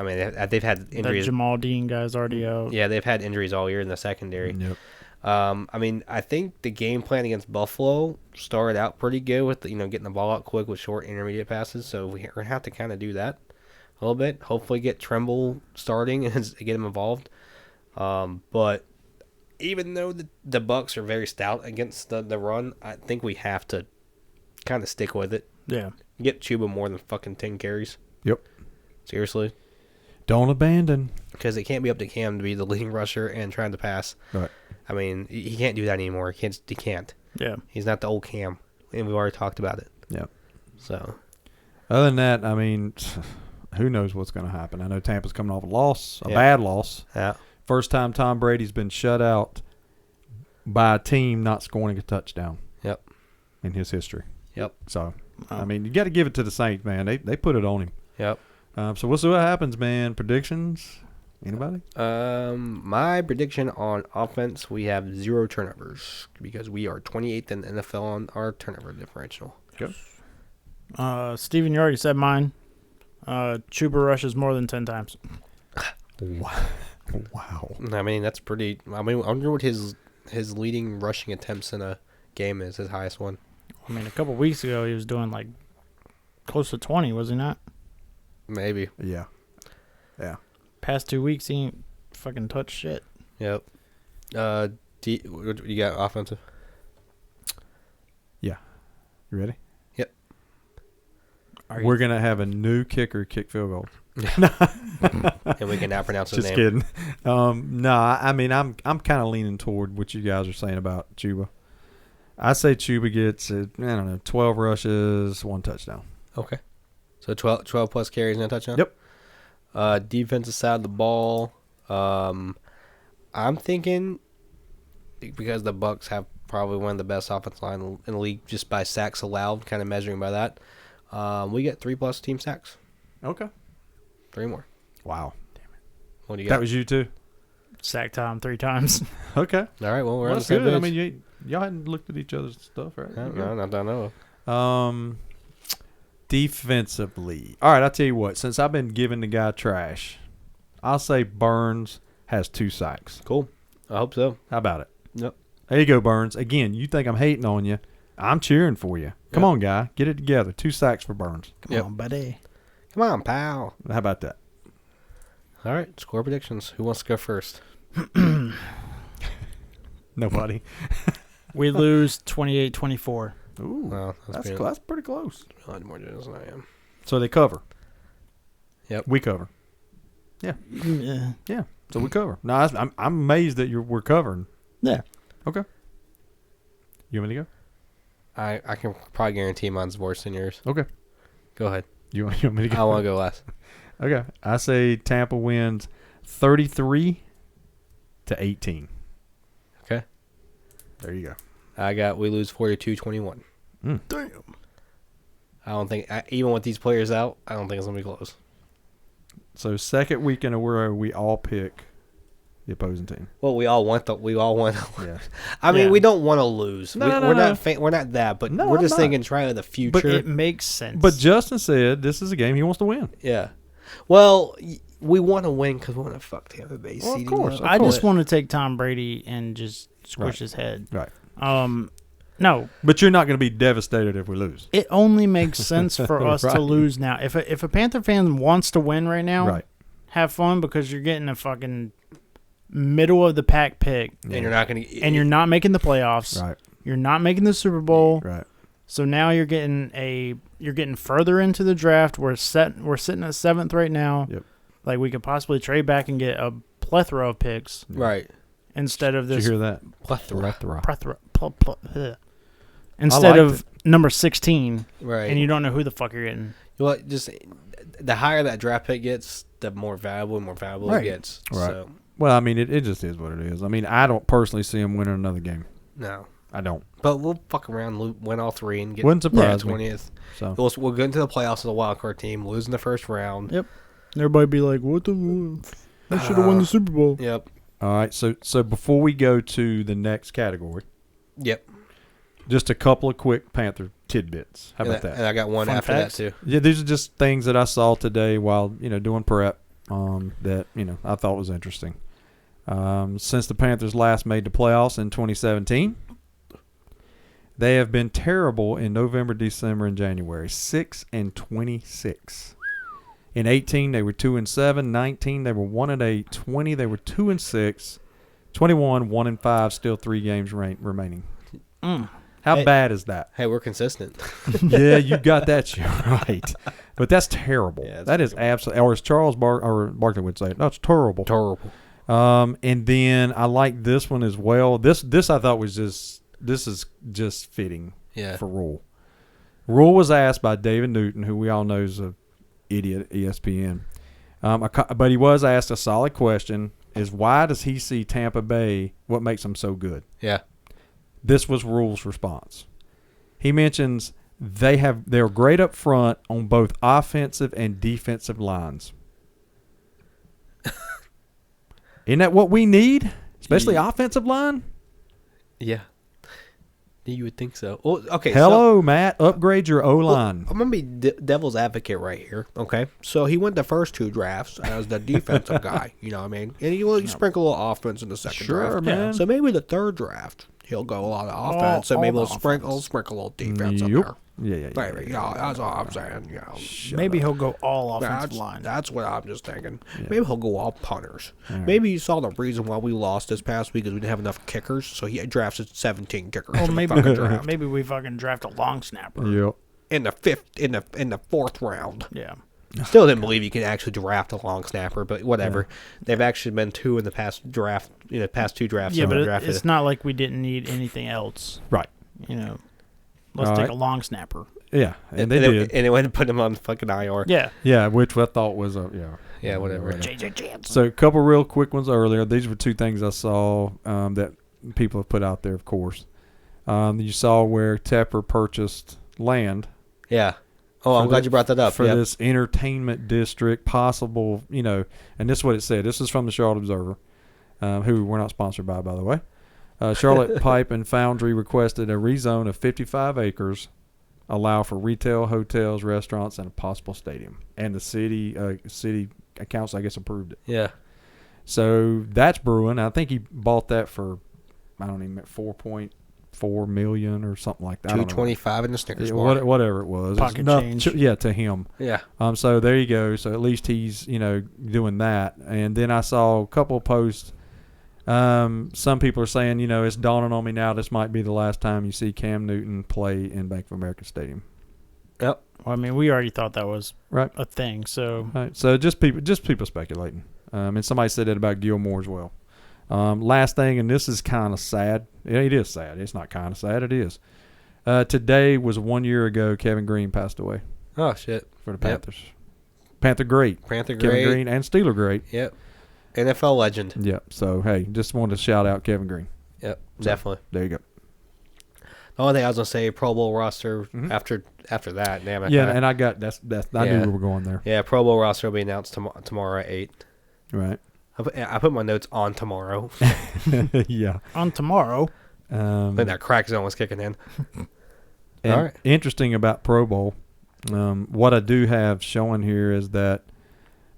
mean, they've had injuries. That Jamal Dean guy's already out. Yeah, they've had injuries all year in the secondary. Yep. I mean, I think the game plan against Buffalo started out pretty good with getting the ball out quick with short intermediate passes. So we're gonna have to kind of do that a little bit. Hopefully, get Tremble starting and get him involved. But even though the Bucks are very stout against the run, I think we have to kind of stick with it. Yeah. Get Chuba more than fucking 10 carries. Yep. Seriously. Don't abandon. Because it can't be up to Cam to be the leading rusher and trying to pass. Right. I mean, he can't do that anymore. He can't. Yeah. He's not the old Cam, and we've already talked about it. Yep. So. Other than that, I mean, who knows what's going to happen? I know Tampa's coming off a Yeah. bad loss. Yeah. First time Tom Brady's been shut out by a team not scoring a touchdown. Yep. In his history. Yep. So, I mean, you got to give it to the Saints, man. They put it on him. Yep. So we'll see what happens, man. Predictions? Anybody? My prediction on offense, we have 0 turnovers because we are 28th in the NFL on our turnover differential. Go. Steven, you already said mine. Chuba rushes more than 10 times. Wow. I mean, that's pretty. I mean, I wonder what his leading rushing attempts in a game is, his highest one. I mean, a couple weeks ago he was doing like close to 20, was he not? Maybe. Yeah. Yeah. Past 2 weeks he ain't fucking touched shit. Yep. What you got offensive? Yeah. You ready? Yep. We're going to have a new kicker kick field goals. And we can now pronounce his Just name. kidding. No, I mean, I'm kind of leaning toward what you guys are saying about Chuba. I say Chuba gets, 12 rushes, 1 touchdown. Okay. So 12 plus carries and a touchdown? Yep. Defensive side of the ball, I'm thinking because the Bucks have probably one of the best offensive line in the league just by sacks allowed, kind of measuring by that, we get 3+ team sacks. Okay. 3 more. Wow. What do you got? That was you too? Sack Tom 3 times. Okay. All right, well, we're Well, on the that's same good. I page. mean, y'all hadn't looked at each other's stuff, right? No, not that I know of. Defensively. All right, I'll tell you what. Since I've been giving the guy trash, I'll say Burns has 2 sacks. Cool. I hope so. How about it? Yep. There you go, Burns. Again, you think I'm hating on you. I'm cheering for you. Come on, guy. Get it together. 2 sacks for Burns. Come on, buddy. Come on, pal. How about that? All right, score predictions. Who wants to go first? Nobody. We lose 28-24. Ooh, Well, that's pretty close. a lot more generous than I am. So they cover. Yep. We cover. Yeah. Yeah. So we cover. No, I'm amazed that we're covering. Yeah. Okay. You want me to go? I can probably guarantee mine's worse than yours. Okay. Go ahead. You want me to go? I want to go last. Okay. I say Tampa wins 33-18. Okay. There you go. We lose 42-21. Damn. I don't think, even with these players out, I don't think it's going to be close. So second week in a row, we all pick the opposing team. Well, we all want. Yeah. I mean, Yeah. we don't want to lose. No, we're not. We're not that. But No, we're I'm just not. thinking, try the future. But it makes sense. But Justin said this is a game he wants to win. Yeah. Well, we want to win because we want to fuck Tampa Bay. Well, of seeding course. up. I just want to take Tom Brady and just squish Right. his head. Right. No, But you're not going to be devastated if we lose. it only makes sense for us Right. to lose now. If a Panther fan wants to win right now, Right. have fun because you're getting a fucking middle of the pack pick, And you're not going to. and you're not making the playoffs. Right. You're not making the Super Bowl. Right. So now you're getting further into the draft. We're sitting at 7th right now. Yep. Like we could possibly trade back and get a plethora of picks Right. instead of Did this you hear that? Plethora. instead liked of number 16, Right. and you don't know who the fuck you're getting. You know what? Just the higher that draft pick gets, the more valuable Right. it gets. Right. So Well, I mean, it just is what it is. I mean, I don't personally see him winning another game. no. I don't. But we'll fuck around, win all 3, and get Wouldn't surprise me. 20th. So We'll get into the playoffs as a wild card team, lose in the first round. Yep. Everybody be like, "What the? They should have won the Super Bowl." Yep. all right. So before we go to the next category, Yep. just a couple of quick Panther tidbits. How about And that? I got one Fun after facts? that, too. Yeah, these are just things that I saw today while, doing prep that, I thought was interesting. Since the Panthers last made the playoffs in 2017, they have been terrible in November, December, and January. 6-26. In 18, they were 2-7. 19, they were 1-8. 20, they were 2-6. 21, 1-5. Still 3 games remaining. Mm. How Hey. bad is that? Hey, we're consistent. Yeah, you got that shit right. But that's terrible. Yeah, that is absolutely, or as Charles Barkley would say, that's terrible. Terrible. And then I like this one as well. This I thought was this is just fitting Yeah. for Rule. Rule was asked by David Newton, who we all know is an idiot at ESPN. But he was asked a solid question: is why does he see Tampa Bay? What makes them so good? Yeah. This was Rule's response. He mentions they're great up front on both offensive and defensive lines. Isn't that what we need? Especially offensive line? Yeah. You would think so. Well, okay. Hello, Matt. Upgrade your O-line. I'm going to be devil's advocate right here, okay? So he went the first 2 drafts as the defensive guy, you know what I mean? And you sprinkle a little offense in the second Sure, draft. man. So maybe the 3rd draft, he'll go a lot of offense, so all maybe the he'll sprinkle a little defense up Yup. there. Yeah. Maybe, that's all I'm saying, Maybe he'll go all offensive That's, line. that's what I'm just thinking. Yeah. Maybe he'll go all punters. right. Maybe you saw the reason why we lost this past week is we didn't have enough kickers, so he drafted 17 kickers Or in the maybe fucking draft. maybe we fucking draft a long snapper. Yep. In the 4th round. Yeah. Still didn't believe you could actually draft a long snapper, but whatever. They've actually been 2 in the past draft, past 2 drafts. Yeah, someone but drafted. it's not like we didn't need anything else. Right. Let's All take right. a long snapper. Yeah, and they did. And they went and put him on fucking IR. Yeah. Yeah, which I thought was Yeah, whatever. JJ Jansen. So a couple real quick ones earlier. These were 2 things I saw that people have put out there, of course. You saw where Tepper purchased land Yeah. Oh, I'm glad you brought that up. for this entertainment district, possible, and this is what it said. This is from the Charlotte Observer, who we're not sponsored by the way. Charlotte Pipe and Foundry requested a rezone of 55 acres, allow for retail, hotels, restaurants, and a possible stadium. And the city council, I guess, approved it. Yeah. So that's brewing. I think he bought that for, I don't even, $4.4 million or something like that. I don't know. $225 in the Snickers Yeah, bar. whatever it was. It's Pocket enough change. to him. Yeah. So there you go. So at least he's, doing that. And then I saw a couple of posts. Some people are saying, it's dawning on me now this might be the last time you see Cam Newton play in Bank of America Stadium. Yep. Well, I mean, we already thought that was Right. a thing. So Right. So just people speculating. And somebody said that about Gilmore as well. Last thing, and this is kind of sad. It is sad. It's not kind of sad. It is. Today was 1 year ago Kevin Green passed away Oh, shit. for the Yep. Panthers. Panther great. Panther Kevin great. Green and Steeler great. Yep. NFL legend. Yep. So, hey, just wanted to shout out Kevin Green. Yep. So, Definitely. There you go. The only thing I was gonna say, Pro Bowl roster Mhm. after that. Damn it. Yeah, and I got that's I Yeah. knew we were going there. Yeah, Pro Bowl roster will be announced tomorrow at 8. Right. I put my notes on tomorrow. Yeah. on tomorrow, I think that crack zone was kicking in. And All right. interesting about Pro Bowl, what I do have showing here is that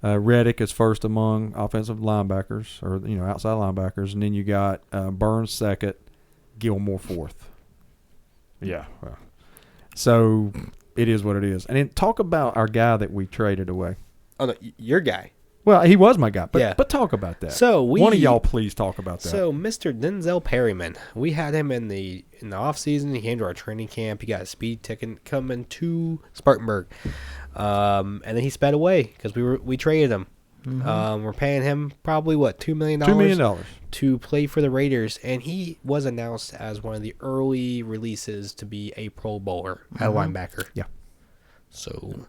Reddick is first among offensive linebackers, or outside linebackers, and then you got Burns second, Gilmore fourth. Yeah. Well, so it is what it is. And then talk about our guy that we traded away. Oh no, your guy. Well, he was my guy, but Yeah. but talk about that. So one of y'all please talk about that. So Mr. Denzel Perryman, we had him in the off season. He came to our training camp. He got a speed ticket coming to Spartanburg, and then he sped away because we traded him. We're paying him probably $2 million. $2 million. To play for the Raiders, and he was announced as one of the early releases to be a Pro Bowler at linebacker. Yeah. So,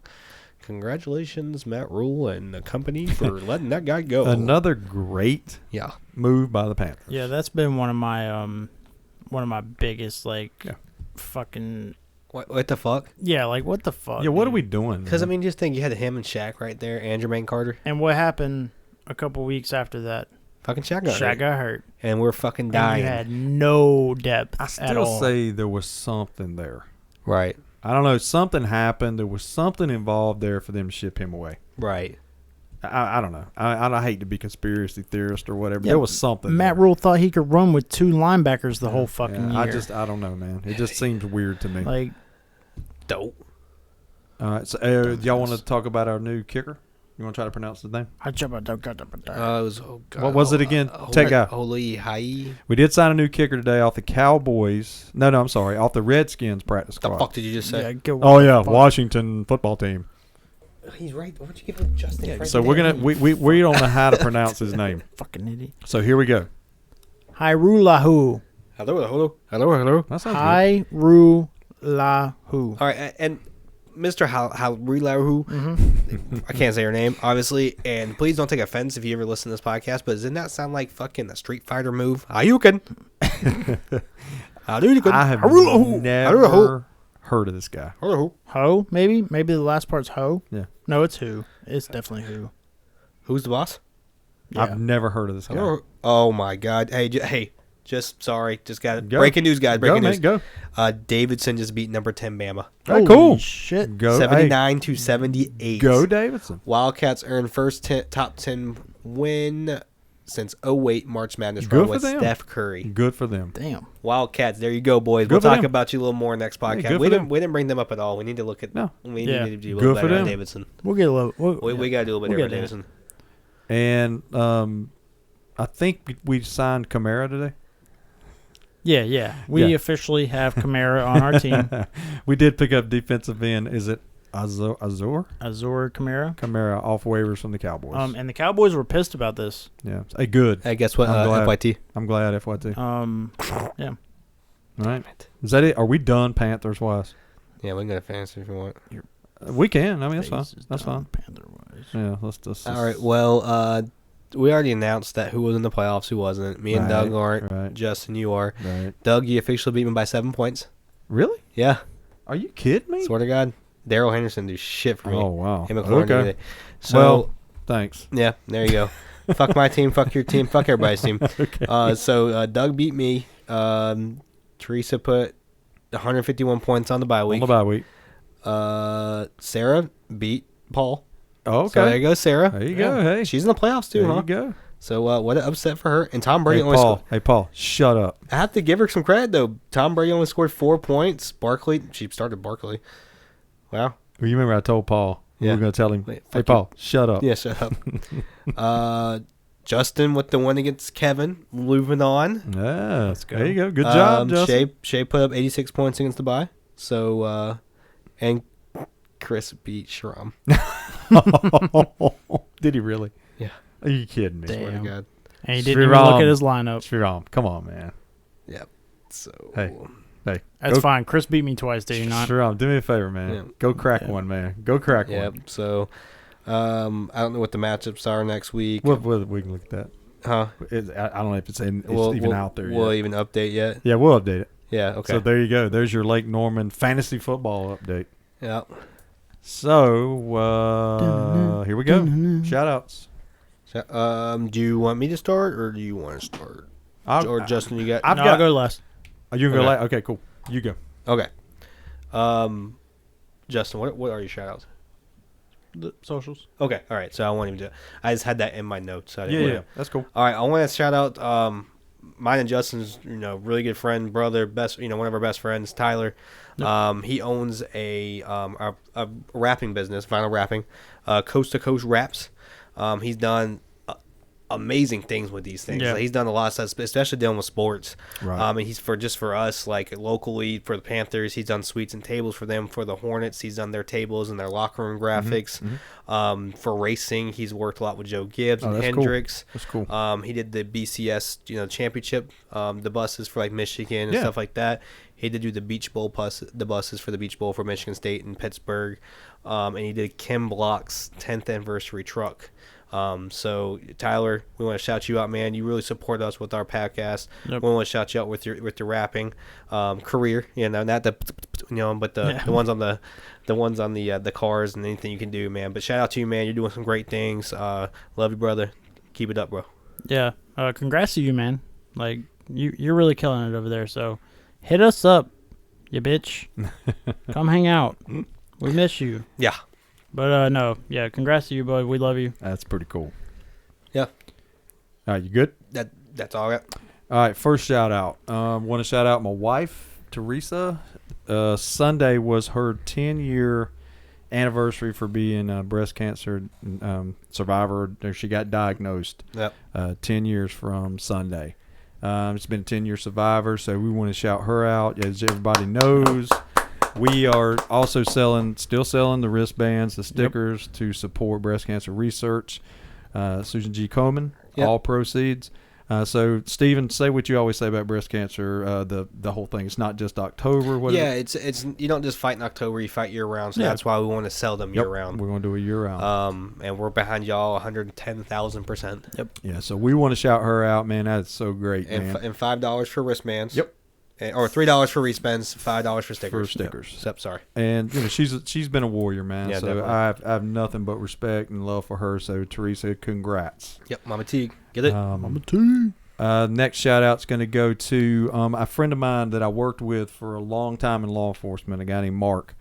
congratulations, Matt Rule and the company for letting that guy go. Another great Yeah. move by the Panthers. yeah, that's been one of my biggest Yeah. fucking What the fuck? what the fuck? Yeah, what are man? we doing? Because, I man? mean, just think you had him and Shaq right there, and Jermaine Carter. And what happened a couple weeks after that? Fucking Shaq got Shaq hurt. got hurt. And we're fucking And dying. you had no depth I at still all. say there was something there. Right. I don't know. Something happened. There was something involved there for them to ship him away. Right. I don't know. I hate to be conspiracy theorist or whatever. Yeah, There was something. Matt there. Rule thought he could run with 2 linebackers the whole fucking Yeah, year. I don't know, man. It just seems weird to me. Like, Dope. All right. So, y'all want to talk about our new kicker? You want to try to pronounce his name? It was, What was it again? Tech guy. Holy Hai. We did sign a new kicker today off the Cowboys. No, I'm sorry. Off the Redskins practice The squad. fuck did you just say? yeah, go Oh yeah, fuck. Washington football team. He's right. What'd you give him Justin? So we're gonna we don't know how to pronounce his name. Fucking idiot. So here we go. Hyrulahu. Hello. That sounds good. Hyrulahu. All right, and Mr. Hal I can't say her name, obviously, and please don't take offense if you ever listen to this podcast, but doesn't that sound like fucking a Street Fighter move? Hadouken. Hadouken. I have Harulahu. never heard of this guy. Harulahu. Ho, maybe? Maybe the last part's ho? Yeah. No, it's who. It's definitely who. Who's the boss? Yeah. I've never heard of this guy. Oh my God! Hey, just sorry, just got Go. breaking news, guys. Breaking Go, news. man, go. Davidson just beat number 10 Bama, Hey, Holy cool. shit. Go. 79 to 78. Go, Davidson. Wildcats earned first top 10 win since 08 March Madness Good run for with them. Steph Curry. Good for them. Damn. Wildcats, there you go, boys. Good We'll for talk them. about you a little more next Hey, podcast. good we for didn't them. we didn't bring them up at all. We need to look at No. we Yeah. need to do a Good little for better on them. Davidson. We'll get a little. We got to do a little We'll better on get Davidson. And I think we signed Kamara today. Yeah. We Yeah. officially have Kamara on our team. We did pick up defensive end. Is it Azor Azor Kamara. Kamara off waivers from the Cowboys? And the Cowboys were pissed about this. Yeah. Hey, good. Hey, guess what? I'm glad. FYT. I'm glad FYT. Yeah. All right. Is that it? Are we done Panthers wise? Yeah, we can go to fantasy if you want. We can. I mean, that's fine. Faces That's down fine. Panther-wise. Yeah. Let's just. All right. Well, we already announced that who was in the playoffs, who wasn't. Me and Right, Doug aren't. right. Justin, you are. Right. Doug, you officially beat me by 7 points. Really? Yeah. Are you kidding me? Swear to God. Daryl Henderson do shit for me. Oh wow. Him and Corn did Okay. it. So, Well, thanks. yeah, there you go. Fuck my team, fuck your team, fuck everybody's team. Okay. So Doug beat me. Teresa put 151 points on the bye On week. the bye week. Sarah beat Paul. Oh, okay. So there you go, Sarah. There you go. Hey. She's in the playoffs too, there huh? you go. So what an upset for her. And Tom Brady Hey only Paul. scored. Hey Paul. Shut up. I have to give her some credit though. Tom Brady only scored 4 points. Barkley, she started Barkley. Wow. You remember I told Paul we Yeah. were going to tell him. Wait, Hey fuck Paul. Shut up. Yeah, shut up. Justin with the one against Kevin. Moving on. Yeah. go. There you go. Good job, Justin. Shay put up 86 points against the bye. So, and Chris beat Shram. Did he really? Yeah. Are you kidding me? Damn. Swear to God. And he didn't even look at his lineup. Shriram. Come on, man. Yep. So. Hey. That's Go- fine. Chris beat me twice, did he not? Shriram, do me a favor, man. Yeah. Go crack Yeah. one, man. Go crack Yep. one. So, I don't know what the matchups are next week. We can look at that. Huh? I don't know if it's even We'll out there We'll yet. even update yet. Yeah, we'll update it. Yeah. Okay. So there you go. There's your Lake Norman fantasy football update. yeah. So here we go. Shout outs. So, do you want me to start or do you want to start? Or Justin, you got? I've No, got. I'll go last. Are you gonna Okay. go last? Okay, cool. You go. Okay. Justin, what are your shout outs? The socials. Okay, all right. So I won't even do it. I just had that in my notes. So I didn't Yeah, want yeah, that's cool. All right, I want to shout out mine and Justin's, really good friend, brother, best, one of our best friends, Tyler. Yep. He owns a rapping business, vinyl rapping, Coast to Coast Raps. He's done amazing things with these things. Yeah. Like, he's done a lot of stuff, especially dealing with sports. Right. And he's for us, like locally for the Panthers. He's done suites and tables for them. For the Hornets, he's done their tables and their locker room graphics. For racing, he's worked a lot with Joe Gibbs and that's cool. Hendricks. That's cool. He did the BCS, championship, the buses for like Michigan and Yeah. stuff like that. He did do the Beach Bowl the buses for the Beach Bowl for Michigan State and Pittsburgh. And he did Kim Block's 10th anniversary truck. So Tyler, we want to shout you out, man. You really support us with our podcast. Yep. We want to shout you out with your rapping career. Not the but the ones on the cars and anything you can do, man. But shout out to you, man. You're doing some great things. Love you, brother. Keep it up, bro. Yeah. Congrats to you, man. Like you're really killing it over there. So hit us up, you bitch. Come hang out. We miss you. Yeah. But no, yeah. Congrats to you, bud. We love you. That's pretty cool. Yeah. All right, you good? That's all I got. All right, first shout out. Want to shout out my wife, Teresa. Sunday was her 10-year anniversary for being a breast cancer survivor. She got diagnosed. Yep. 10 years from Sunday. It's been a 10-year survivor, so we want to shout her out. As everybody knows, we are also still selling the wristbands, the stickers to support breast cancer research. Susan G. Komen, all proceeds. So, Stephen, say what you always say about breast cancer. The whole thing. It's not just October. It's you don't just fight in October. You fight year round. So that's why we want to sell them year round. We're going to do it year round. And we're behind y'all 110,000%. Yep. Yeah. So we want to shout her out, man. That's so great, man. And $5 for wristbands. Yep. Or $3 for wristbands, $5 for stickers. For stickers. Yep. Sorry. And she's been a warrior, man. Yeah, so definitely. I have nothing but respect and love for her. So Teresa, congrats. Yep. Mama T. Get it? Mama T. Next shout out's going to go to a friend of mine that I worked with for a long time in law enforcement, a guy named Mark.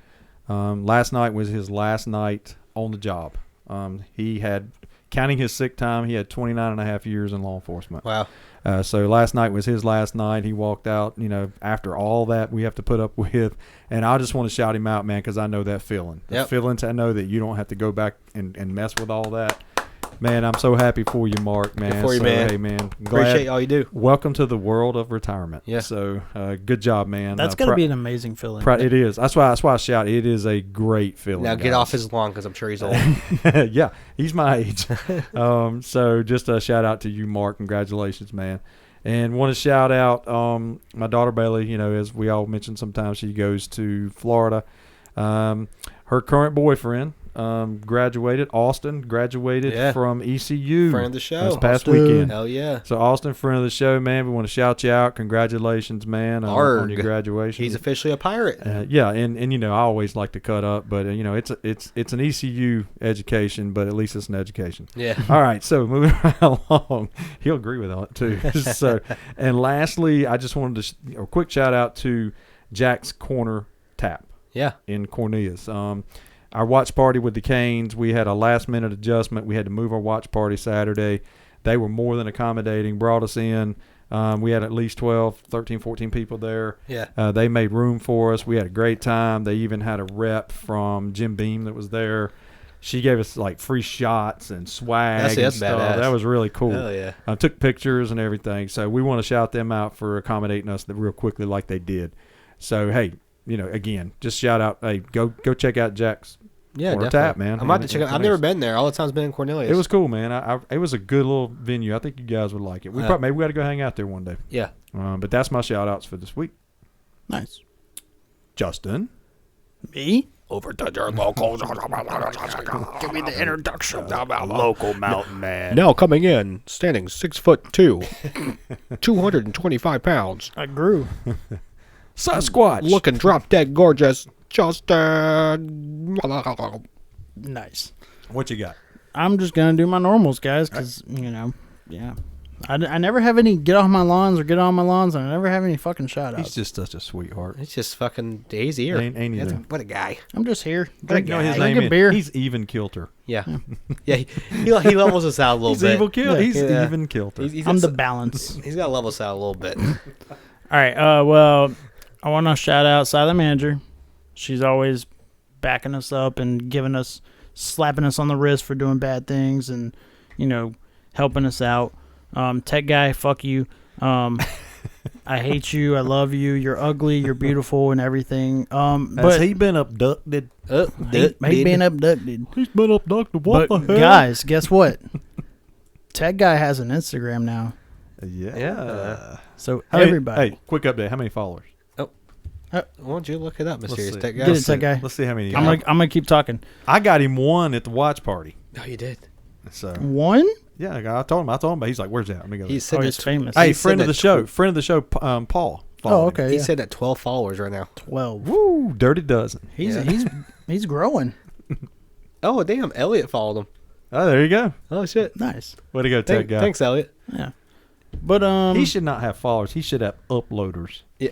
Last night was his last night on the job. He had, counting his sick time, he had 29 and a half years in law enforcement. Wow. So last night was his last night. He walked out, after all that we have to put up with. And I just want to shout him out, man, because I know that feeling. The feeling to know that you don't have to go back and mess with all that. Man, I'm so happy for you, Mark, man. Good for you, man. Hey, man. Appreciate all you do. Welcome to the world of retirement. Yeah. So, good job, man. That's got to be an amazing feeling. It is. That's why I shout. It is a great feeling. Now get off his lawn because I'm sure he's old. Yeah, he's my age. So just a shout out to you, Mark. Congratulations, man. And want to shout out my daughter Bailey. As we all mentioned, sometimes she goes to Florida. Her current boyfriend graduated. Austin graduated from ECU. Friend of the show. This past Austin. weekend. Hell yeah. So Austin, friend of the show, man. We want to shout you out. Congratulations, man, on your graduation. He's officially a pirate. Yeah, and I always like to cut up, but it's an ECU education, but at least it's an education. Yeah. All right, so moving right along, he'll agree with that too. So, and lastly, I just wanted to a quick shout out to Jack's Corner Tap. Yeah. In Cornelius. Our watch party with the Canes, we had a last-minute adjustment. We had to move our watch party Saturday. They were more than accommodating, brought us in. We had at least 12, 13, 14 people there. Yeah. They made room for us. We had a great time. They even had a rep from Jim Beam that was there. She gave us, free shots and swag and stuff. Badass. That was really cool. Hell yeah. Took pictures and everything. So we want to shout them out for accommodating us real quickly like they did. So, hey, again, just shout out. Hey, go check out Jack's Corner Tap, man. I'm about to check out. I've never been there. All the time's been in Cornelius. It was cool, man. It was a good little venue. I think you guys would like it. Maybe we got to go hang out there one day. Yeah. But that's my shout outs for this week. Nice. Justin. Me? Over to your local. Give me the introduction. Local mountain man. Now coming in, standing 6'2", 225 pounds. I grew. Sasquatch. Looking drop dead gorgeous. Justin. Nice. What you got? I'm just going to do my normals, guys, because, yeah. I never have any get off my lawns or get on my lawns, and I never have any fucking shout outs. He's just such a sweetheart. It's just fucking days here. Ain't he there? What a guy. I'm just here. What a guy. His Drink name a beer. He's Even Kilter. Yeah. Yeah, he levels us out a little He's bit. Evil Kilter. Yeah. He's Yeah. Even Kilter. I'm the balance. He's got to level us out a little bit. All right. Well, I want to shout out Silent Manager. She's always backing us up and slapping us on the wrist for doing bad things and, helping us out. Tech guy, fuck you. I hate you. I love you. You're ugly. You're beautiful and everything. Has But he been abducted? he been abducted. He's been abducted. What But the hell? guys, guess what? Tech guy has an Instagram now. Yeah. So How many- everybody, hey, quick update. How many followers? Why don't you look it up, Mysterious see. Tech Guy? Get it, Tech guy. Let's see how many. I'm gonna keep talking. I got him one at the watch party. No, you did. So One? yeah, I told him, but he's like, "Where's that?" Let me go. He's Oh, sitting he's at famous. Hey, he friend said of the that show, Paul. Oh, followed me. okay. He Yeah. said at 12 followers right now. 12. Woo, dirty dozen. He's Yeah. he's growing. Oh, damn. Elliot followed him. Oh, there you go. Oh shit! Nice. Way to go, tech guy. Thanks, Elliot. Yeah. But He should not have followers. He should have uploaders. Yeah.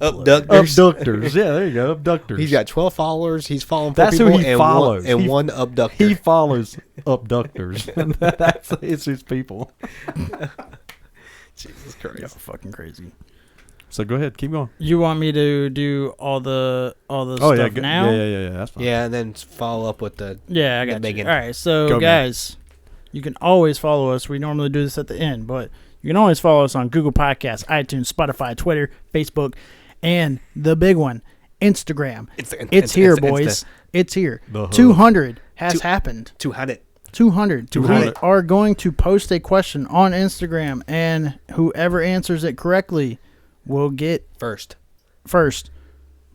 Abductors. Abductors. Yeah, there you go. Abductors. He's got 12 followers. He's following 4 That's who people he and follows. One, and He- one abductor. He follows abductors. It's his people. Jesus Christ. Y'all fucking crazy. So go ahead, keep going. You want me to do all the stuff go- now? Yeah. That's fine. Yeah, and then follow up with the. Yeah, I The got you. Megan. All right, so Go, guys, you can always follow us. We normally do this at the end, but you can always follow us on Google Podcasts, iTunes, Spotify, Twitter, Facebook, and the big one, Instagram. It's here, boys. It's here. The hub. 200 has happened. 200. 200. 200. We are going to post a question on Instagram, and whoever answers it correctly will get First.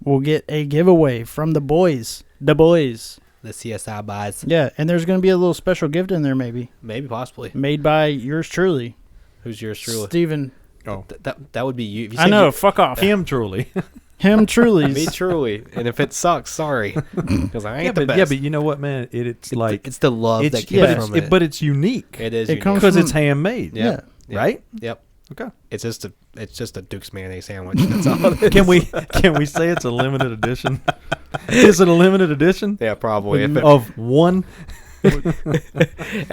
We'll get a giveaway from the boys. The boys. The CSI buys. Yeah, and there's going to be a little special gift in there, maybe. Maybe, possibly. Made by yours truly, Who's yours truly? Steven. Oh, That would be you. If you I said know, you- fuck off. him truly. Him Me truly. truly. And if it sucks, sorry. Because I ain't the best. yeah, but you know what, man? It's like it's the love it's that comes yeah, from it. but it's unique. It is. It unique. comes Because from- it's handmade. Yeah. Right? Yep. Okay. It's just a Duke's mayonnaise sandwich. That's all it is. Can we say it's a limited edition? Is it a limited edition Yeah, probably. If it, of one?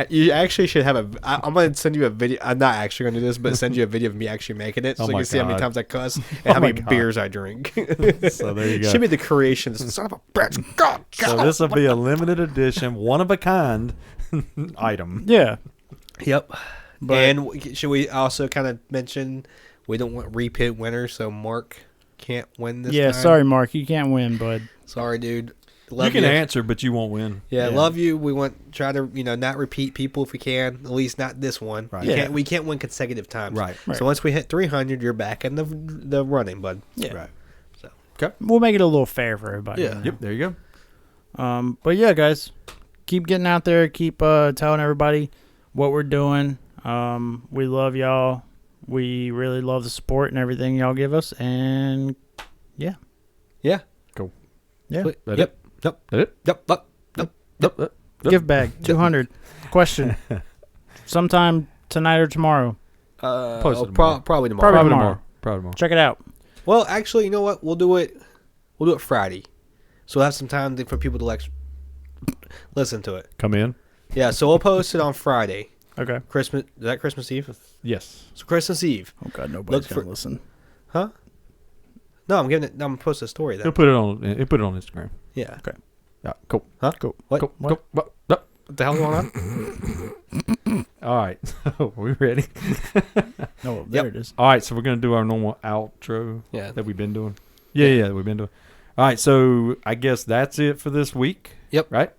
you actually should have a. I'm gonna send you a video. I'm not actually gonna do this, but send you a video of me actually making it, so Oh you my can see how many God. times I cuss and Oh how my many God. beers I drink. So there you go. Should be the creations. Son of a bitch. God. So this will be a limited edition, one of a kind item. Yeah. Yep. But- And should we also kind of mention we don't want repeat winners, so Mark can't win this Yeah, time? sorry, Mark. You can't win, bud. Sorry, dude. You Love can you. answer, but you won't win. Yeah, Yeah. love you. We want try to not repeat people if we can. At least not this one. Right. You Yeah. can't, we can't win consecutive times. Right. Right. So once we hit 300, you're back in the running, bud. Yeah. Right. We'll make it a little fair for everybody. Yeah. Yep. There you go. But yeah, guys, keep getting out there. Keep telling everybody what we're doing. We love y'all. We really love the support and everything y'all give us. And Yeah. Cool. yeah, Sweet. That Yep. That it? Yep. Yep. Yep. gift bag 200. Question: sometime tonight or tomorrow. Post it tomorrow. Probably tomorrow. Probably tomorrow. Probably tomorrow. Check it out. Well, actually, you know what? We'll do it Friday. So we'll have some time for people to listen to it. Come in. Yeah, so we'll post it on Friday. Okay. Is that Christmas Eve? Yes. So Christmas Eve. Oh God, nobody's Look gonna for- listen. Huh? No, I'm gonna post a story He'll then. put it on. He'll put it on Instagram. Yeah. Yeah. Cool. Huh? Cool. What? Cool. What? Cool. What? What the hell's going on? All right. So we ready? Oh, there Yep. it is. All right. So we're gonna do our normal outro Yeah. that we've been doing. Yeah, that we've been doing. All right. So I guess that's it for this week. Yep. Right.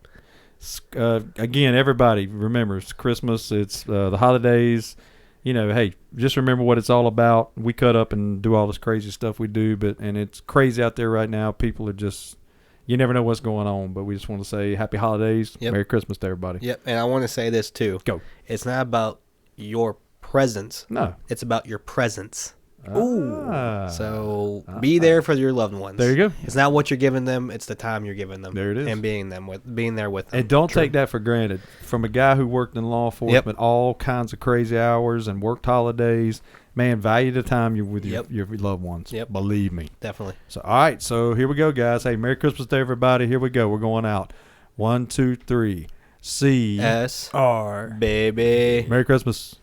Again, everybody, remember it's Christmas. It's the holidays. Hey, just remember what it's all about. We cut up and do all this crazy stuff we do, and it's crazy out there right now. People are just, you never know what's going on. But we just want to say happy holidays, Yep. Merry Christmas to everybody. Yep. And I want to say this too. Go. It's not about your presence. No. It's about your presence. Ah. So be there for your loved ones. There you go. It's not what you're giving them; it's the time you're giving them. There it is. And being there with them. And don't take that for granted. From a guy who worked in law enforcement, all kinds of crazy hours and worked holidays, man, value the time you're with Yep. your loved ones. Yep. Believe me. Definitely. So, all right. So here we go, guys. Hey, Merry Christmas to everybody. Here we go. We're going out. 1, 2, 3. C. S. R. Baby. Merry Christmas.